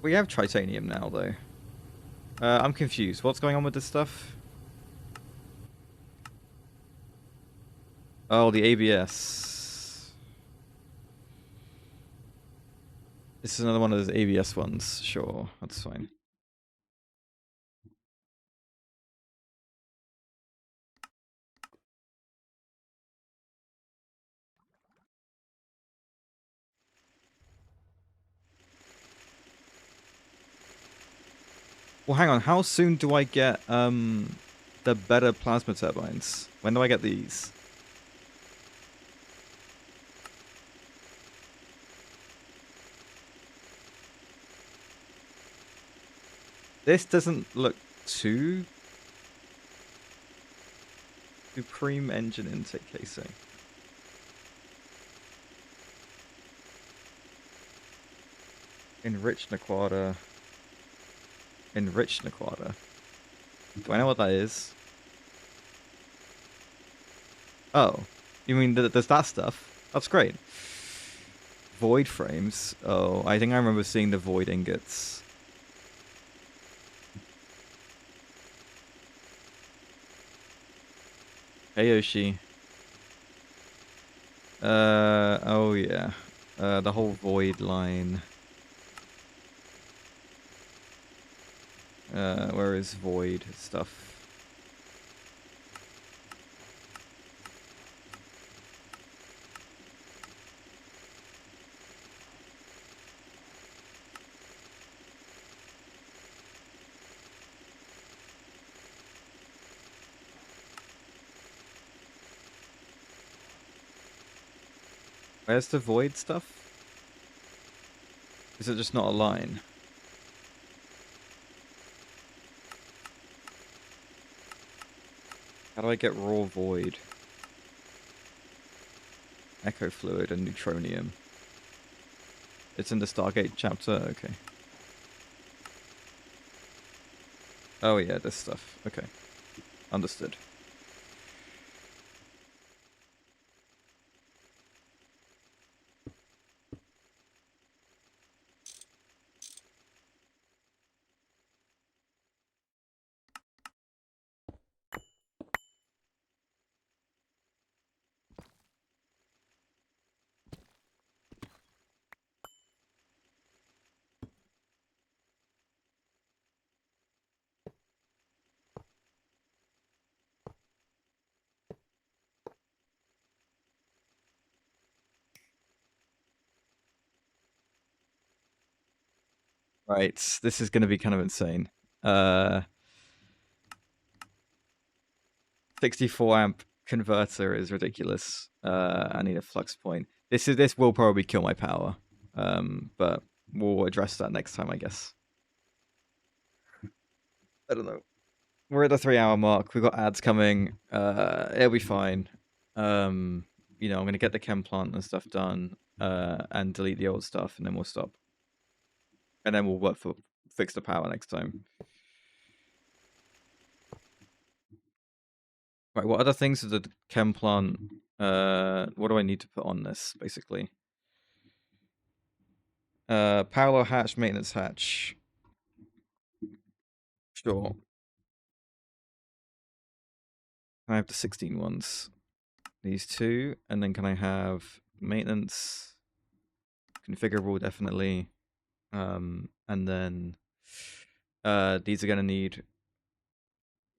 We have titanium now, though. I'm confused. What's going on with this stuff? Oh, the ABS. This is another one of those ABS ones. Sure, that's fine. Well, hang on. How soon do I get the better plasma turbines? When do I get these? This doesn't look too supreme engine intake casing. Enriched Naquada. Enriched Naquada. Do I know what that is? Oh, you mean there's that stuff? That's great. Void frames. Oh, I think I remember seeing the void ingots. Hey Yoshi. Oh yeah. The whole void line. Where is void stuff? Where's the void stuff? Is it just not a line? How do I get raw void? Echo fluid and neutronium. It's in the Stargate chapter? Okay. Oh yeah, this stuff. Okay, understood. Right, this is going to be kind of insane. 64 amp converter is ridiculous. I need a flux point. This will probably kill my power. But we'll address that next time, I guess. I don't know. We're at the 3 hour mark. We've got ads coming. It'll be fine. You know, I'm gonna get the chem plant and stuff done, and delete the old stuff, and then we'll stop. And then we'll fix the power next time. Right, what other things are the chem plant? What do I need to put on this, basically? Parallel hatch, maintenance hatch. Sure. Can I have the 16 ones? These two, and then can I have maintenance? Configurable, definitely. And then these are gonna need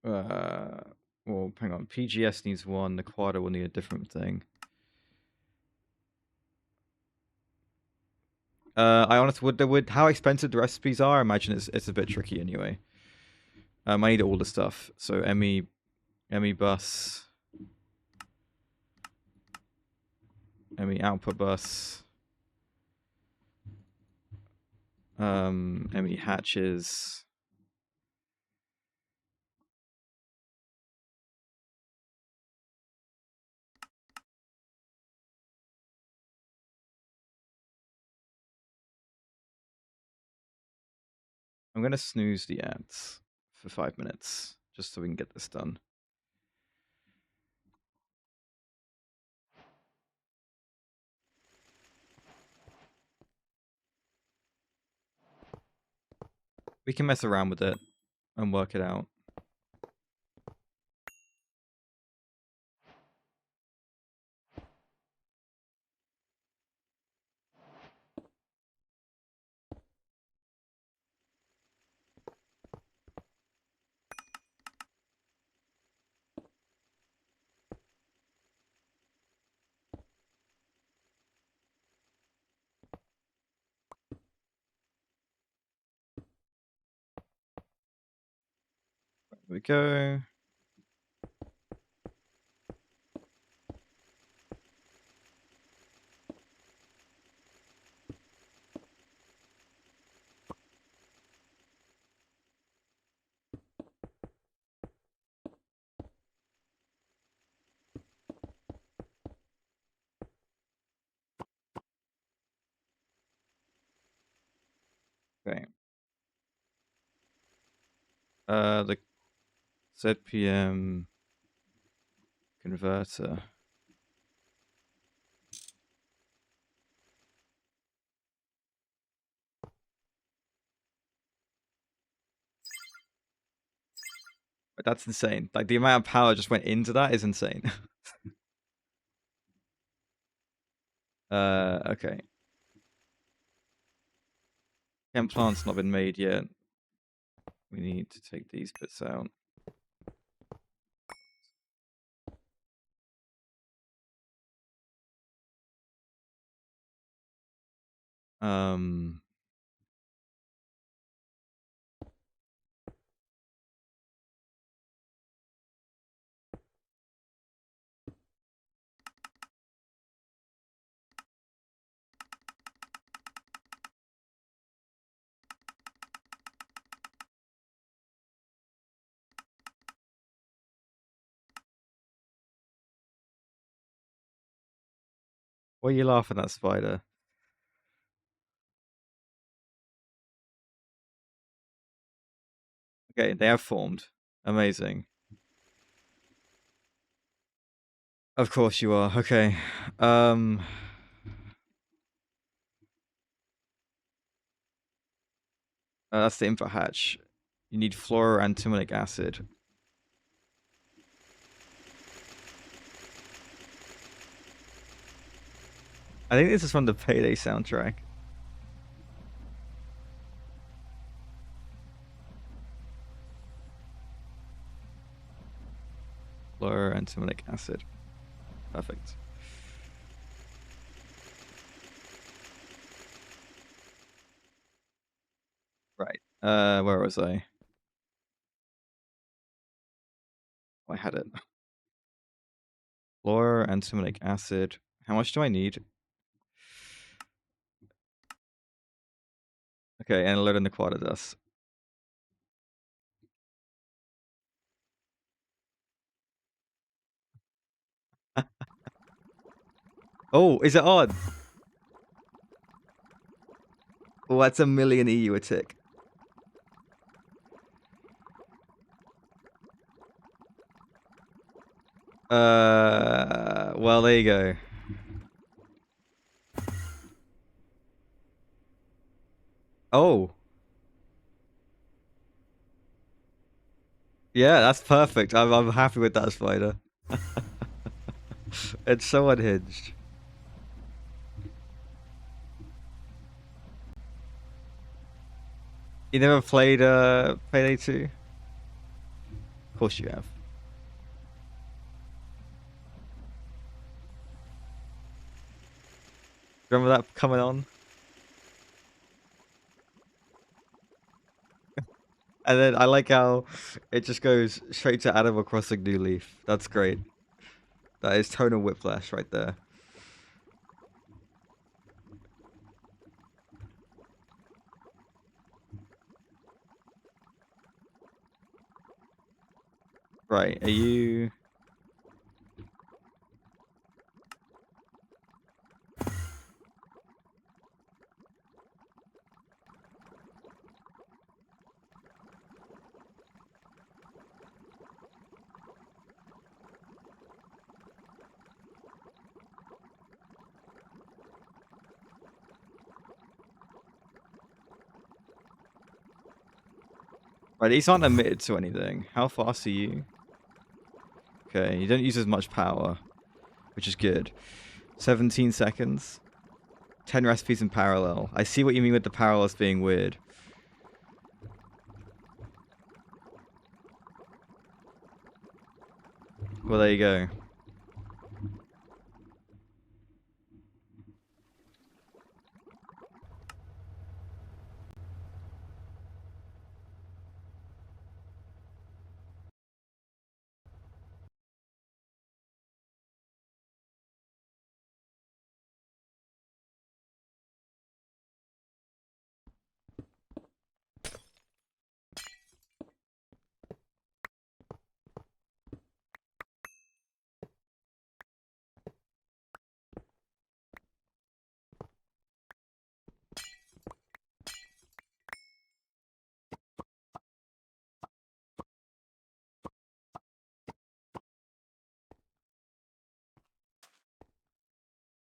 well, hang on. PGS needs one. The Quada will need a different thing. I honestly would how expensive the recipes are. I imagine it's a bit tricky anyway. I need all the stuff. So ME bus, ME output bus, ME hatches. I'm gonna snooze the ads for 5 minutes just so we can get this done. We can mess around with it and work it out. There we go. Okay. The ZPM converter. That's insane. Like the amount of power just went into that is insane. Okay. Chem plant's not been made yet. We need to take these bits out. Um. What are you laughing at, Spider? Okay, they have formed. Amazing. Of course you are. Okay. That's the info hatch. You need fluoroantimonic acid. I think this is from the Payday soundtrack. Fluoroantimonic acid. Perfect. Right. Where was I? I had it. Fluoroantimonic acid. How much do I need? Okay, and a load in the quad dust. Oh, is it odd? Oh, that's a million EU a tick. Well, there you go. Oh. Yeah, that's perfect. I'm happy with that spider. It's so unhinged. You never played Payday 2? Of course you have. Remember that coming on? And then I like how it just goes straight to Animal Crossing New Leaf. That's great. That is tonal whiplash right there. Right, are you... Right, these aren't emitted to anything. How fast are you? Okay, you don't use as much power, which is good. 17 seconds. 10 recipes in parallel. I see what you mean with the parallels being weird. Well, there you go.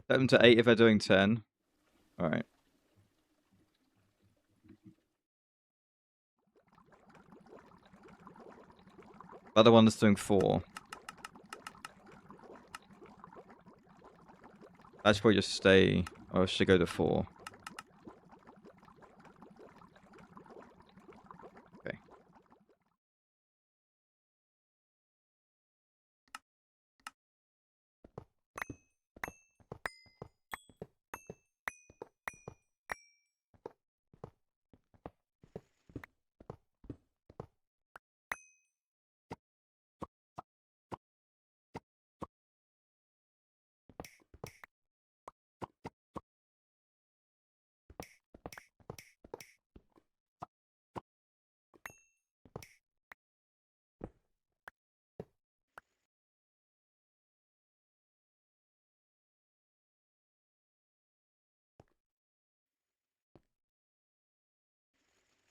Set them to 8 if they're doing 10. Alright. Other one's doing 4. I should probably just stay, or I should go to 4. Okay.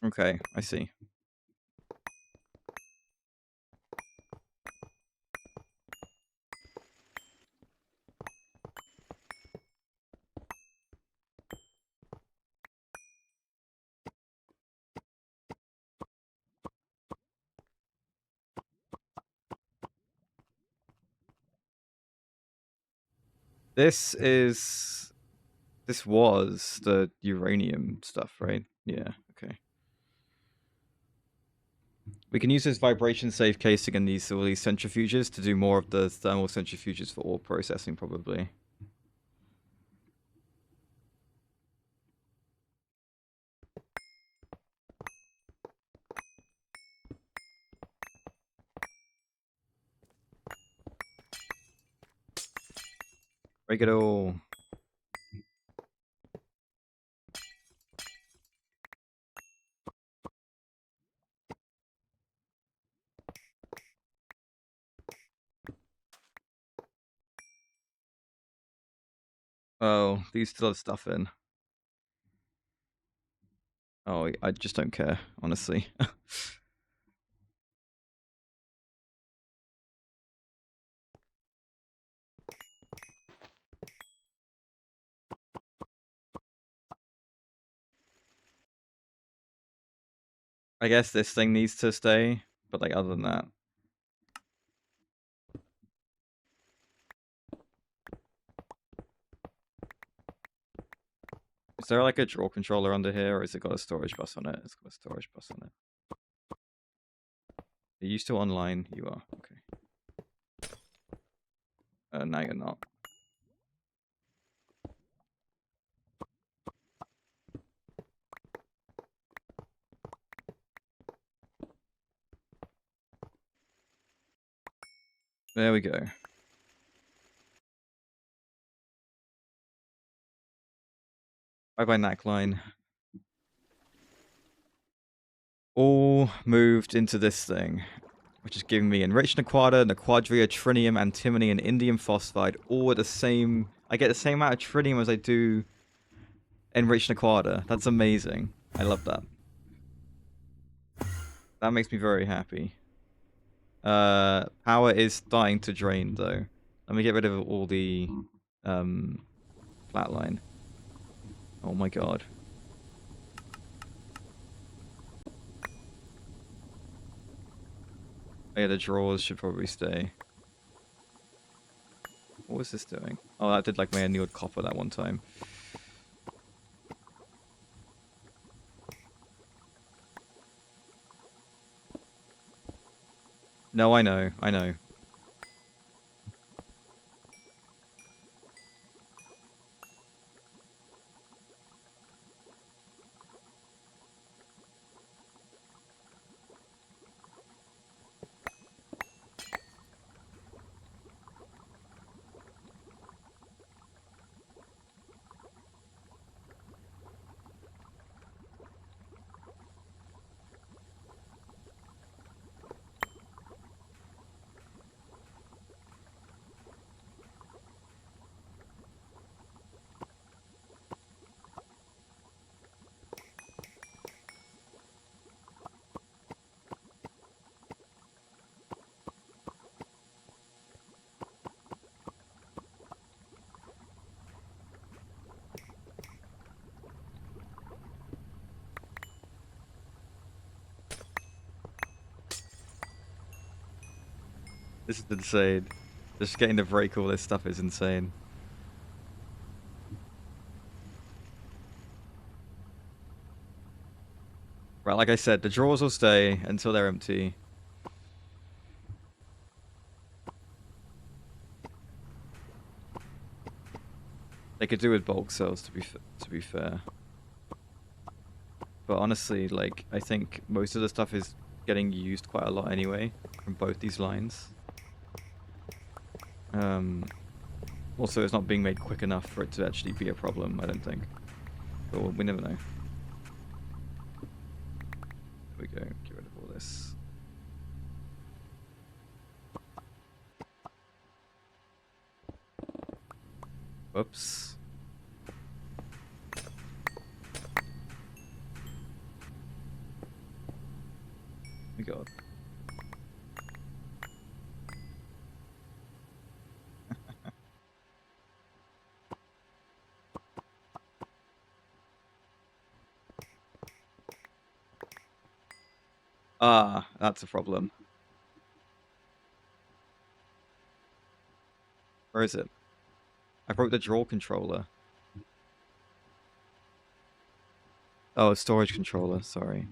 Okay, I see. This is... This was the uranium stuff, right? Yeah, okay. We can use this vibration-safe casing and all these centrifuges to do more of the thermal centrifuges for ore processing, probably. Break it all. Oh, these still have stuff in. Oh, I just don't care, honestly. I guess this thing needs to stay, but like other than that. Is there like a draw controller under here, or has it got a storage bus on it? It's got a storage bus on it. Are you still online? You are, okay. Now you're not. There we go. Bye-bye, neckline. All moved into this thing, which is giving me enriched naquata, naquadria, trinium, antimony, and indium phosphide, all at the same... I get the same amount of trinium as I do enriched naquata. That's amazing. I love that. That makes me very happy. Power is starting to drain, though. Let me get rid of all the flatline. Oh my god. Oh, yeah, the drawers should probably stay. What was this doing? Oh, that did like my annealed copper that one time. No, I know, I know. This is insane. Just getting to break all this stuff is insane. Right, like I said, the drawers will stay until they're empty. They could do with bulk cells, to be fair. But honestly, like, I think most of the stuff is getting used quite a lot anyway from both these lines. Also, it's not being made quick enough for it to actually be a problem, I don't think. But we never know. There we go. Get rid of all this. Whoops. Oh my god. Ah, that's a problem. Where is it? I broke the drawer controller. Oh, storage controller, sorry.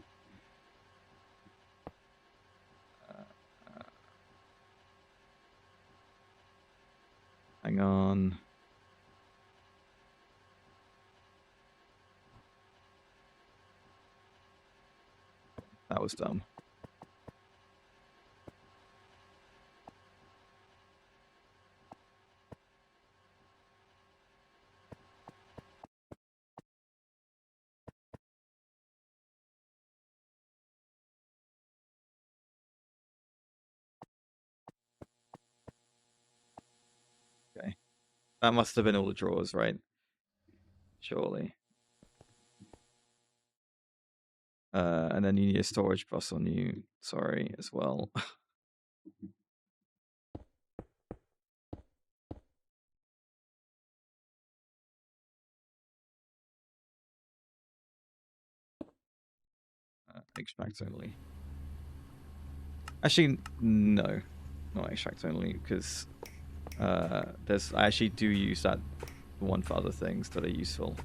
Hang on. That was dumb. Okay. That must have been all the drawers, right? Surely. And then you need a storage bus on you, sorry, as well. Extract only. Actually, no. Not extract only, because I actually do use that one for other things that are useful.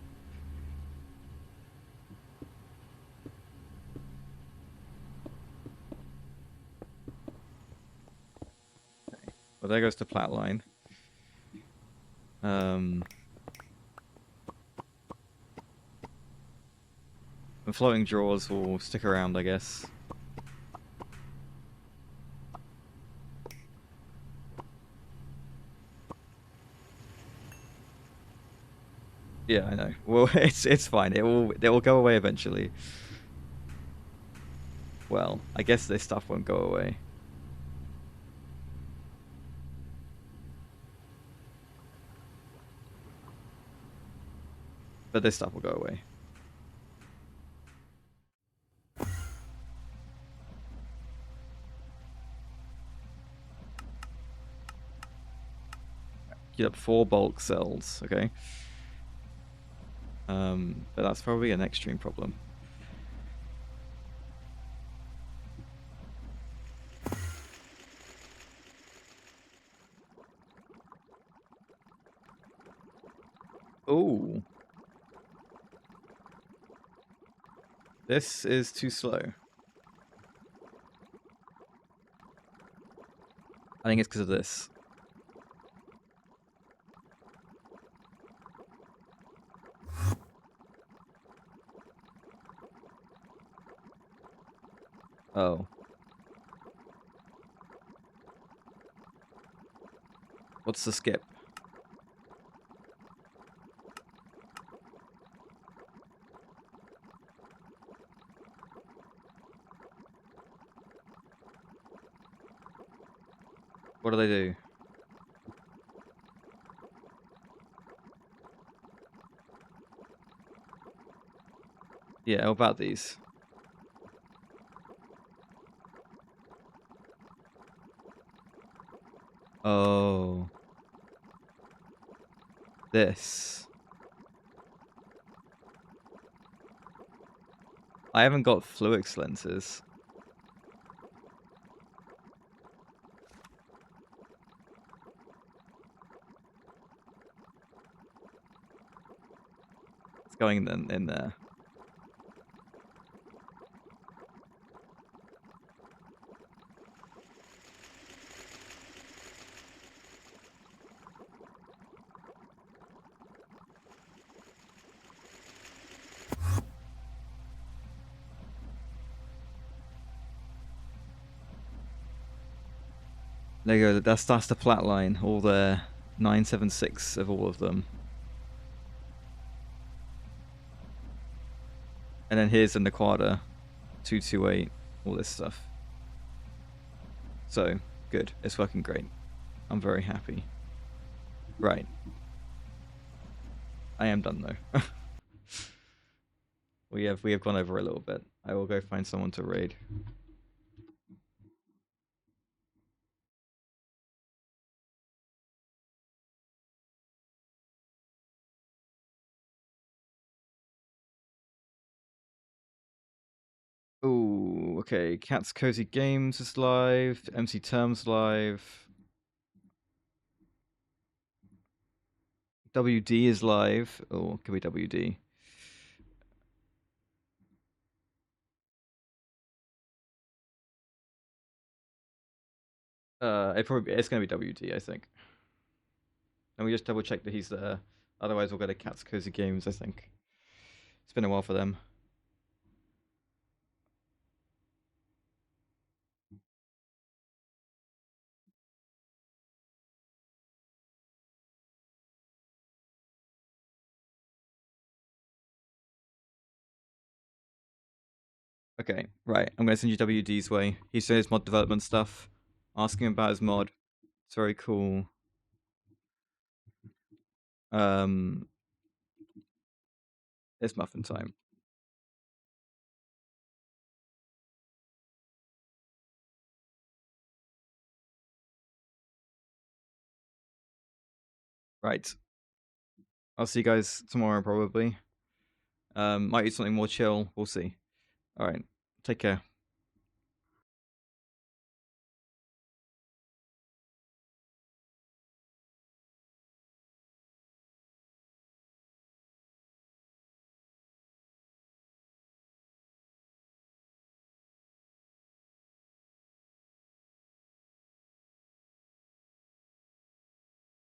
Okay. Well, there goes the plat line. The floating drawers will stick around, I guess. Yeah, I know. Well, it's fine. It will go away eventually. Well, I guess this stuff won't go away. But this stuff will go away. Get up 4 bulk cells, okay? But that's probably an extreme problem. Ooh. This is too slow. I think it's because of this. Oh. What's the skip? What do they do? Yeah, how about these? Oh. This. I haven't got Fluix lenses. It's going in there. There you go. That's the flat line. All the 976 of all of them. And then here's the Naquada 228. All this stuff. So good. It's working great. I'm very happy. Right. I am done though. we have gone over a little bit. I will go find someone to raid. Ooh, okay. Cat's Cozy Games is live. MC Terms live. WD is live. Or could be WD. It's gonna be WD, I think. And we just double check that he's there. Otherwise, we'll go to Cat's Cozy Games. I think it's been a while for them. Okay, right. I'm gonna send you WD's way. He's doing his mod development stuff. Asking him about his mod. It's very cool. Um, it's muffin time. Right. I'll see you guys tomorrow probably. Might eat something more chill. We'll see. All right. Take care.